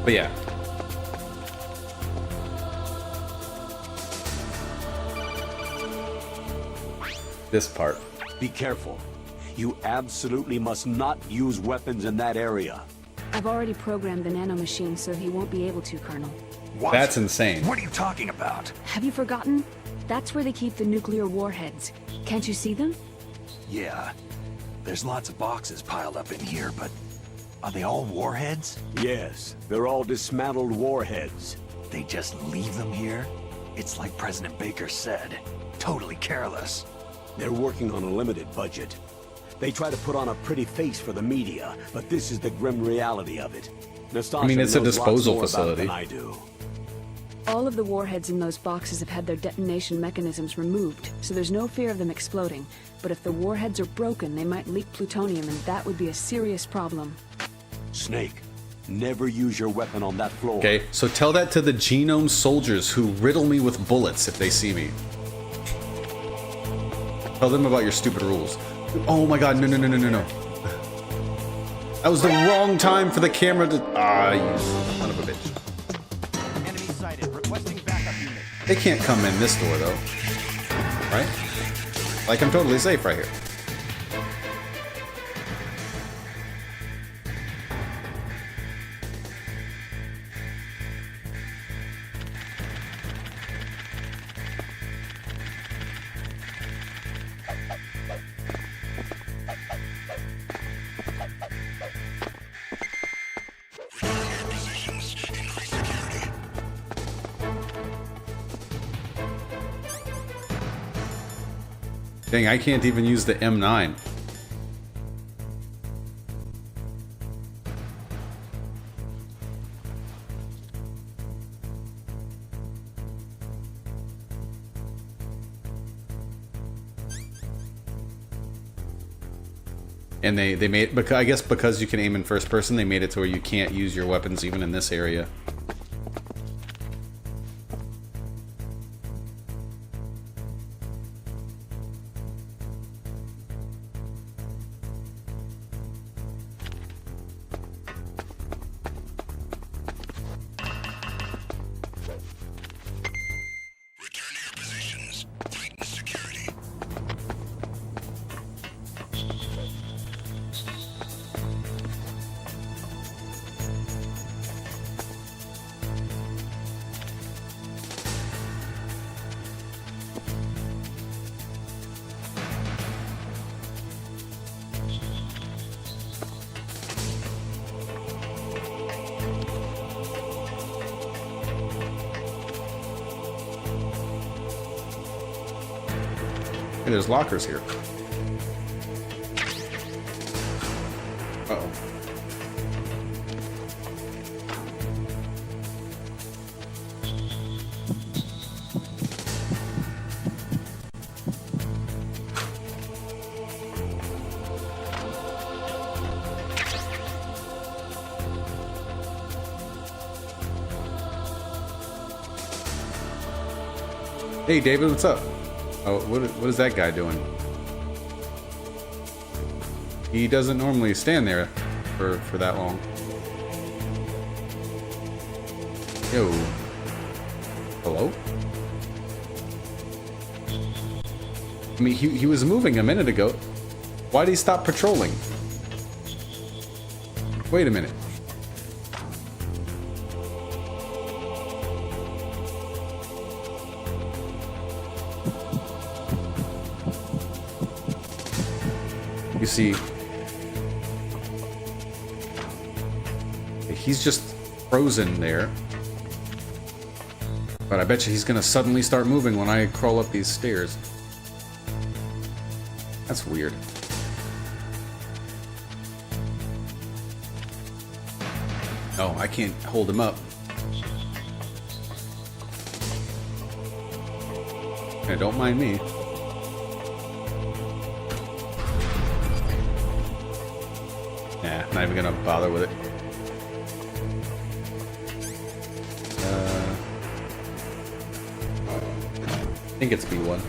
But yeah. This part. Be careful. You absolutely must not use weapons in that area. I've already programmed the nanomachine so he won't be able to, Colonel. What? That's insane. What are you talking about? Have you forgotten? That's where they keep the nuclear warheads. Can't you see them? Yeah. There's lots of boxes piled up in here, but are they all warheads? Yes, they're all dismantled warheads. They just leave them here? It's like President Baker said. Totally careless. They're working on a limited budget. They try to put on a pretty face for the media, but this is the grim reality of it. Nastasha, I mean, it's a knows disposal lots more about it facility. than I do. All of the warheads in those boxes have had their detonation mechanisms removed, so there's no fear of them exploding. But if the warheads are broken, they might leak plutonium, and that would be a serious problem. Snake, never use your weapon on that floor. Okay, so tell that to the genome soldiers who riddle me with bullets if they see me. Tell them about your stupid rules. Oh my god, no. That was the wrong time for the camera to... Ah, you son of a bitch. Enemy sighted. Requesting backup unit. They can't come in this door, though. Right? Like, I'm totally safe right here. Dang, I can't even use the M9. And they made, because I guess because you can aim in first person, they made it to where you can't use your weapons even in this area. Hey, there's lockers here. Uh-oh. Hey, David, what's up? Oh, what is that guy doing? He doesn't normally stand there for that long. Yo. Hello? I mean, he was moving a minute ago. Why did he stop patrolling? Wait a minute. You see, he's just frozen there. But I bet you he's gonna suddenly start moving when I crawl up these stairs. That's weird. Oh, I can't hold him up. Hey, don't mind me. Nah, not even gonna bother with it. I think it's B1.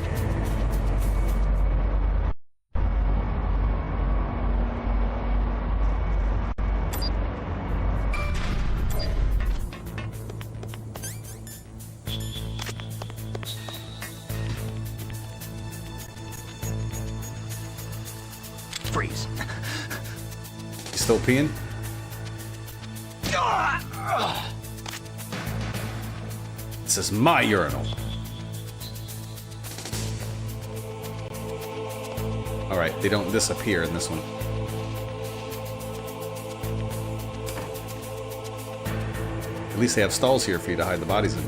Freeze. You still peeing? This is my urinal. Alright, they don't disappear in this one. At least they have stalls here for you to hide the bodies in.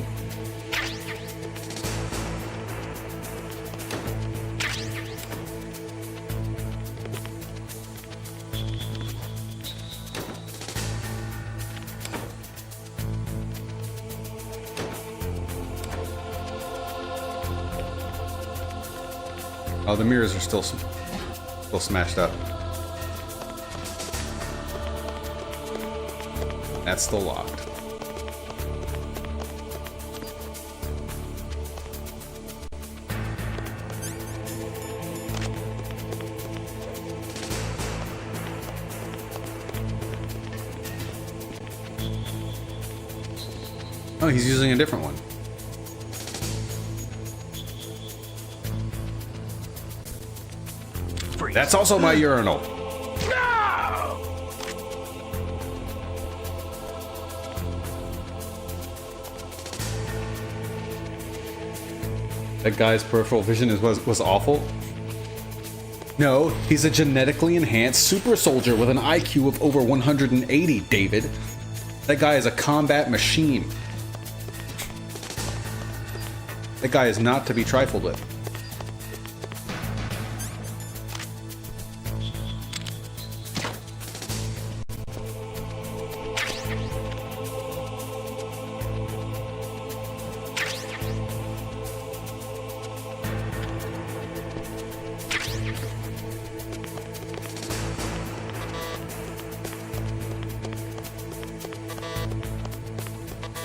Oh, the mirrors are still smashed up. That's still locked. Oh, he's using a different one. That's also my urinal. No! That guy's peripheral vision was awful. No, he's a genetically enhanced super soldier with an IQ of over 180, David. That guy is a combat machine. That guy is not to be trifled with.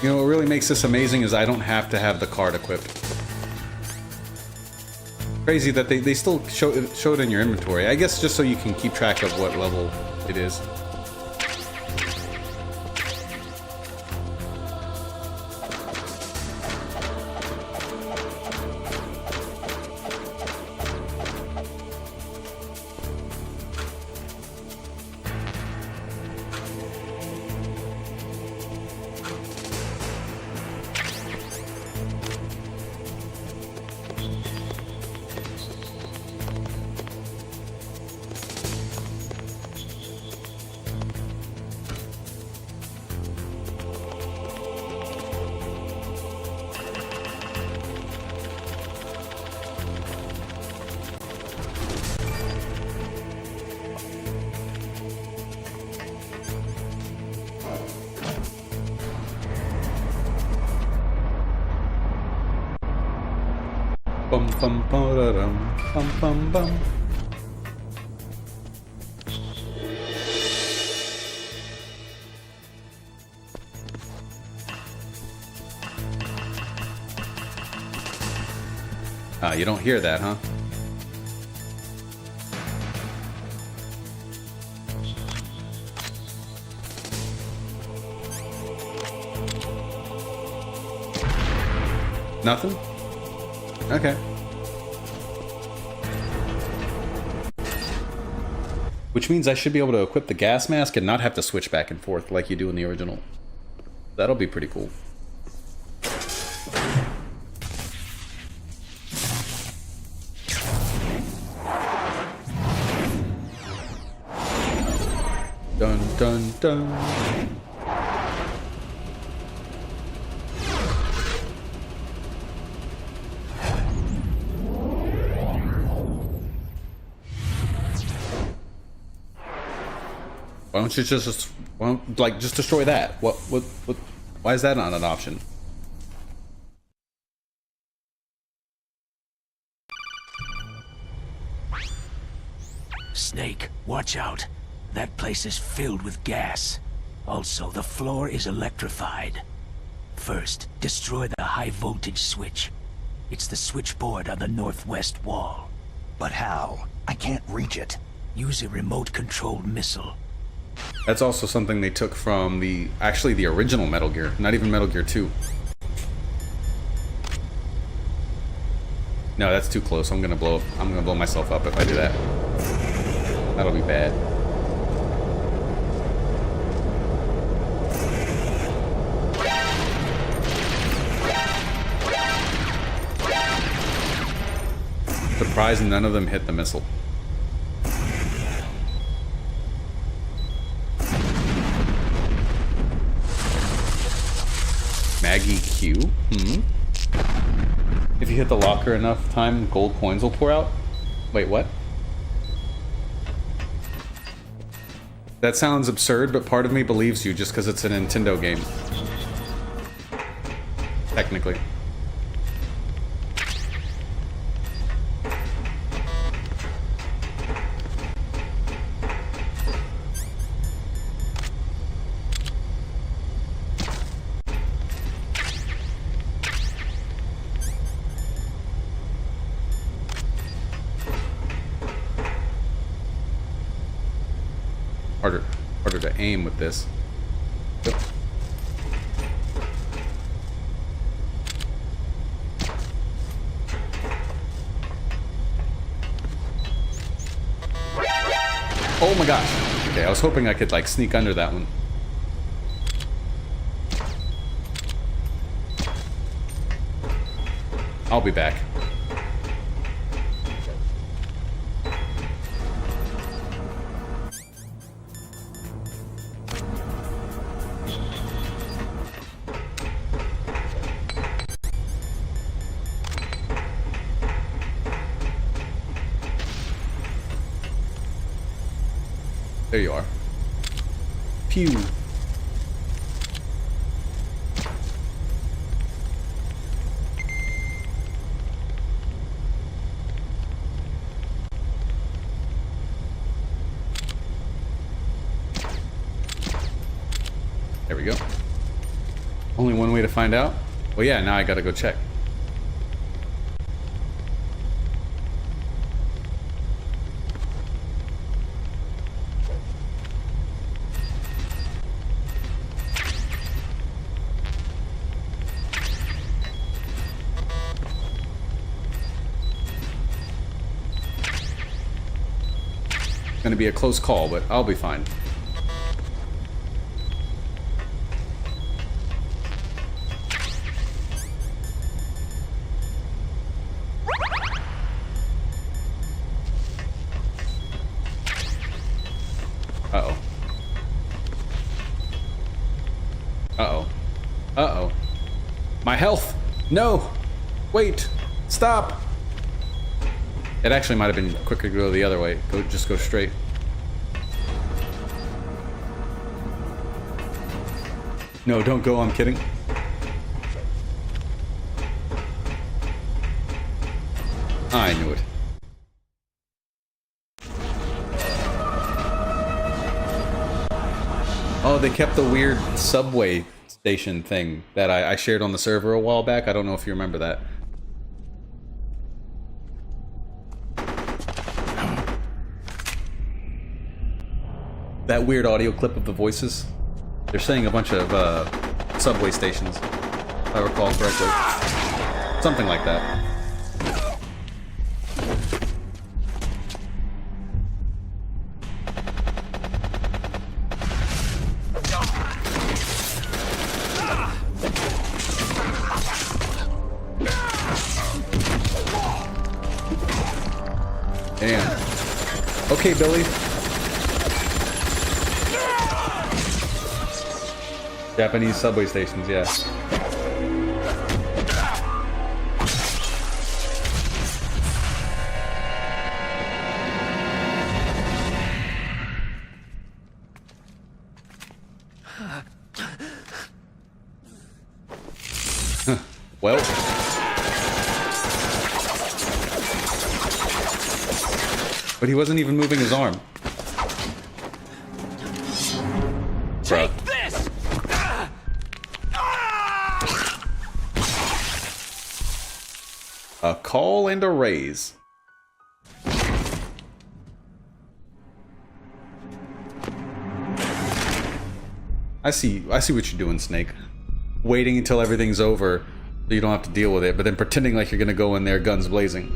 You know, what really makes this amazing is I don't have to have the card equipped. Crazy that they still show it in your inventory. I guess just so you can keep track of what level it is. Bum bum bum bum bum bum. Ah, you don't hear that, huh? Nothing? Okay. Which means I should be able to equip the gas mask and not have to switch back and forth like you do in the original. That'll be pretty cool. Dun dun dun. Why don't you just just destroy that? What why is that not an option? Snake, watch out. That place is filled with gas. Also, the floor is electrified. First, destroy the high voltage switch. It's the switchboard on the northwest wall. But how? I can't reach it. Use a remote-controlled missile. That's also something they took from the original Metal Gear, not even Metal Gear 2. No, that's too close. I'm gonna blow myself up if I do that. That'll be bad. Surprised none of them hit the missile. Maggie Q? If you hit the locker enough time, gold coins will pour out? Wait, what? That sounds absurd, but part of me believes you just because it's a Nintendo game. Technically. Harder to aim with this. Yep. Oh my gosh. Okay, I was hoping I could like sneak under that one. I'll be back. There you are. Pew. There we go. Only one way to find out? Well, yeah, now I gotta go check. Gonna be a close call, but I'll be fine. Uh-oh. Uh-oh. Uh-oh. My health! No! Wait! Stop! It actually might have been quicker to go the other way. Just go straight. No, don't go, I'm kidding. I knew it. Oh, they kept the weird subway station thing that I shared on the server a while back. I don't know if you remember that. That weird audio clip of the voices. They're saying a bunch of subway stations, if I recall correctly. Something like that. Damn. Okay, Billy. Japanese subway stations, yeah. Well. But he wasn't even moving his arm. Take this! A call and a raise. I see what you're doing, Snake. Waiting until everything's over so you don't have to deal with it, but then pretending like you're gonna go in there guns blazing.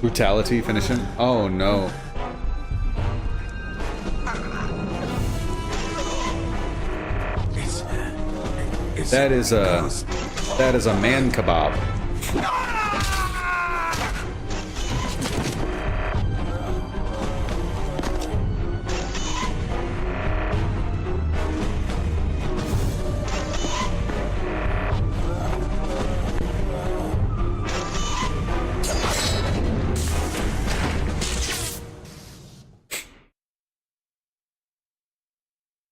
Brutality finishing? Oh no. That is a man kebab.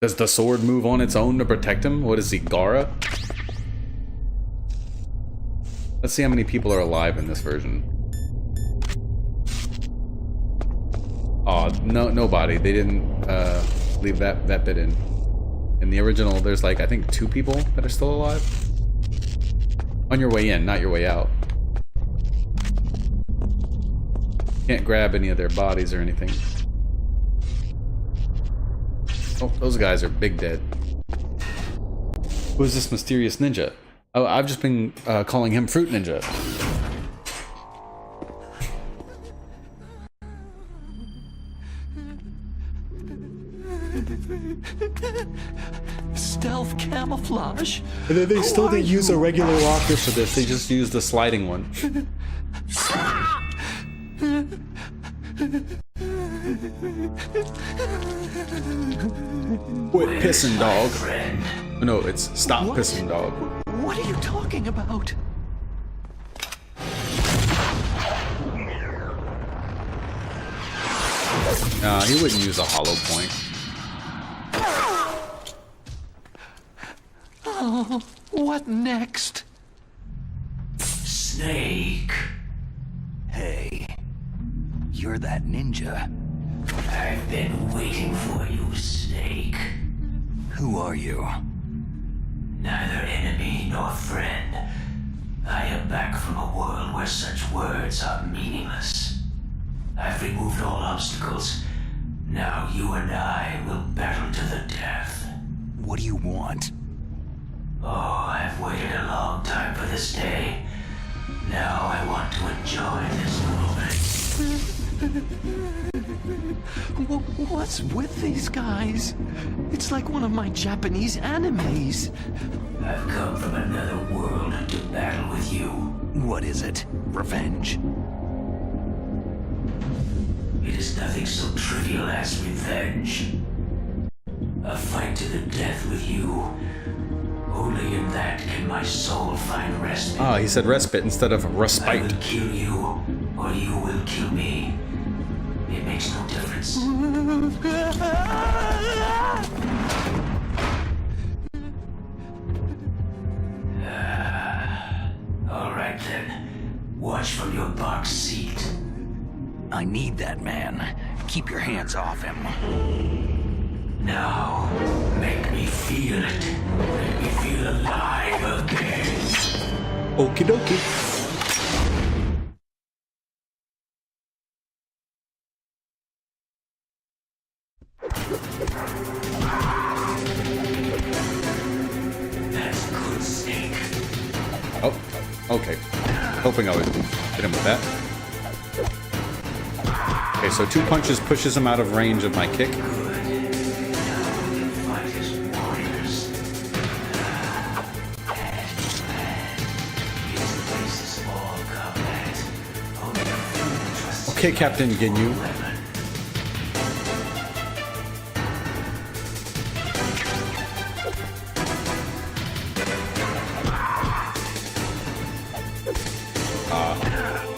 Does the sword move on its own to protect him? What is he, Gara? Let's see how many people are alive in this version. Oh, no, nobody. They didn't leave that bit in. In the original, there's like, I think 2 people that are still alive. On your way in, not your way out. Can't grab any of their bodies or anything. Oh, those guys are big dead. Who is this mysterious ninja? Oh, I've just been calling him Fruit Ninja. Stealth camouflage? And then they still didn't use a regular locker for this, they just used the sliding one. Quit pissing, dog. No, it's stop pissing, dog. What are you talking about? Nah, he wouldn't use a hollow point. Oh, what next? Snake. Hey, you're that ninja. I've been waiting for you, Snake. Who are you? Neither enemy nor friend. I am back from a world where such words are meaningless. I've removed all obstacles. Now you and I will battle to the death. What do you want? Oh, I've waited a long time for this day. Now I want to enjoy this moment. What's with these guys? It's like one of my Japanese animes. I've come from another world to battle with you. What is it? Revenge? It is nothing so trivial as revenge. A fight to the death with you. Only in that can my soul find respite. Ah, he said respite instead of respite. I will kill you, or you will kill me. It makes no difference. All right then. Watch from your box seat. I need that man. Keep your hands off him. Now, make me feel it. Make me feel alive again. Okie dokie. That's good, Snake. Oh, okay. Hoping I would hit him with that. Okay, so 2 punches pushes him out of range of my kick. Okay, Captain Ginyu.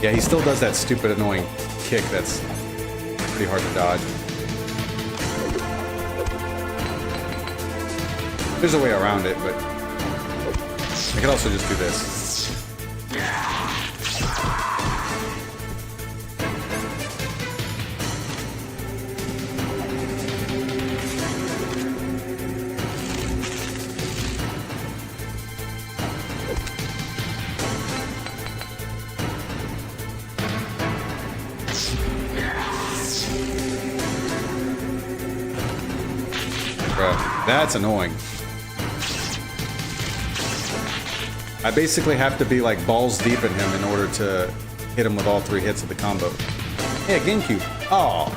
Yeah, he still does that stupid, annoying kick that's pretty hard to dodge. There's a way around it, but I could also just do this. That's annoying. I basically have to be like balls deep in him in order to hit him with all 3 hits of the combo. Yeah, GameCube. Oh.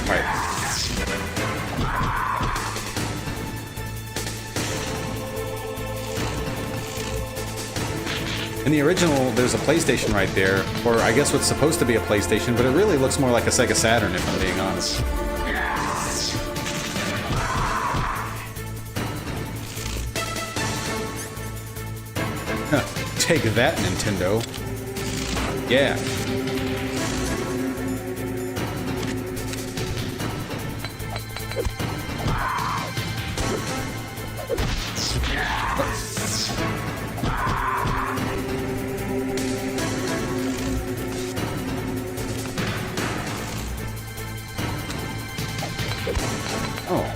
Alright. In the original, there's a PlayStation right there, or I guess what's supposed to be a PlayStation, but it really looks more like a Sega Saturn if I'm being honest. Take that, Nintendo. Yeah. Oh.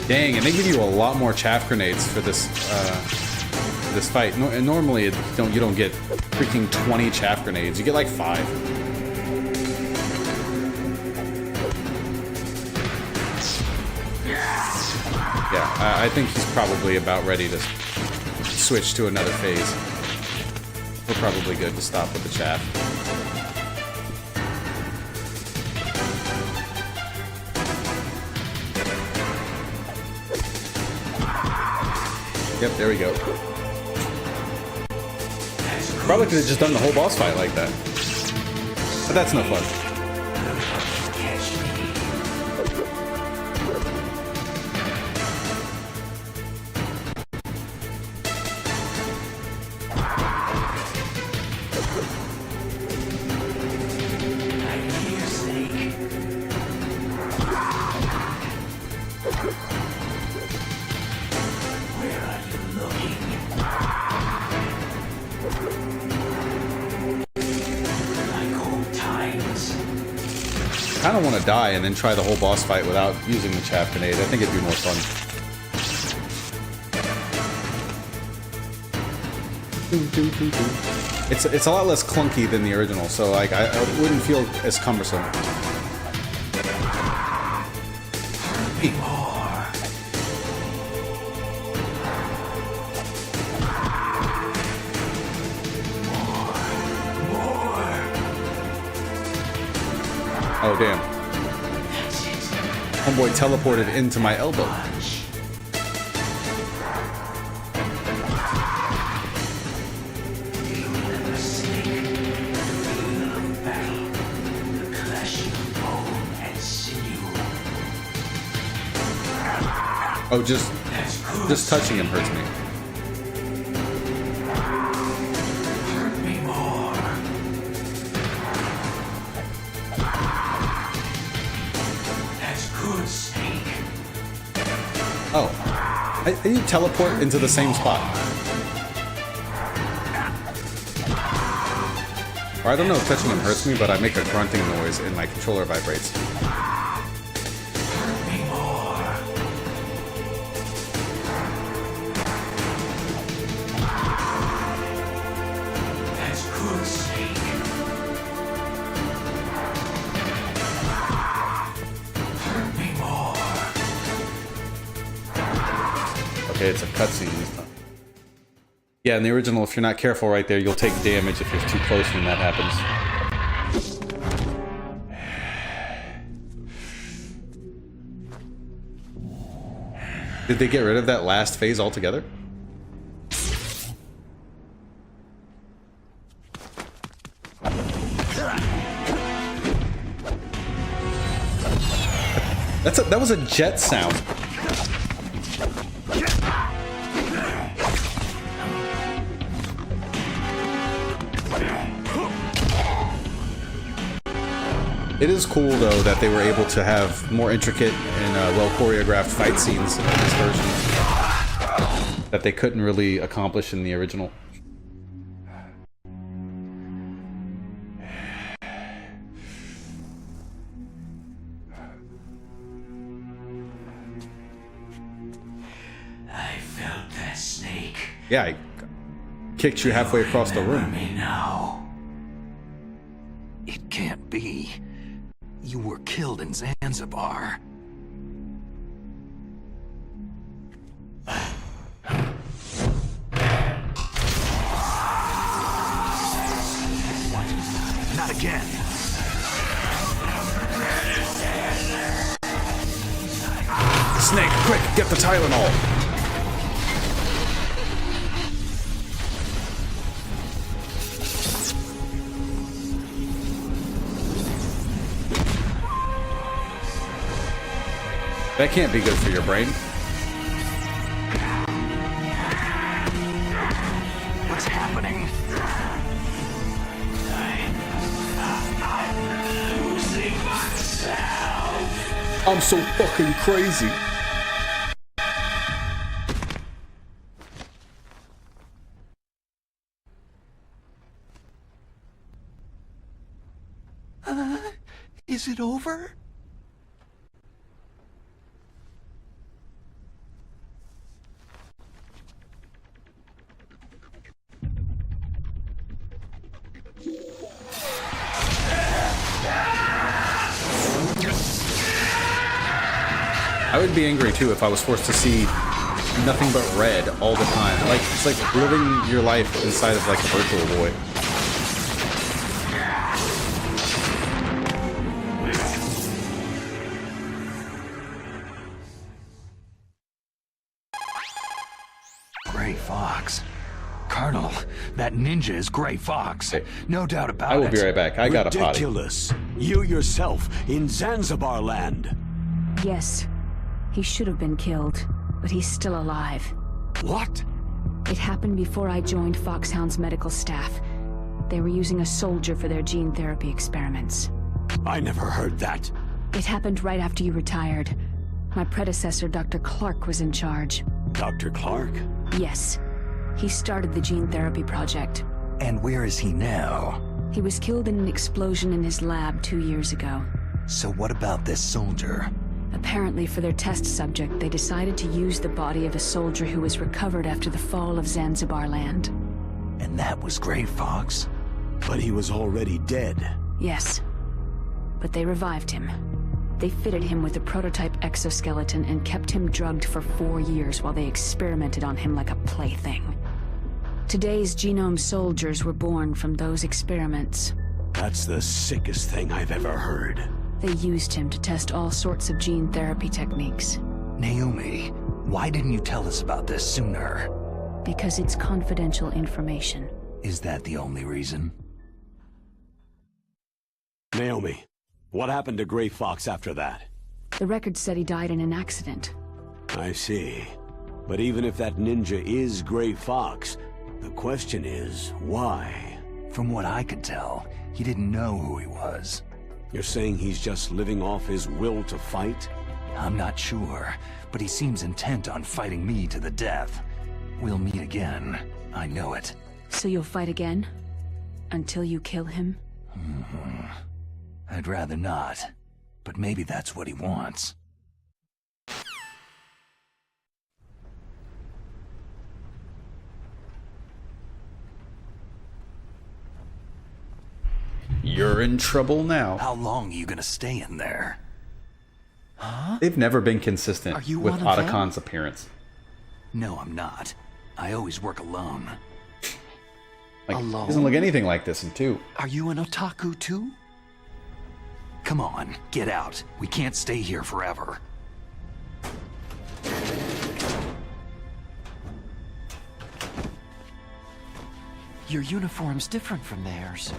Dang, and they give you a lot more chaff grenades for this this fight. Normally, you don't get freaking 20 chaff grenades. You get like 5. Yeah, I think he's probably about ready to switch to another phase. We're probably good to stop with the chaff. Yep, there we go. Probably could have just done the whole boss fight like that. But that's no fun. I don't want to die and then try the whole boss fight without using the chaff grenade. I think it'd be more fun. It's a lot less clunky than the original, so like I wouldn't feel as cumbersome. Oh, damn. Homeboy teleported into my elbow. Oh, just Just touching him hurts me. Hurt me more. That's good, Snake. Oh. You teleport into the same spot. Or I don't know if touching him hurts me, but I make a grunting noise and my controller vibrates. Hurt me more. That's good, Snake. Hurt me more. Okay, it's a cutscene this time. Yeah, in the original, if you're not careful right there, you'll take damage if you're too close when that happens. Did they get rid of that last phase altogether? That was a jet sound. It is cool, though, that they were able to have more intricate and well-choreographed fight scenes in this version that they couldn't really accomplish in the original. I felt that, Snake. Yeah, I kicked you halfway across the room. Me now. It can't be. You were killed in Zanzibar. Not again. Snake, quick, get the Tylenol. That can't be good for your brain. What's happening? I'm so fucking crazy. Is it over? I would be angry too if I was forced to see nothing but red all the time. Like, it's like living your life inside of like a virtual boy. Gray Fox. Colonel, that ninja is Gray Fox. No doubt about it. I will be right back. I got a potty. Ridiculous. You yourself in Zanzibar land. Yes. He should have been killed, but he's still alive. What? It happened before I joined Foxhound's medical staff. They were using a soldier for their gene therapy experiments. I never heard that. It happened right after you retired. My predecessor, Dr. Clark, was in charge. Dr. Clark? Yes. He started the gene therapy project. And where is he now? He was killed in an explosion in his lab 2 years ago. So what about this soldier? Apparently, for their test subject, they decided to use the body of a soldier who was recovered after the fall of Zanzibar land. And that was Gray Fox? But he was already dead. Yes. But they revived him. They fitted him with a prototype exoskeleton and kept him drugged for 4 years while they experimented on him like a plaything. Today's genome soldiers were born from those experiments. That's the sickest thing I've ever heard. They used him to test all sorts of gene therapy techniques. Naomi, why didn't you tell us about this sooner? Because it's confidential information. Is that the only reason? Naomi, what happened to Gray Fox after that? The record said he died in an accident. I see. But even if that ninja is Gray Fox, the question is, why? From what I could tell, he didn't know who he was. You're saying he's just living off his will to fight? I'm not sure, but he seems intent on fighting me to the death. We'll meet again. I know it. So you'll fight again? Until you kill him? I'd rather not. But maybe that's what he wants. You're in trouble now. How long are you gonna stay in there? Huh? They've never been consistent with Otacon's appearance. No, I'm not. I always work alone. Like, alone? He doesn't look anything like this in 2. Are you an otaku too? Come on, get out. We can't stay here forever. Your uniform's different from theirs.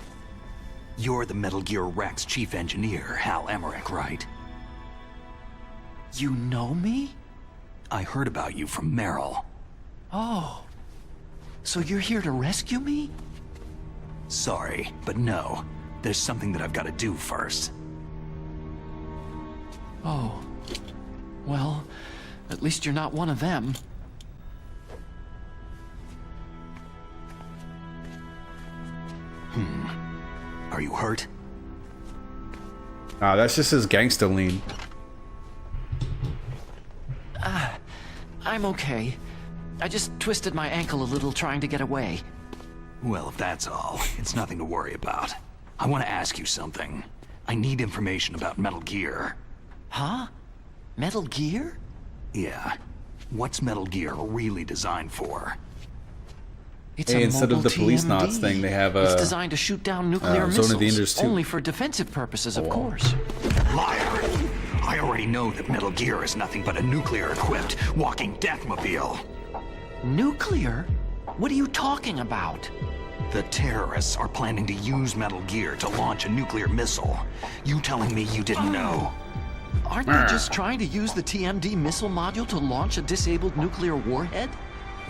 You're the Metal Gear Rex chief engineer, Hal Emmerich, right? You know me? I heard about you from Meryl. Oh. So you're here to rescue me? Sorry, but no. There's something that I've got to do first. Oh. Well, at least you're not one of them. Are you hurt? That's just his gangsta lean. I'm okay. I just twisted my ankle a little trying to get away. Well, if that's all, it's nothing to worry about. I want to ask you something. I need information about Metal Gear. Huh? Metal Gear? Yeah. What's Metal Gear really designed for? It's hey, a instead of the police TMD. knots thing, they have It's designed to shoot down nuclear Zone of the missiles, Enders 2. only for defensive purposes, of course. Liar! I already know that Metal Gear is nothing but a nuclear-equipped walking deathmobile. Nuclear? What are you talking about? The terrorists are planning to use Metal Gear to launch a nuclear missile. You telling me you didn't know? Aren't they just trying to use the TMD missile module to launch a disabled nuclear warhead?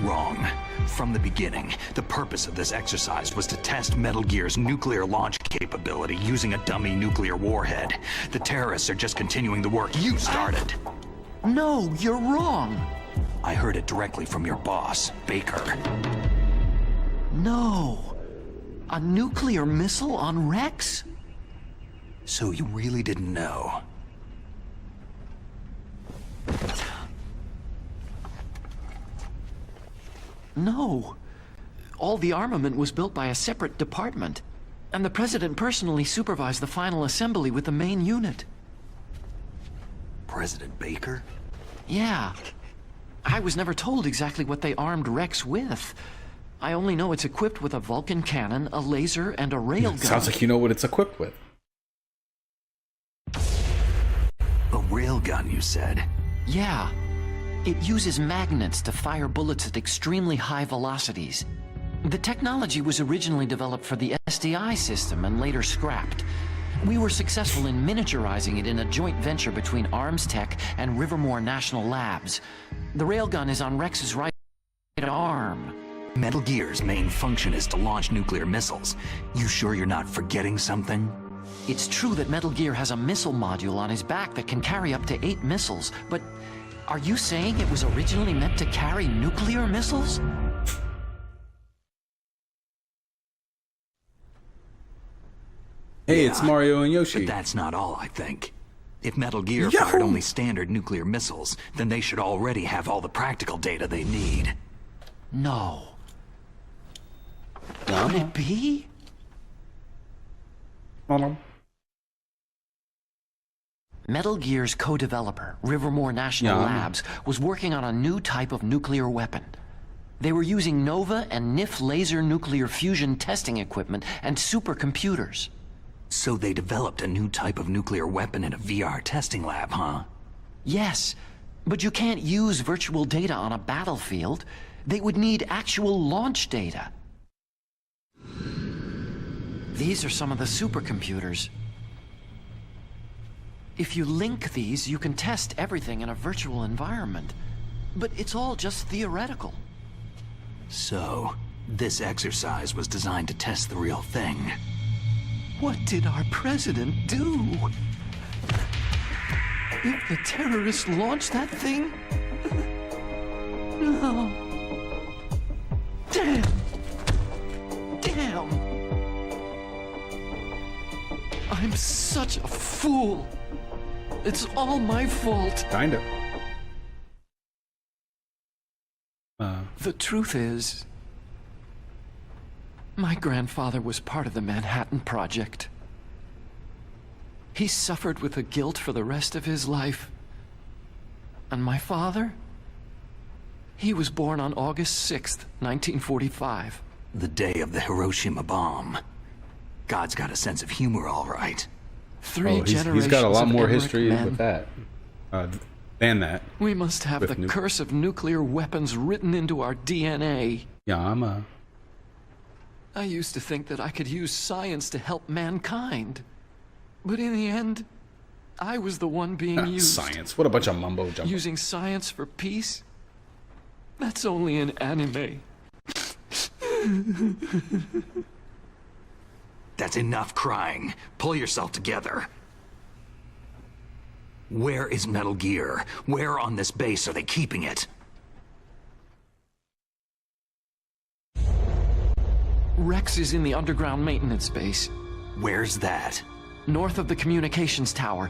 Wrong. From the beginning, the purpose of this exercise was to test Metal Gear's nuclear launch capability using a dummy nuclear warhead. The terrorists are just continuing the work you started. No, you're wrong. I heard it directly from your boss, Baker. No. A nuclear missile on Rex? So you really didn't know? No. All the armament was built by a separate department, and the President personally supervised the final assembly with the main unit. President Baker? Yeah. I was never told exactly what they armed Rex with. I only know it's equipped with a Vulcan cannon, a laser, and a railgun. Sounds like you know what it's equipped with. A railgun, you said? Yeah. It uses magnets to fire bullets at extremely high velocities. The technology was originally developed for the SDI system and later scrapped. We were successful in miniaturizing it in a joint venture between Arms Tech and Rivermore National Labs. The railgun is on Rex's right arm. Metal Gear's main function is to launch nuclear missiles. You sure you're not forgetting something? It's true that Metal Gear has a missile module on his back that can carry up to 8 missiles, but are you saying it was originally meant to carry nuclear missiles? Hey, it's Mario and Yoshi. But that's not all, I think. If Metal Gear fired only standard nuclear missiles, then they should already have all the practical data they need. No. Could it be? Metal Gear's co-developer, Rivermore National Labs, was working on a new type of nuclear weapon. They were using NOVA and NIF laser nuclear fusion testing equipment and supercomputers. So they developed a new type of nuclear weapon in a VR testing lab, huh? Yes, but you can't use virtual data on a battlefield. They would need actual launch data. These are some of the supercomputers. If you link these, you can test everything in a virtual environment. But it's all just theoretical. So, this exercise was designed to test the real thing. What did our president do? If the terrorists launched that thing? No. Damn! Damn! I'm such a fool. It's all my fault. Kinda. The truth is, my grandfather was part of the Manhattan Project. He suffered with the guilt for the rest of his life. And my father? He was born on August 6th, 1945. The day of the Hiroshima bomb. God's got a sense of humor, all right. Three generations. He's got a lot more of history men. with that. Than that. We must have the curse of nuclear weapons written into our DNA. Yeah, I used to think that I could use science to help mankind. But in the end, I was the one being used. Science. What a bunch of mumbo jumbo. Using science for peace? That's only in anime. That's enough crying. Pull yourself together. Where is Metal Gear? Where on this base are they keeping it? Rex is in the underground maintenance base. Where's that? North of the communications tower.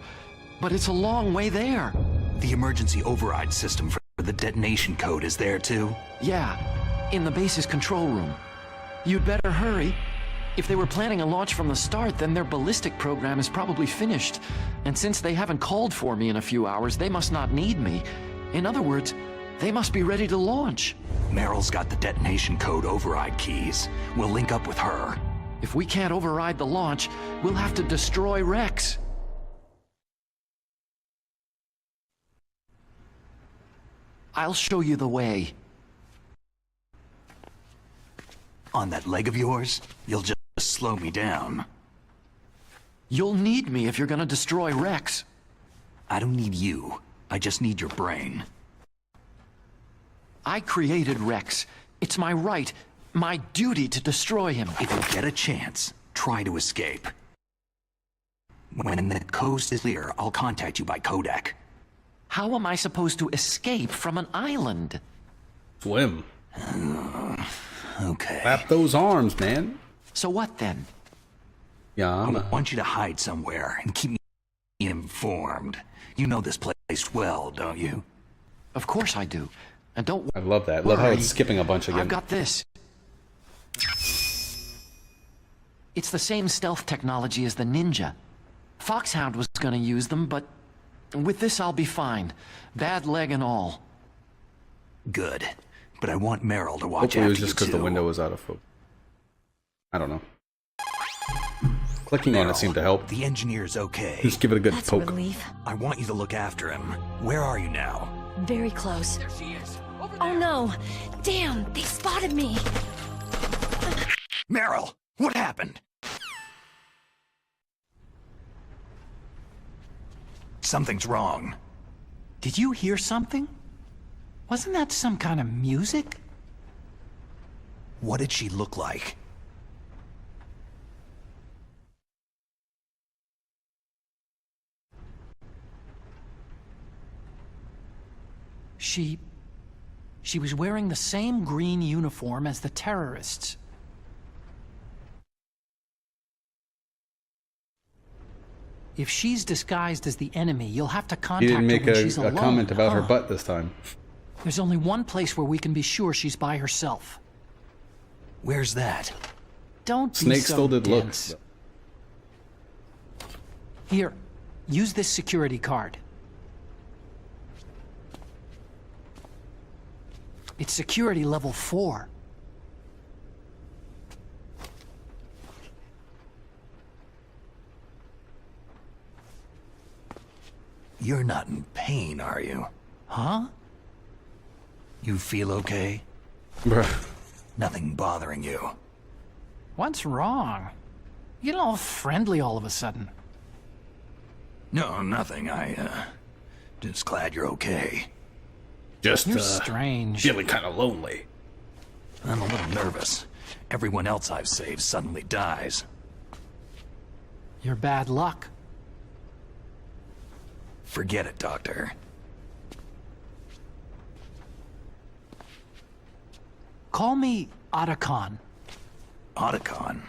But it's a long way there. The emergency override system for the detonation code is there too? Yeah, in the base's control room. You'd better hurry. If they were planning a launch from the start, then their ballistic program is probably finished. And since they haven't called for me in a few hours, they must not need me. In other words, they must be ready to launch. Meryl's got the detonation code override keys. We'll link up with her. If we can't override the launch, we'll have to destroy Rex. I'll show you the way. On that leg of yours, you'll just slow me down. You'll need me if you're gonna destroy Rex. I don't need you. I just need your brain. I created Rex. It's my right, my duty to destroy him. If you get a chance, try to escape. When the coast is clear, I'll contact you by codec. How am I supposed to escape from an island? Swim. Okay. Clap those arms, man. So what then? Yeah, I want you to hide somewhere and keep me informed. You know this place well, don't you? Of course I do. And don't I love that. Love how it's skipping a bunch again. I've got this. It's the same stealth technology as the Ninja. Foxhound was gonna use them, but with this I'll be fine. Bad leg and all. Good. But I want Meryl to watch Hopefully it was after just because you the window was out of focus. I don't know. Clicking on it seemed to help. The engineer's okay. Just give it a good That's poke. A relief. I want you to look after him. Where are you now? Very close. There she is. Oh no! Damn, they spotted me! Meryl, what happened? Something's wrong. Did you hear something? Wasn't that some kind of music? What did she look like? She was wearing the same green uniform as the terrorists. If she's disguised as the enemy, you'll have to He contact didn't make her when she's a alone. comment about her butt this time. There's only one place where we can be sure she's by herself. Where's that? Don't be Snake so still did dense. look. Here, use this security card. It's security level 4. You're not in pain, are you? Huh? You feel okay? Bruh. Nothing bothering you? What's wrong? You get all friendly all of a sudden. No, nothing. Just glad you're okay. Just You're strange. Feeling kind of lonely. I'm a little nervous. Everyone else I've saved suddenly dies. You're bad luck. Forget it, Doctor. Call me Otacon. Otacon?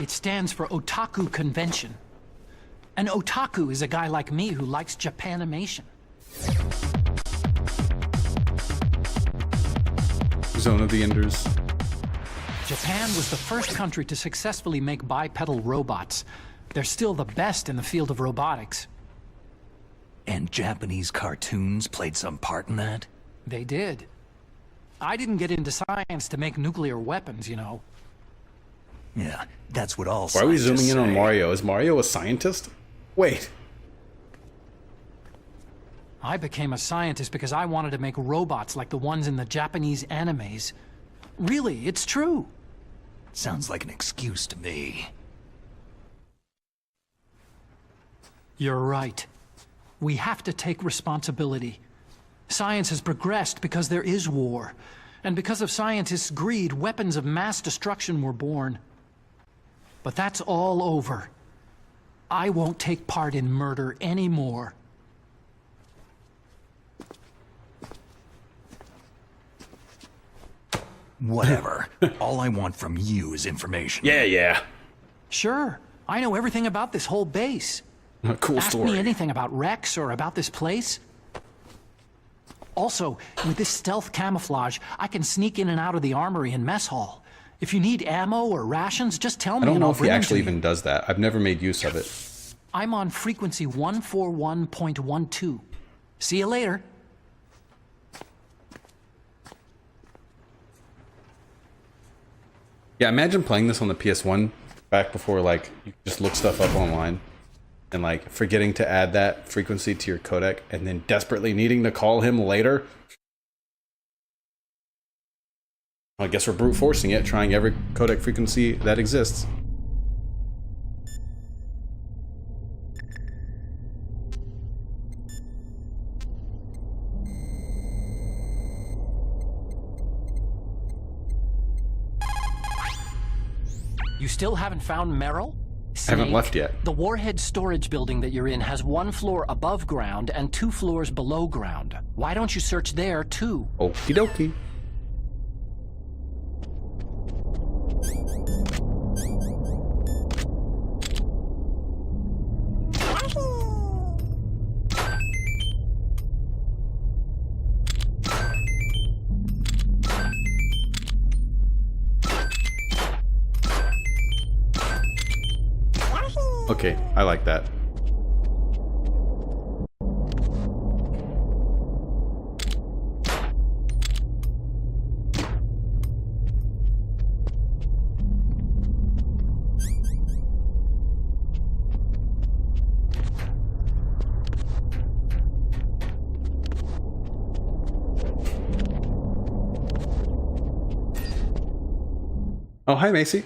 It stands for Otaku Convention. An otaku is a guy like me who likes Japanimation. Zone of the Enders. Japan was the first country to successfully make bipedal robots. They're still the best in the field of robotics. And Japanese cartoons played some part in that? They did. I didn't get into science to make nuclear weapons, you know. Yeah, that's what all Why are we scientists zooming in on say. Mario? Is Mario a scientist? Wait. I became a scientist because I wanted to make robots like the ones in the Japanese animes. Really, it's true. Sounds like an excuse to me. You're right. We have to take responsibility. Science has progressed because there is war. And because of scientists' greed, weapons of mass destruction were born. But that's all over. I won't take part in murder anymore. Whatever. All I want from you is information. Yeah. Sure. I know everything about this whole base. Cool Ask story. me anything about Rex or about this place. Also, with this stealth camouflage, I can sneak in and out of the armory and mess hall. If you need ammo or rations, just tell me I don't and know I'll if he bring them actually to you. even does that. I've never made use of it. I'm on frequency 141.12. See you later. Yeah, imagine playing this on the PS1 back before, like, you could just look stuff up online and, like, forgetting to add that frequency to your codec and then desperately needing to call him later. I guess we're brute forcing it, trying every codec frequency that exists. You still haven't found Merrill? I haven't left yet. The Warhead storage building that you're in has 1 floor above ground and 2 floors below ground. Why don't you search there, too? Okie dokie. Okay, I like that. Oh, hi, Macy.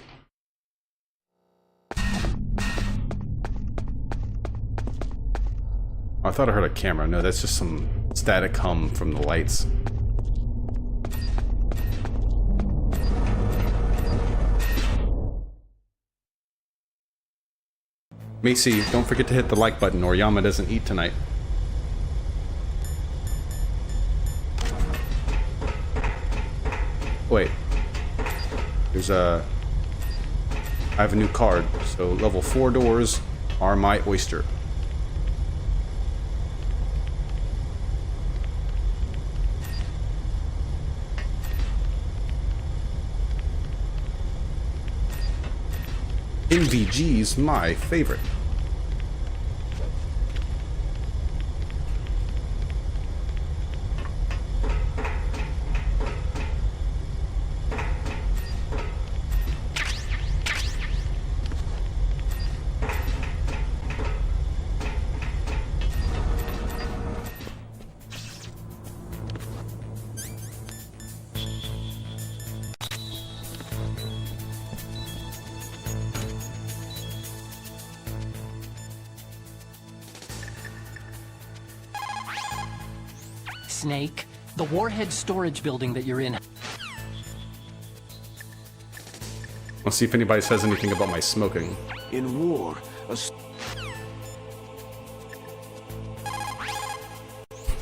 I thought I heard a camera. No, that's just some static hum from the lights. Macy, don't forget to hit the like button or Yama doesn't eat tonight. Wait. There's a... I have a new card. So level 4 doors are my oyster. NVG's my favorite. Snake. The warhead storage building that you're in. Let's see if anybody says anything about my smoking. In war,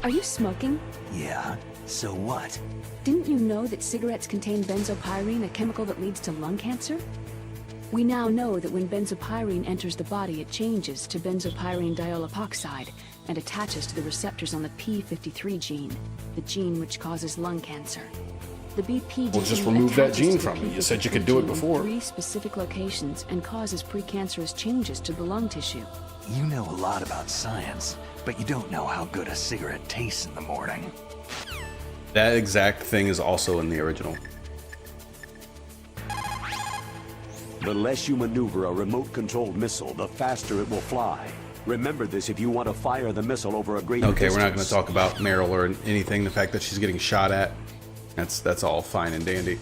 Are you smoking? Yeah, so what? Didn't you know that cigarettes contain benzopyrene, a chemical that leads to lung cancer? We now know that when benzopyrene enters the body, it changes to benzopyrene diol-epoxide and attaches to the receptors on the P53 gene, the gene which causes lung cancer. The BP We'll just gene remove that attaches gene to from the it. You said you could do it P53 before. in 3 specific locations and causes precancerous changes to the lung tissue. You know a lot about science, but you don't know how good a cigarette tastes in the morning. That exact thing is also in the original. The less you maneuver a remote-controlled missile, the faster it will fly. Remember this if you want to fire the missile over a great Okay, distance. we're not going to talk about Meryl or anything. The fact that she's getting shot at, that's all fine and dandy.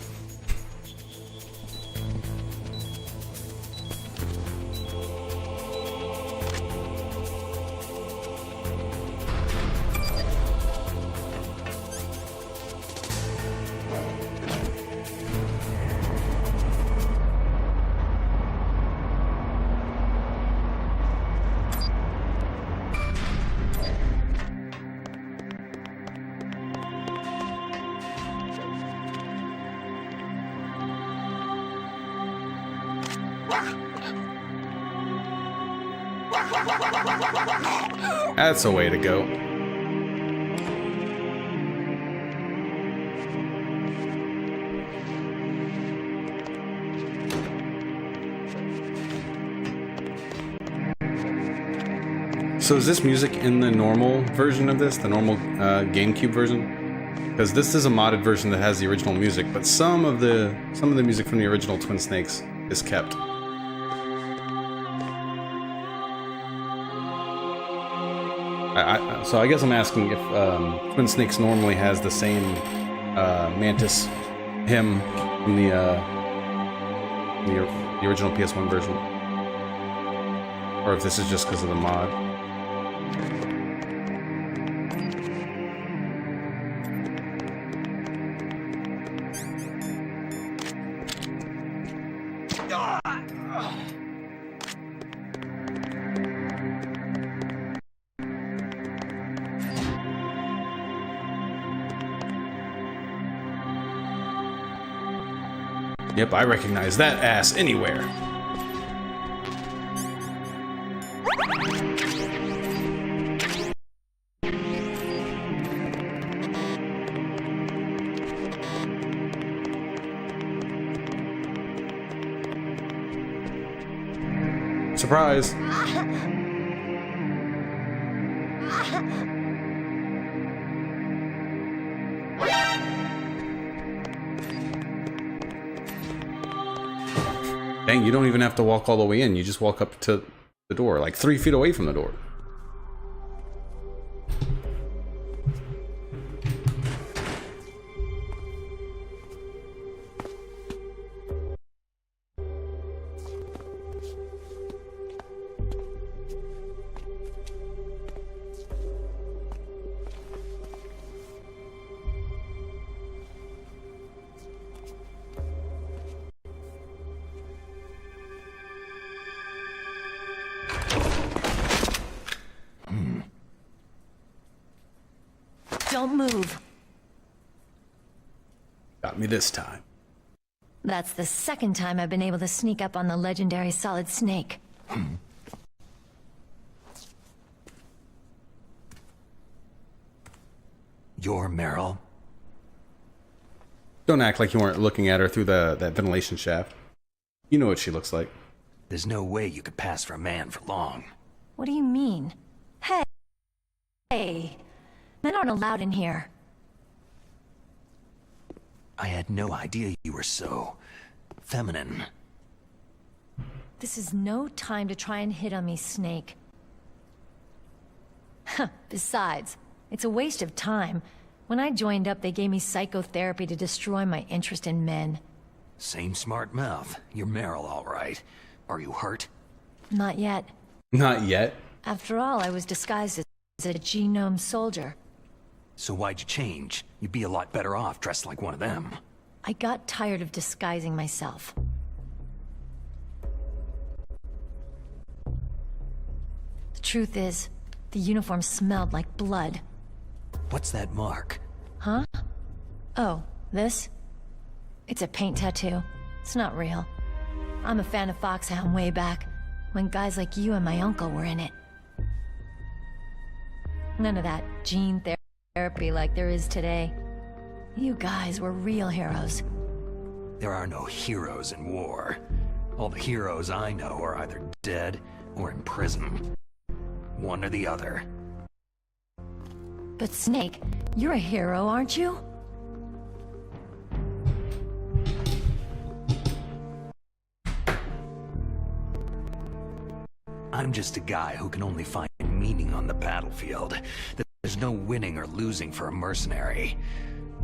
That's a way to go. So is this music in the normal version of this, the normal GameCube version? Because this is a modded version that has the original music, but some of the music from the original Twin Snakes is kept. So I guess I'm asking if Twin Snakes normally has the same Mantis hymn from the original PS1 version, or if this is just because of the mod. Yep, I recognize that ass anywhere. Surprise. Dang, you don't even have to walk all the way in. You just walk up to the door, like 3 feet away from the door. Don't move. Got me this time. That's the second time I've been able to sneak up on the legendary Solid Snake. You're Meryl? Don't act like you weren't looking at her through that ventilation shaft. You know what she looks like. There's no way you could pass for a man for long. What do you mean? Hey, men aren't allowed in here. I had no idea you were so feminine. This is no time to try and hit on me, Snake. Besides, it's a waste of time. When I joined up, they gave me psychotherapy to destroy my interest in men. Same smart mouth. You're Meryl, all right. Are you hurt? Not yet. Not yet? After all, I was disguised as a genome soldier. So why'd you change? You'd be a lot better off dressed like one of them. I got tired of disguising myself. The truth is, the uniform smelled like blood. What's that mark? Huh? Oh, this? It's a paint tattoo. It's not real. I'm a fan of Foxhound way back, when guys like you and my uncle were in it. None of that gene therapy like there is today. You guys were real heroes. There are no heroes in war. All the heroes I know are either dead or in prison. One or the other. But Snake, you're a hero, aren't you? I'm just a guy who can only find meaning on the battlefield. There's no winning or losing for a mercenary.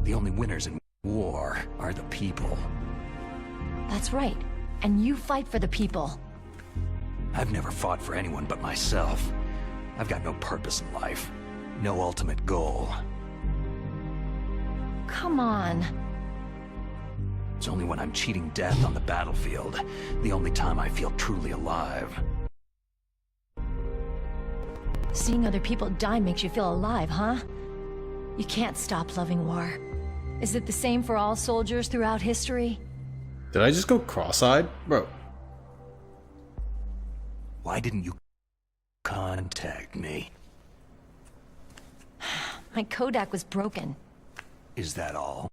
The only winners in war are the people. That's right. And you fight for the people. I've never fought for anyone but myself. I've got no purpose in life. No ultimate goal. Come on. It's only when I'm cheating death on the battlefield, the only time I feel truly alive. Seeing other people die makes you feel alive, huh? You can't stop loving war. Is it the same for all soldiers throughout history? Did I just go cross-eyed? Bro. Why didn't you contact me? My Kodak was broken. Is that all?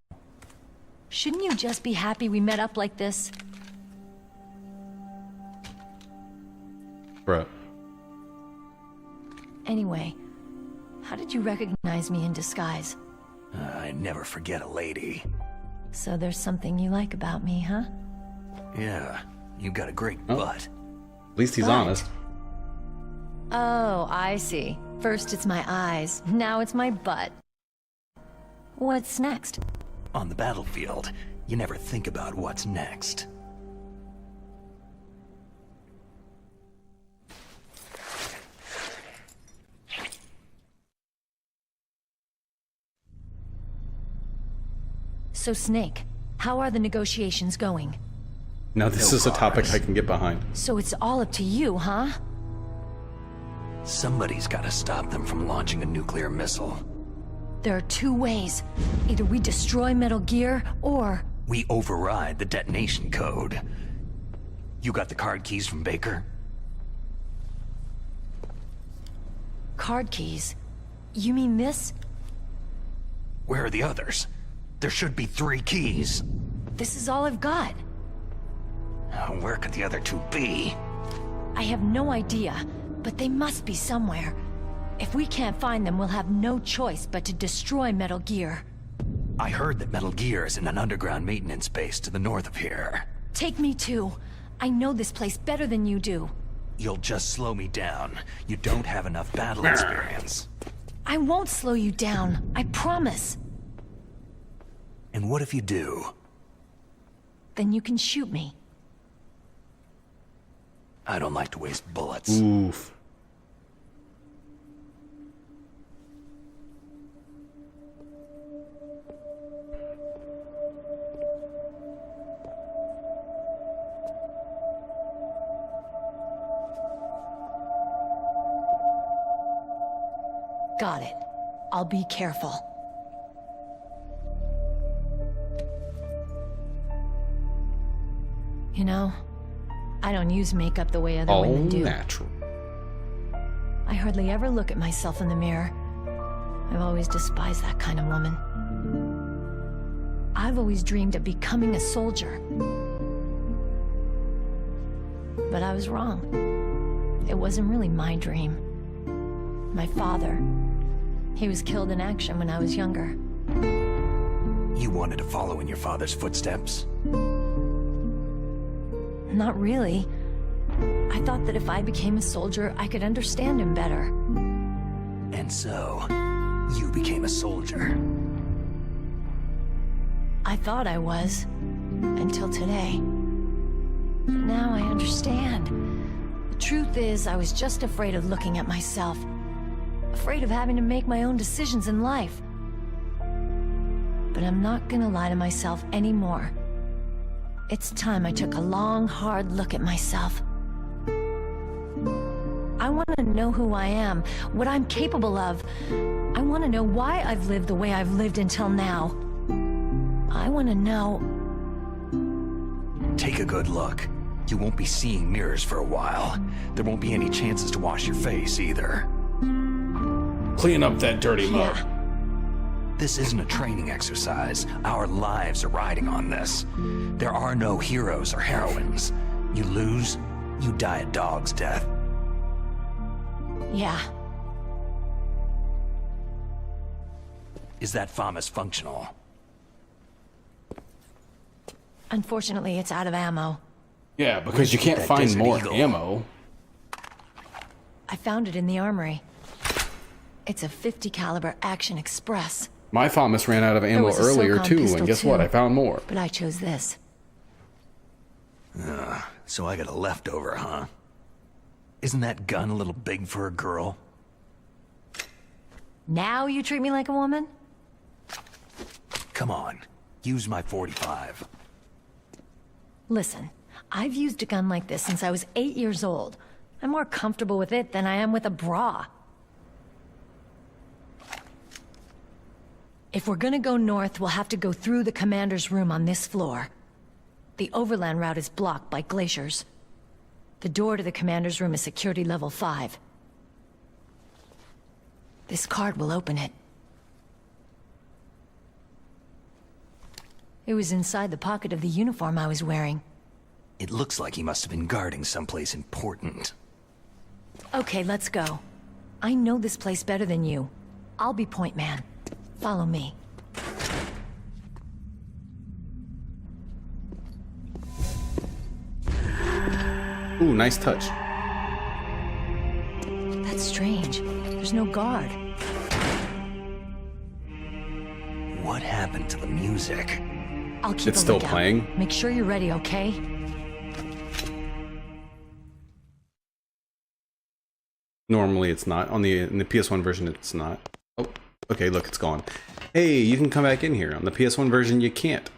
Shouldn't you just be happy we met up like this? Bro. Anyway, how did you recognize me in disguise? I never forget a lady. So there's something you like about me, huh? Yeah, you got a great butt. At least he's honest. Oh, I see. First it's my eyes, now it's my butt. What's next? On the battlefield, you never think about what's next. So Snake, how are the negotiations going? Now this is a topic I can get behind. So it's all up to you, huh? Somebody's gotta stop them from launching a nuclear missile. There are two ways. Either we destroy Metal Gear, or... we override the detonation code. You got the card keys from Baker? Card keys? You mean this? Where are the others? There should be 3 keys. This is all I've got. Where could the other 2 be? I have no idea, but they must be somewhere. If we can't find them, we'll have no choice but to destroy Metal Gear. I heard that Metal Gear is in an underground maintenance base to the north of here. Take me too. I know this place better than you do. You'll just slow me down. You don't have enough battle experience. I won't slow you down. I promise. And what if you do? Then you can shoot me. I don't like to waste bullets. Oof. Got it. I'll be careful. You know, I don't use makeup the way other women do. All natural. I hardly ever look at myself in the mirror. I've always despised that kind of woman. I've always dreamed of becoming a soldier. But I was wrong. It wasn't really my dream. My father, he was killed in action when I was younger. You wanted to follow in your father's footsteps? Not really. I thought that if I became a soldier, I could understand him better. And so, you became a soldier. I thought I was, until today. But now I understand. The truth is, I was just afraid of looking at myself. Afraid of having to make my own decisions in life. but I'm not gonna lie to myself anymore. It's time I took a long, hard look at myself. I want to know who I am, what I'm capable of. I want to know why I've lived the way I've lived until now. I want to know... Take a good look. You won't be seeing mirrors for a while. There won't be any chances to wash your face either. Clean up that dirty mud. This isn't a training exercise. Our lives are riding on this. There are no heroes or heroines. You lose, you die a dog's death. Yeah. Is that FAMAS functional? Unfortunately, it's out of ammo. Yeah, because you can't find more ammo. I found it in the armory. It's a .50 caliber Action Express. My FAMAS ran out of ammo earlier too, and guess what? I found more. But I chose this. So I got a leftover, huh? Isn't that gun a little big for a girl? Now you treat me like a woman? Come on, use my .45. Listen, I've used a gun like this since I was 8 years old. I'm more comfortable with it than I am with a bra. If we're gonna go north, we'll have to go through the commander's room on this floor. The overland route is blocked by glaciers. The door to the commander's room is security level 5. This card will open it. It was inside the pocket of the uniform I was wearing. It looks like he must have been guarding someplace important. Okay, let's go. I know this place better than you. I'll be point man. Follow me. Ooh, nice touch. That's strange. There's no guard. What happened to the music? I'll keep It's a still lookout. playing. Make sure you're ready, okay? Normally it's not. In the PS1 version it's not. Oh, okay, look, it's gone. Hey, you can come back in here. On the PS1 version you can't.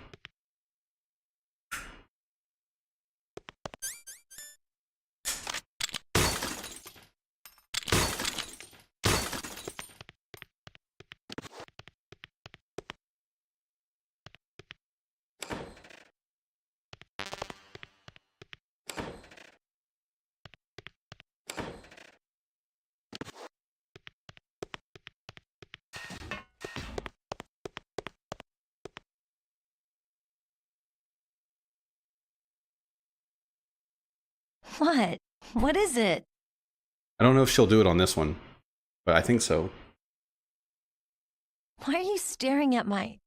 What? What is it? I don't know if she'll do it on this one, but I think so. Why are you staring at my...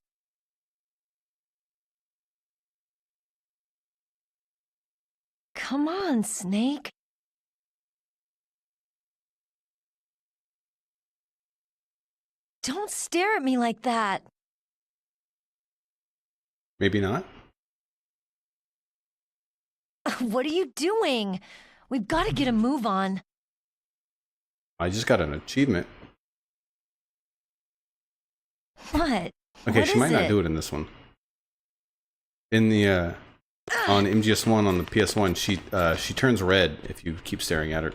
Come on, Snake. Don't stare at me like that. Maybe not. What are you doing? We've got to get a move on. I just got an achievement. What? Okay, What she is might not it? do it in this one. In the on MGS1 on the PS1, she turns red if you keep staring at her.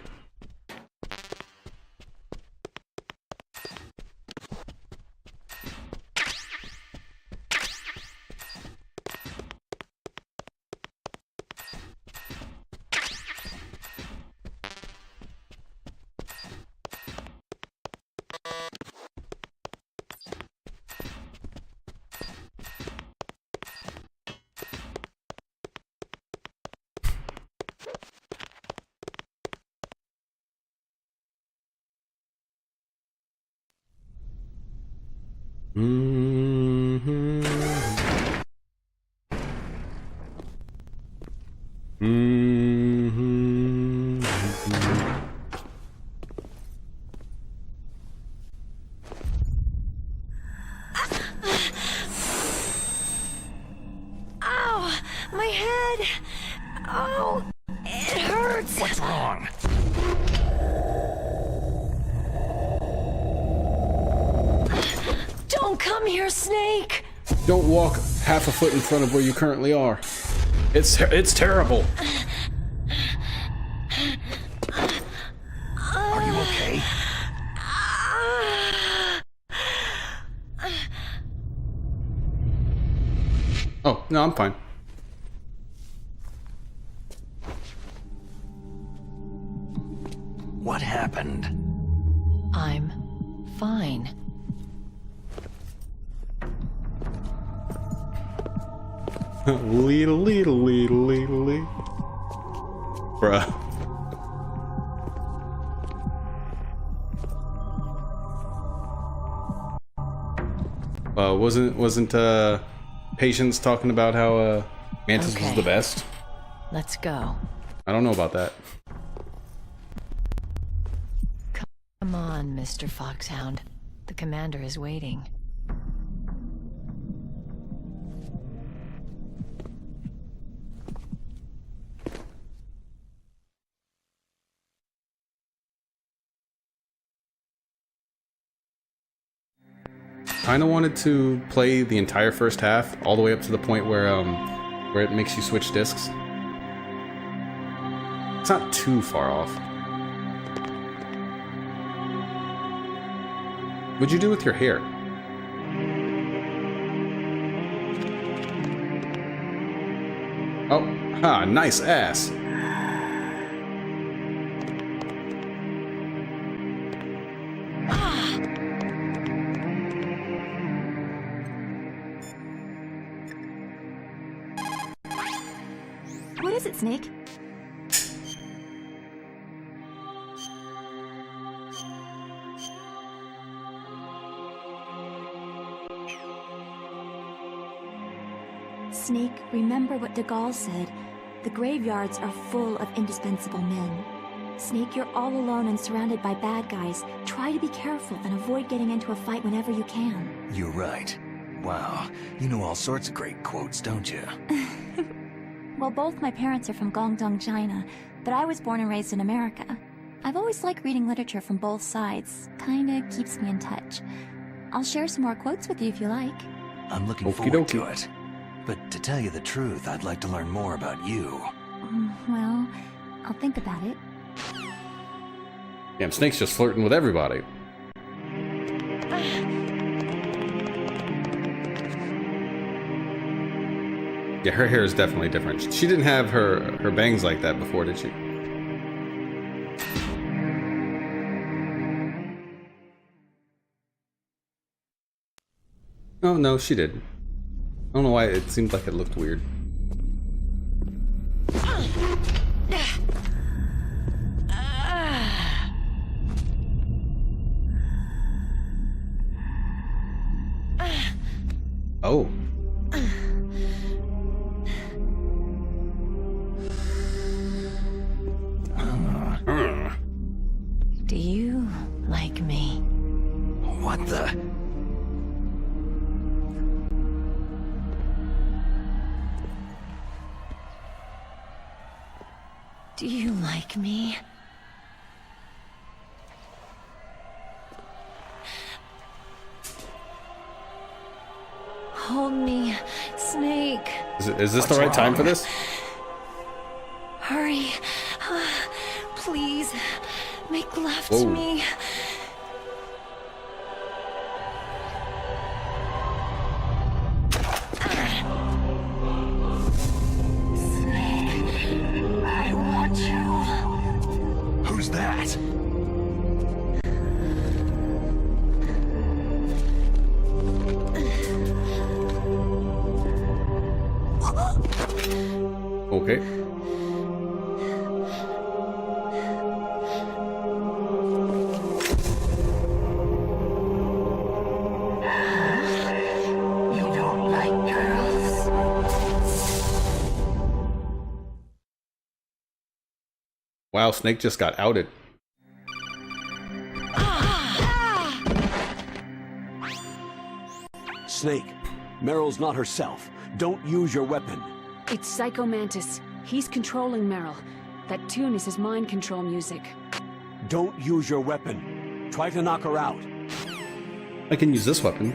Ow! My head! Oh, it hurts! What's wrong? Don't come here, Snake! Don't walk half a foot in front of where you currently are. It's terrible. Are you okay? Oh, no, I'm fine. What happened? I'm fine. Leedle. Bruh. Wasn't Patience talking about how Mantis was the best? Let's go. I don't know about that. Come on, Mr. Foxhound. The commander is waiting. Kinda wanted to play the entire first half, all the way up to the point where it makes you switch discs. It's not too far off. What'd you do with your hair? Oh, ha, nice ass. What is it, Snake? Snake, remember what de Gaulle said. The graveyards are full of indispensable men. Snake, you're all alone and surrounded by bad guys. Try to be careful and avoid getting into a fight whenever you can. You're right. Wow, you know all sorts of great quotes, don't you? Well, both my parents are from Guangdong, China, but I was born and raised in America. I've always liked reading literature from both sides. Kinda keeps me in touch. I'll share some more quotes with you if you like. I'm looking forward to it. But to tell you the truth, I'd like to learn more about you. Well, I'll think about it. Damn, Snake's just flirting with everybody. Yeah, her hair is definitely different. She didn't have her bangs like that before, did she? Oh, no, she did. I don't know why it seemed like it looked weird. Oh. Do you like me? What the? Do you like me? Hold me, Snake. Is this the right time for this? Hurry. Please. Make love Whoa. to me. Snake, I want you. Who's that? Okay. You don't like girls. Wow, Snake just got outed. Snake, Meryl's not herself. Don't use your weapon. It's Psycho Mantis. He's controlling Meryl. That tune is his mind control music. Don't use your weapon. Try to knock her out. I can use this weapon.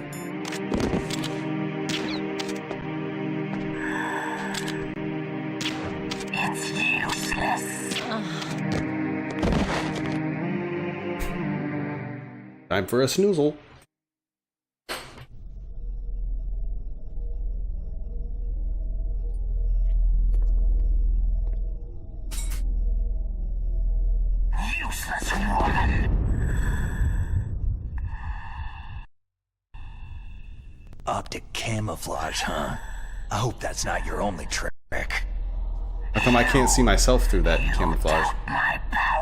Time for a snoozle. Useless woman. Optic camouflage, huh? I hope that's not your only trick. How come I can't see myself through that camouflage? My power.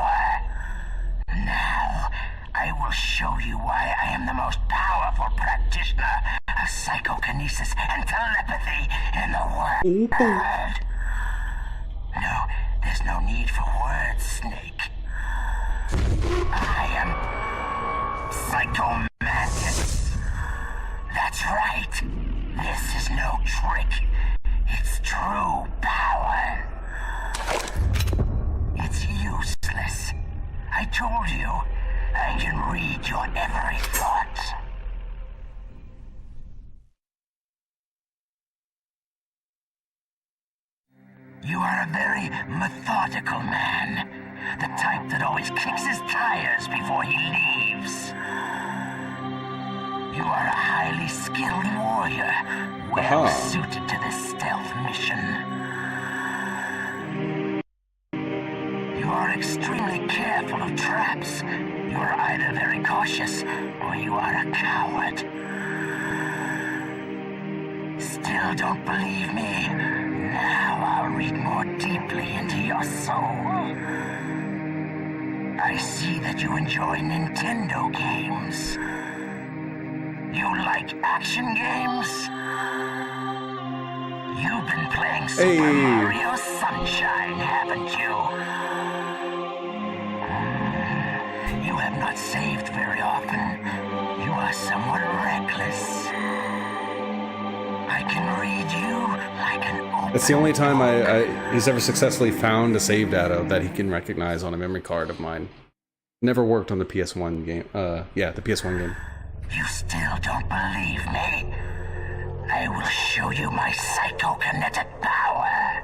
Now, I will show you why I am the most powerful practitioner of psychokinesis and telepathy in the world. No, there's no need for words, Snake. I am Psychomantis. That's right. This is no trick. It's true power. It's useless. I told you, I can read your every thought. You are a very methodical man. The type that always kicks his tires before he leaves. You are a highly skilled warrior, well suited to this stealth mission. You are extremely careful of traps. You are either very cautious, or you are a coward. Still don't believe me? Now I'll read more deeply into your soul. I see that you enjoy Nintendo games. You like action games? You've been playing Super Mario Sunshine, haven't you? You have not saved very often. You are somewhat reckless. I can read you like an open... That's the only time he's ever successfully found a save data that he can recognize on a memory card of mine. Never worked on the PS1 game. Yeah, the PS1 game. You still don't believe me? I will show you my psychokinetic power.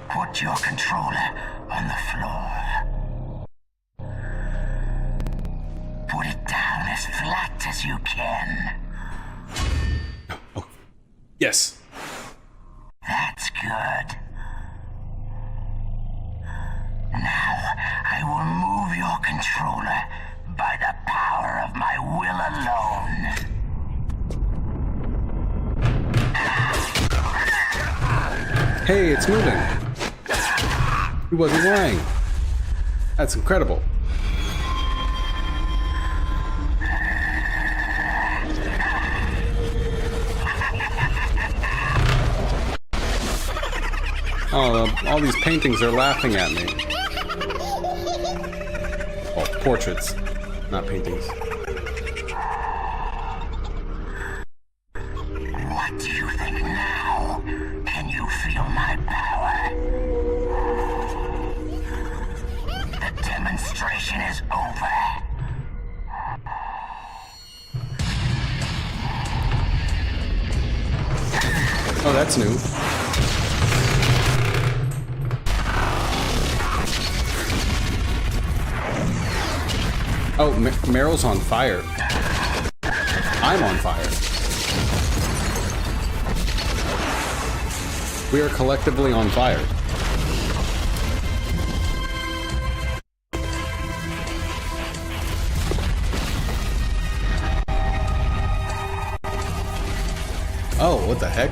Put your controller on the floor. Put it down as flat as you can. Oh, yes. That's good. Now, I will move your controller by the power of my will alone. Hey, it's moving. He wasn't lying. That's incredible. Oh, all these paintings are laughing at me. Oh, portraits, not paintings. What do you think now? Can you feel my power? The demonstration is over. Oh, that's new. Oh, Meryl's on fire. I'm on fire. We are collectively on fire. Oh, what the heck?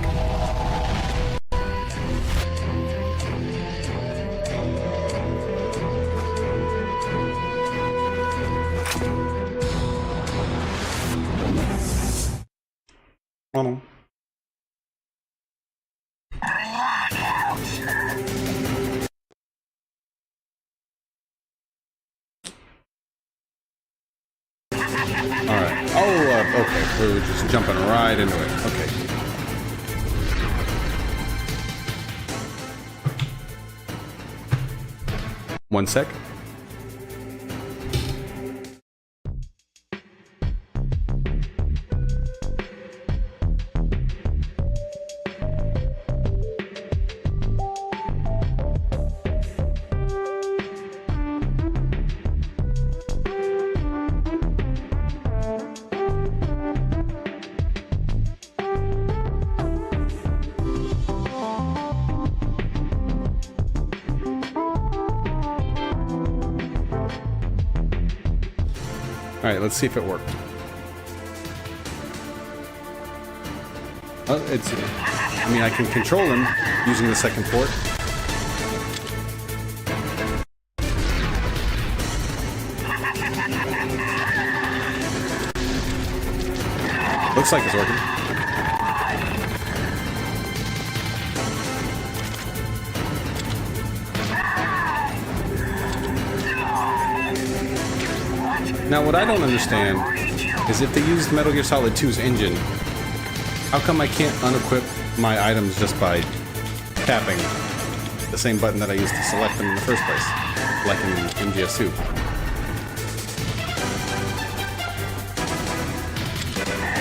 Oh. Alright. Oh, okay. We were just jumping right into it. Okay. One sec. Alright, let's see if it worked. Oh, I mean, I can control him using the second port. Looks like it's working. Now, what I don't understand is if they used Metal Gear Solid 2's engine, how come I can't unequip my items just by tapping the same button that I used to select them in the first place, like in MGS2?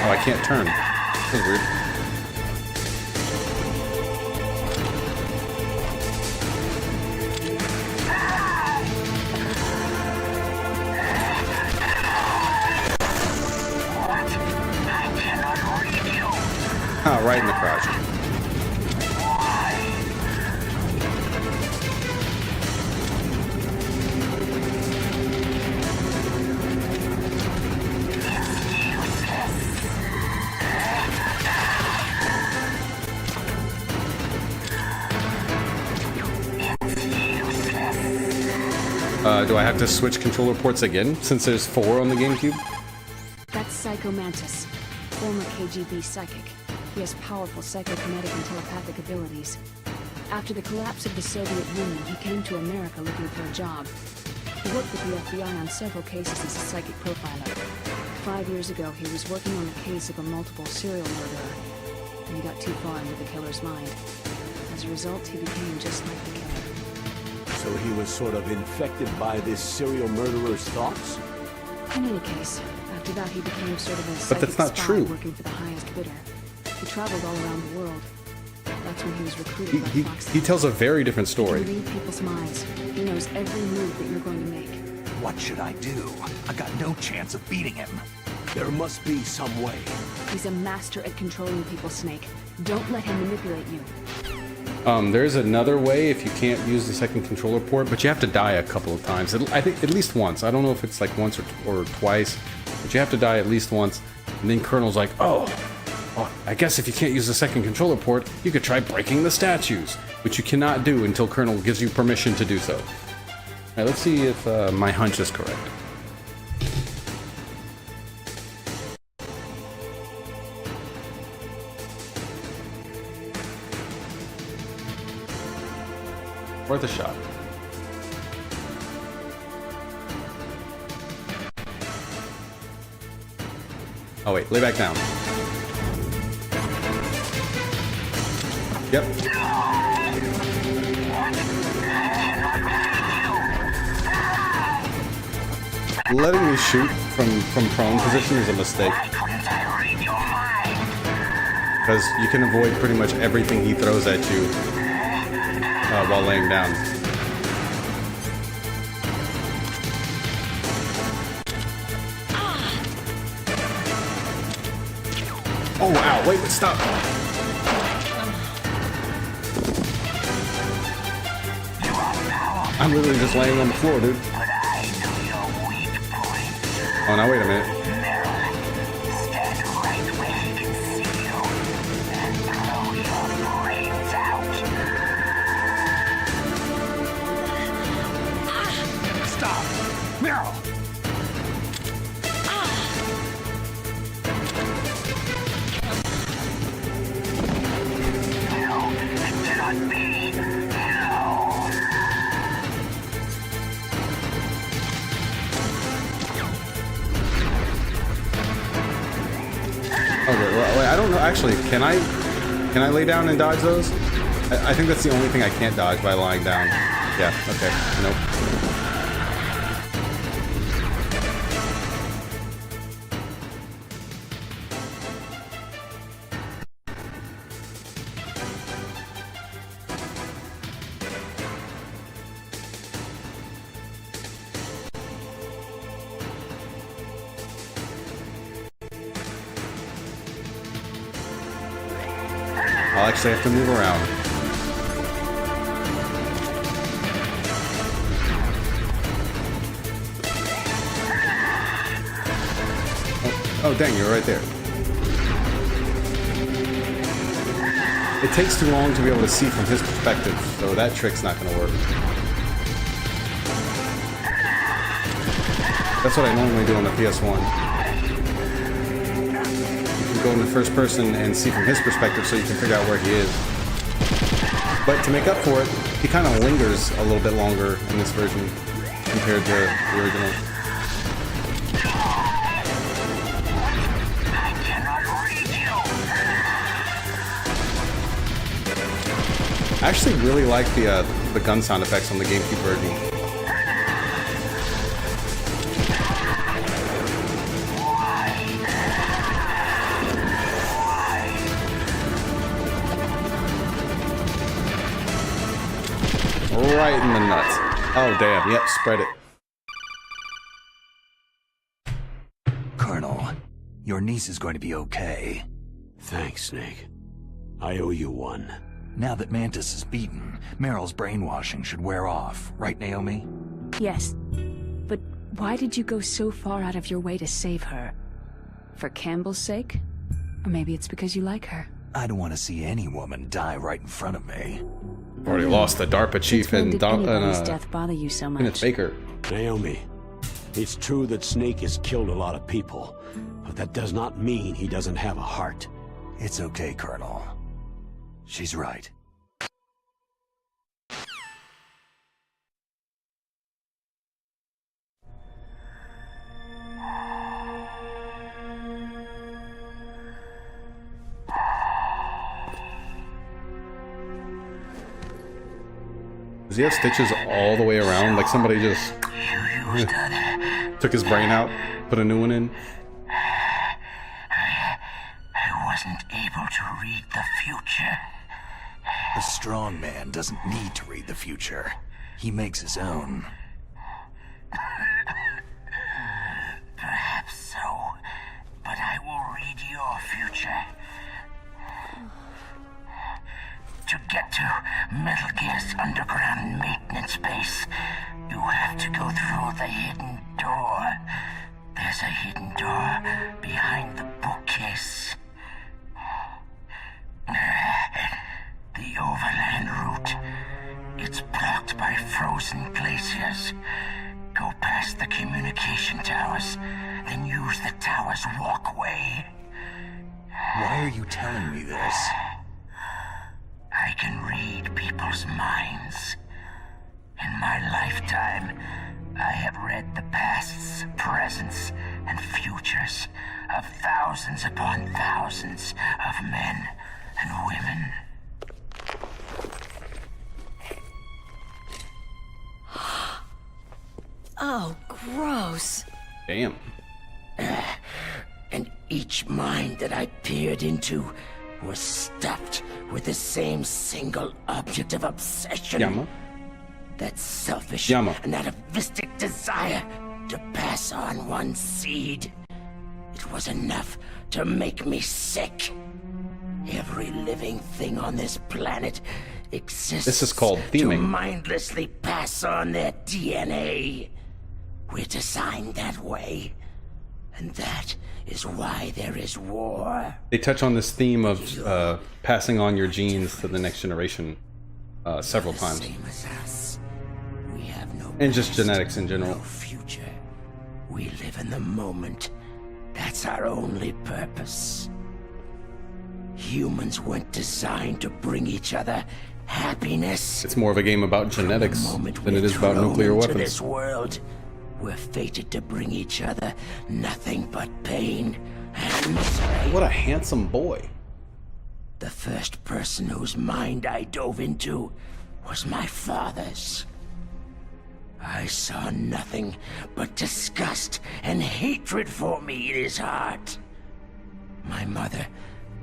Oh, I can't turn. That's weird. Oh, right in the crotch. Do I have to switch controller ports again, since there's 4 on the GameCube? That's Psycho Mantis, former KGB psychic. He has powerful psychokinetic and telepathic abilities. After the collapse of the Soviet Union, he came to America looking for a job. He worked with the FBI on several cases as a psychic profiler. 5 years ago, he was working on the case of a multiple serial murderer, and he got too far into the killer's mind. As a result, he became just like the killer. So he was sort of infected by this serial murderer's thoughts? In any case, after that he became sort of a psychic But that's not spy true. working for the highest bidder. He traveled all around the world. That's when he was recruited by Fox. He tells a very different He story. can read people's minds. He knows every move that you're going to make. What should I do? I got no chance of beating him. There must be some way. He's a master at controlling people, Snake. Don't let him manipulate you. There's another way if you can't use the second controller port, but you have to die a couple of times. I think at least once. I don't know if it's like once or twice, but you have to die at least once. And then Colonel's like, oh, I guess if you can't use the second controller port, you could try breaking the statues, which you cannot do until Colonel gives you permission to do so. All right, let's see if my hunch is correct. Worth a shot. Oh wait, lay back down. Yep. Letting me shoot from prone position is a mistake. Because you can avoid pretty much everything he throws at you while laying down. Oh wow, wait, stop. I'm literally just laying on the floor, dude. Oh, now wait a minute. Stop! Meryl! I don't know. Actually, can I lay down and dodge those? I think that's the only thing I can't dodge by lying down. Yeah. Okay. Nope. I'll actually have to move around. Oh, dang, you're right there. It takes too long to be able to see from his perspective, so that trick's not going to work. That's what I normally do on the PS1. You go into first person and see from his perspective so you can figure out where he is. But to make up for it, he kind of lingers a little bit longer in this version compared to the original. I actually really like the gun sound effects on the GameCube version. Right in the nuts. Oh damn, yep, spread it. Colonel, your niece is going to be okay. Thanks, Snake. I owe you one. Now that Mantis is beaten, Meryl's brainwashing should wear off, right, Naomi? Yes. But why did you go so far out of your way to save her? For Campbell's sake? Or maybe it's because you like her? I don't want to see any woman die right in front of me. Already lost the DARPA chief and death bother you so much? Kenneth Baker. Naomi, it's true that Snake has killed a lot of people, but that does not mean he doesn't have a heart. It's okay, Colonel. She's right. Does he have stitches all the way around? Like somebody just took his brain out, put a new one in? I wasn't able to read the future. A strong man doesn't need to read the future. He makes his own. Perhaps so, but I will read your future. To get to Metal Gear's underground maintenance base, you have to go through the hidden door. There's a hidden door behind the bookcase. The overland route. It's blocked by frozen glaciers. Go past the communication towers, then use the tower's walkway. Why are you telling me this? I can read people's minds. In my lifetime, I have read the pasts, presents, and futures of thousands upon thousands of men and women. Oh, gross. Damn. And each mind that I peered into was stuffed with the same single object of obsession. Yama. That selfish Yama. and atavistic desire to pass on one seed. It was enough to make me sick. Every living thing on this planet exists This is called to theming. mindlessly pass on their DNA. We're designed that way. And that is why there is war. They touch on this theme of passing on your genes to the next generation several times. Same as us. We have no And just past, genetics in general. no future. We live in the moment. That's our only purpose. Humans weren't designed to bring each other happiness. It's more of a game about genetics than it is about nuclear Into weapons. this world, we're fated to bring each other nothing but pain and misery. What a handsome boy. The first person whose mind I dove into was my father's. I saw nothing but disgust and hatred for me in his heart. My mother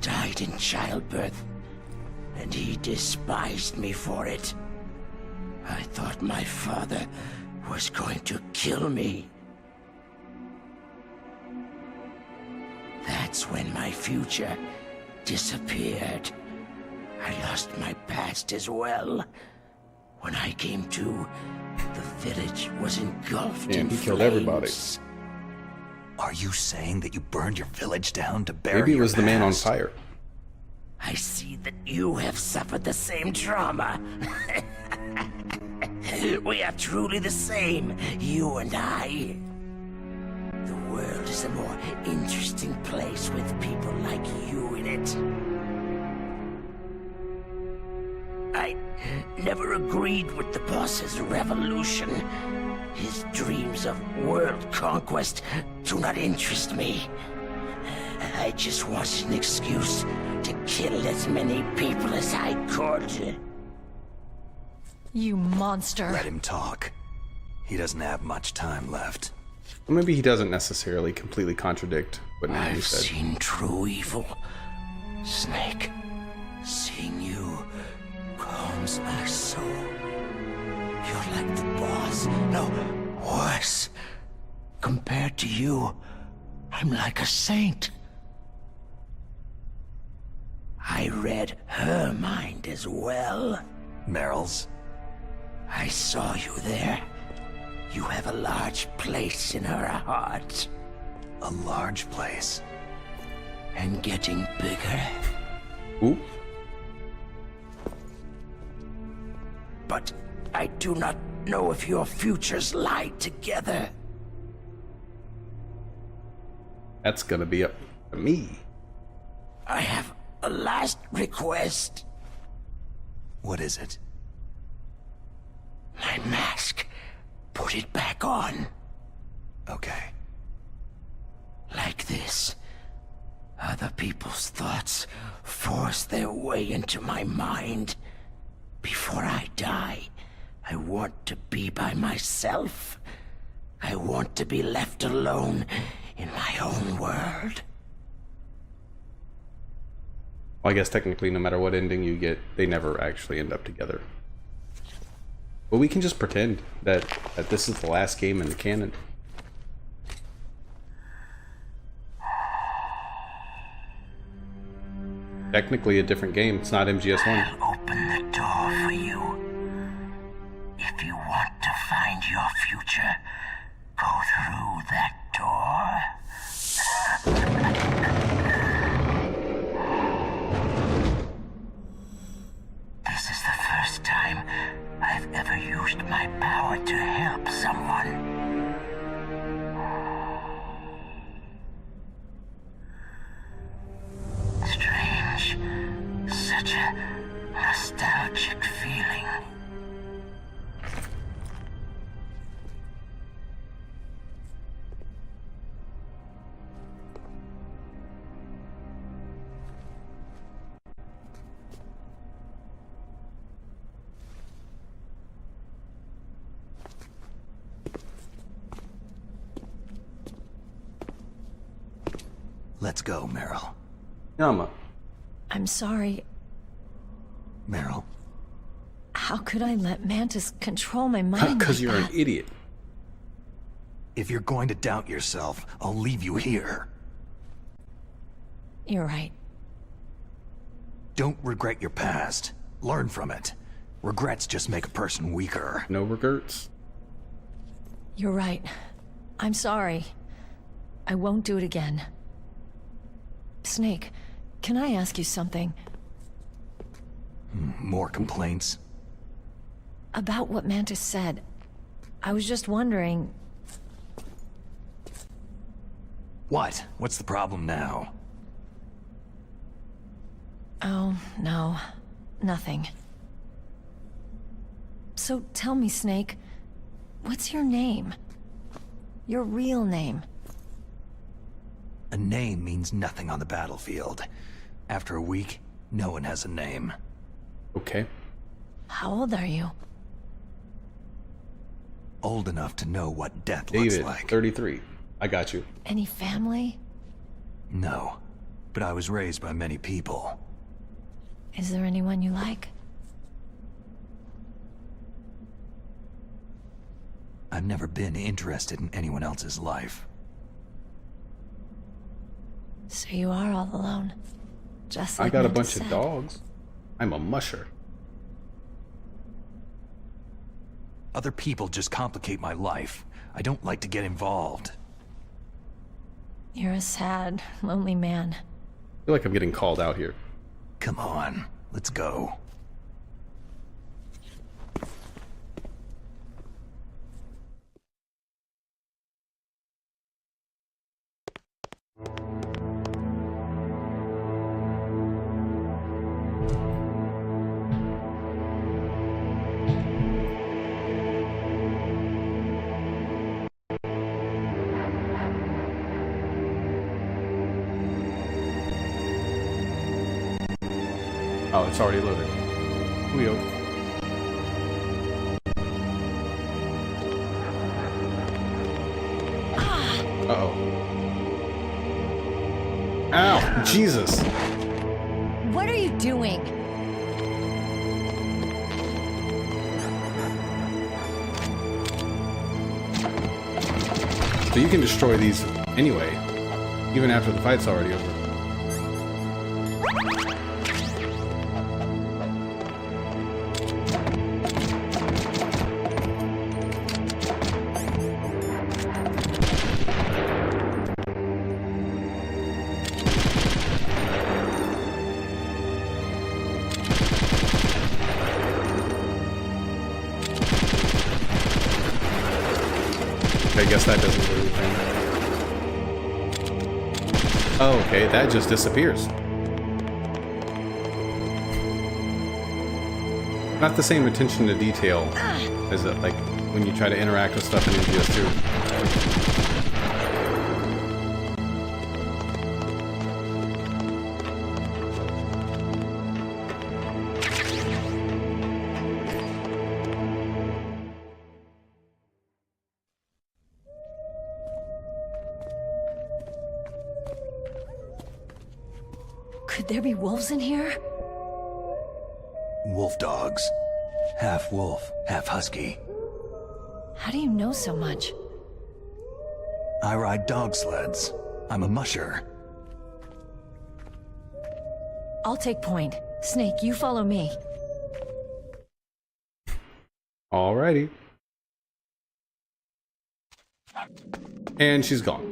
died in childbirth, and he despised me for it. I thought my father was going to kill me. That's when my future disappeared. I lost my past as well. When I came to, the village was engulfed in he killed flames. everybody. Are you saying that you burned your village down to bury Maybe it your was the man on past? fire. I see that you have suffered the same trauma. We are truly the same, you and I. The world is a more interesting place with people like you in it. I never agreed with the boss's revolution. His dreams of world conquest do not interest me. I just wanted an excuse to kill as many people as I could. You monster. Let him talk. He doesn't have much time left. Well, maybe he doesn't necessarily completely contradict what Naomi I've said. seen true evil. Snake, seeing you calms my soul. You're like the boss. No, worse. Compared to you, I'm like a saint. I read her mind as well. Meryl's? I saw you there. You have a large place in her heart. A large place? And getting bigger. Ooh. But I do not know if your futures lie together. That's gonna be up to me. I have a last request. What is it? My mask. Put it back on. Okay. Like this. Other people's thoughts force their way into my mind. Before I die, I want to be by myself. I want to be left alone in my own world. Well, I guess technically no matter what ending you get, they never actually end up together. But we can just pretend that this is the last game in the canon. Technically a different game. It's not MGS1. I'll open the door for you. If you want to find your future, go through that door. This is the first time I've ever used my power to help someone. Strange. Such a nostalgic feeling. Let's go, Meryl. Yama. I'm sorry. Meryl. How could I let Mantis control my mind? Because like you're that? an idiot. If you're going to doubt yourself, I'll leave you here. You're right. Don't regret your past. Learn from it. Regrets just make a person weaker. No regrets. You're right. I'm sorry. I won't do it again. Snake, can I ask you something? More complaints? About what Mantis said. I was just wondering... What? What's the problem now? Oh, no. Nothing. So tell me, Snake, what's your name? Your real name? A name means nothing on the battlefield. After a week, no one has a name. Okay. How old are you? Old enough to know what death David, looks like. 33. I got you. Any family? No, but I was raised by many people. Is there anyone you like? I've never been interested in anyone else's life. So you are all alone. Just like I got a Mantis bunch of said. dogs. I'm a musher. Other people just complicate my life. I don't like to get involved. You're a sad, lonely man. I feel like I'm getting called out here. Come on, let's go. Oh, it's already loaded. Wheel. Uh-oh. Ow! Jesus! What are you doing? So you can destroy these anyway, even after the fight's already over. I guess that doesn't do anything. Oh, okay, that just disappears. Not the same attention to detail as it, like when you try to interact with stuff in MGS2. Could there be wolves in here? Wolf dogs. Half wolf, half husky. How do you know so much? I ride dog sleds. I'm a musher. I'll take point. Snake, you follow me. Alrighty. And she's gone.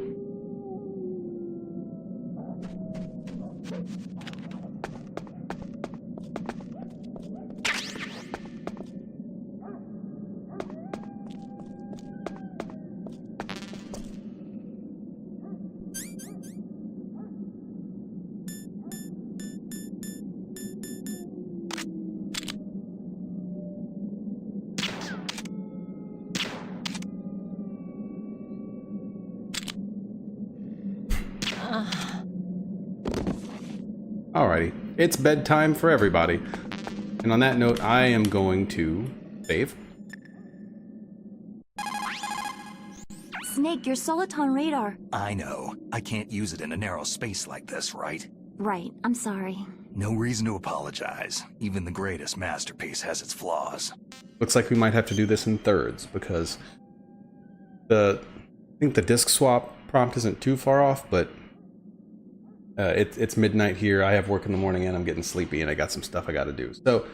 Alrighty, it's bedtime for everybody. And on that note, I am going to save. Snake, your Soliton radar. I know. I can't use it in a narrow space like this, right? Right, I'm sorry. No reason to apologize. Even the greatest masterpiece has its flaws. Looks like we might have to do this in thirds, because I think the disk swap prompt isn't too far off, but it's midnight here. I have work in the morning and I'm getting sleepy and I got some stuff I got to do. So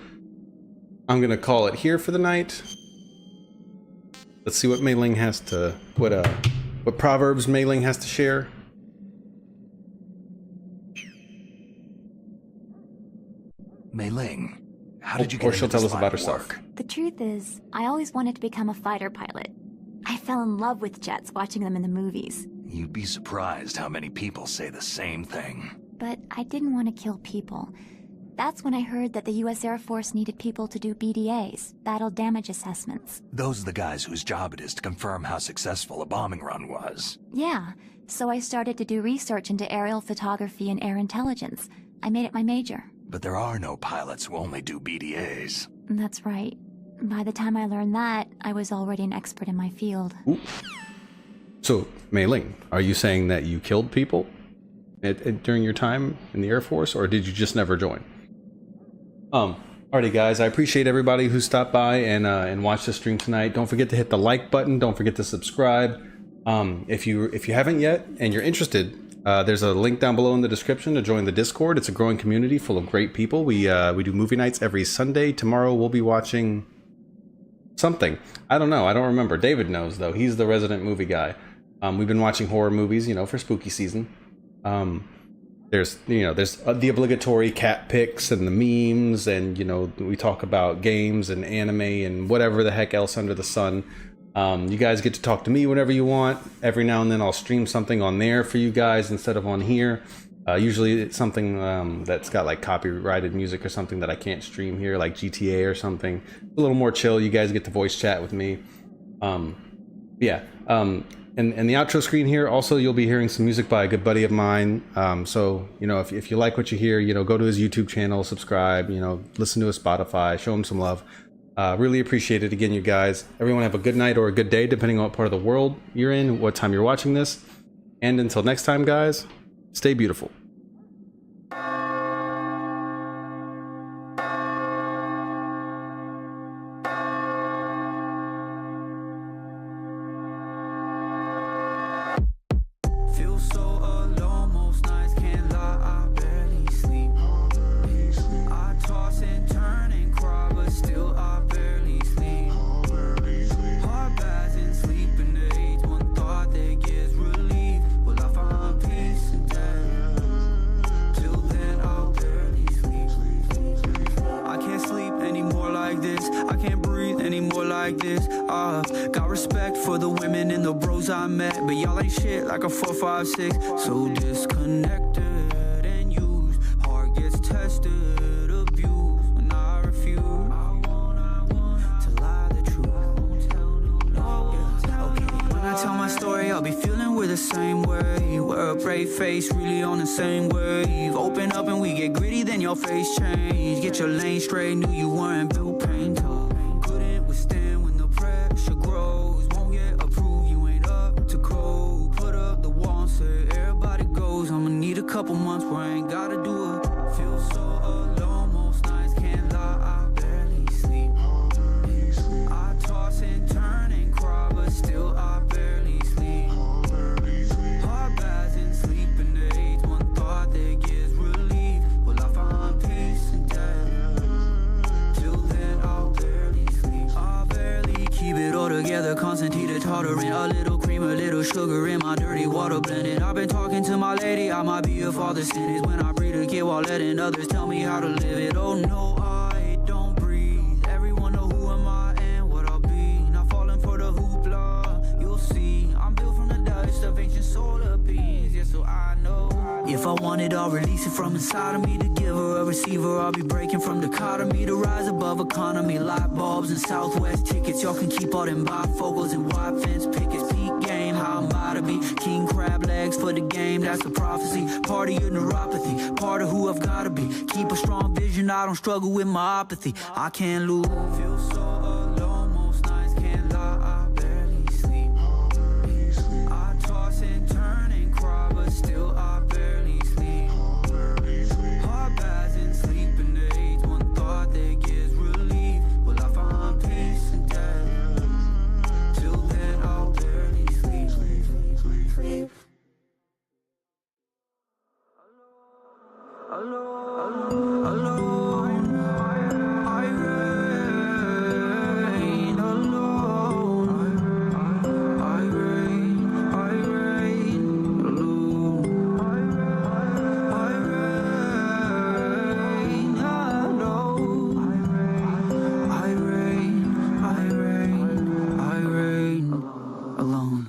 I'm going to call it here for the night. Let's see what Mei Ling has to, what proverbs Mei Ling has to share. Mei Ling, how did you get Or she'll into tell this us about line of herself. work? The truth is, I always wanted to become a fighter pilot. I fell in love with jets watching them in the movies. You'd be surprised how many people say the same thing. But I didn't want to kill people. That's when I heard that the US Air Force needed people to do BDAs, battle damage assessments. Those are the guys whose job it is to confirm how successful a bombing run was. Yeah, so I started to do research into aerial photography and air intelligence. I made it my major. But there are no pilots who only do BDAs. That's right. By the time I learned that, I was already an expert in my field. Ooh. So, Mei Ling, are you saying that you killed people during your time in the Air Force, or did you just never join? Alrighty guys, I appreciate everybody who stopped by and watched the stream tonight. Don't forget to hit the like button. Don't forget to subscribe. If you haven't yet and you're interested, there's a link down below in the description to join the Discord. It's a growing community full of great people. We do movie nights every Sunday. Tomorrow we'll be watching something. I don't know. I don't remember. David knows though. He's the resident movie guy. We've been watching horror movies, for spooky season. There's the obligatory cat pics and the memes, and we talk about games and anime and whatever the heck else under the sun. You guys get to talk to me whenever you want. Every now and then I'll stream something on there for you guys instead of on here. Usually it's something that's got like copyrighted music or something that I can't stream here, like GTA or something. A little more chill. You guys get to voice chat with me. And the outro screen here, also you'll be hearing some music by a good buddy of mine. So if you like what you hear, go to his YouTube channel, subscribe, listen to his Spotify, show him some love. Really appreciate it again, you guys. Everyone have a good night or a good day, depending on what part of the world you're in, what time you're watching this. And until next time, guys, stay beautiful. Like a 4, 5, 6, so disconnected and used. Heart gets tested, abused, and I refuse. I want to lie the truth. Won't tell no. Okay, when I tell my story, I'll be feeling we're the same way. We're a brave face, really on the same wave. Open up and we get gritty, then your face change. Get your lane straight, knew you weren't built pain told. Couldn't withstand when the pressure grows. Won't get approved, you ain't up to code. Everybody goes, I'ma need a couple months where I ain't gotta do it. Feel so alone, most nights can't lie, I barely sleep. I toss and turn and cry, but still I barely sleep. Hard baths and sleeping aids, one thought that gives relief. Will I find peace in death? Till then I'll barely sleep. I barely keep it all together, constant teeter tottering. A little cream, a little sugar in my dirty water blended. I've been talking to my lady, I might be a father sin. When I breathe a kid while letting others tell me how to live it. Oh no, I don't breathe. Everyone know who am I and what I'll be. Not falling for the hoopla, you'll see. I'm built from the dust of ancient solar beings, yeah, so I know. If I want it, I'll release it from inside of me. The giver, a receiver, I'll be breaking from dichotomy. To rise above economy, light bulbs and Southwest tickets. Y'all can keep all them bifocals and wide fence pickets. Peak game, how I'm about to be. King crab legs for the game, that's the prophecy. Part of your neuropathy, part of who I've gotta be. Keep a strong vision, I don't struggle with myopathy. I can't lose. Feel so alone, most nights can't lie, I barely sleep. I toss and turn and cry, but still I barely sleep. Hard baths and sleeping aids, one thought that gives relief. Will I find peace in death? Till then I'll barely sleep. Alone, I reign alone. I reign alone. I reign alone. I reign alone.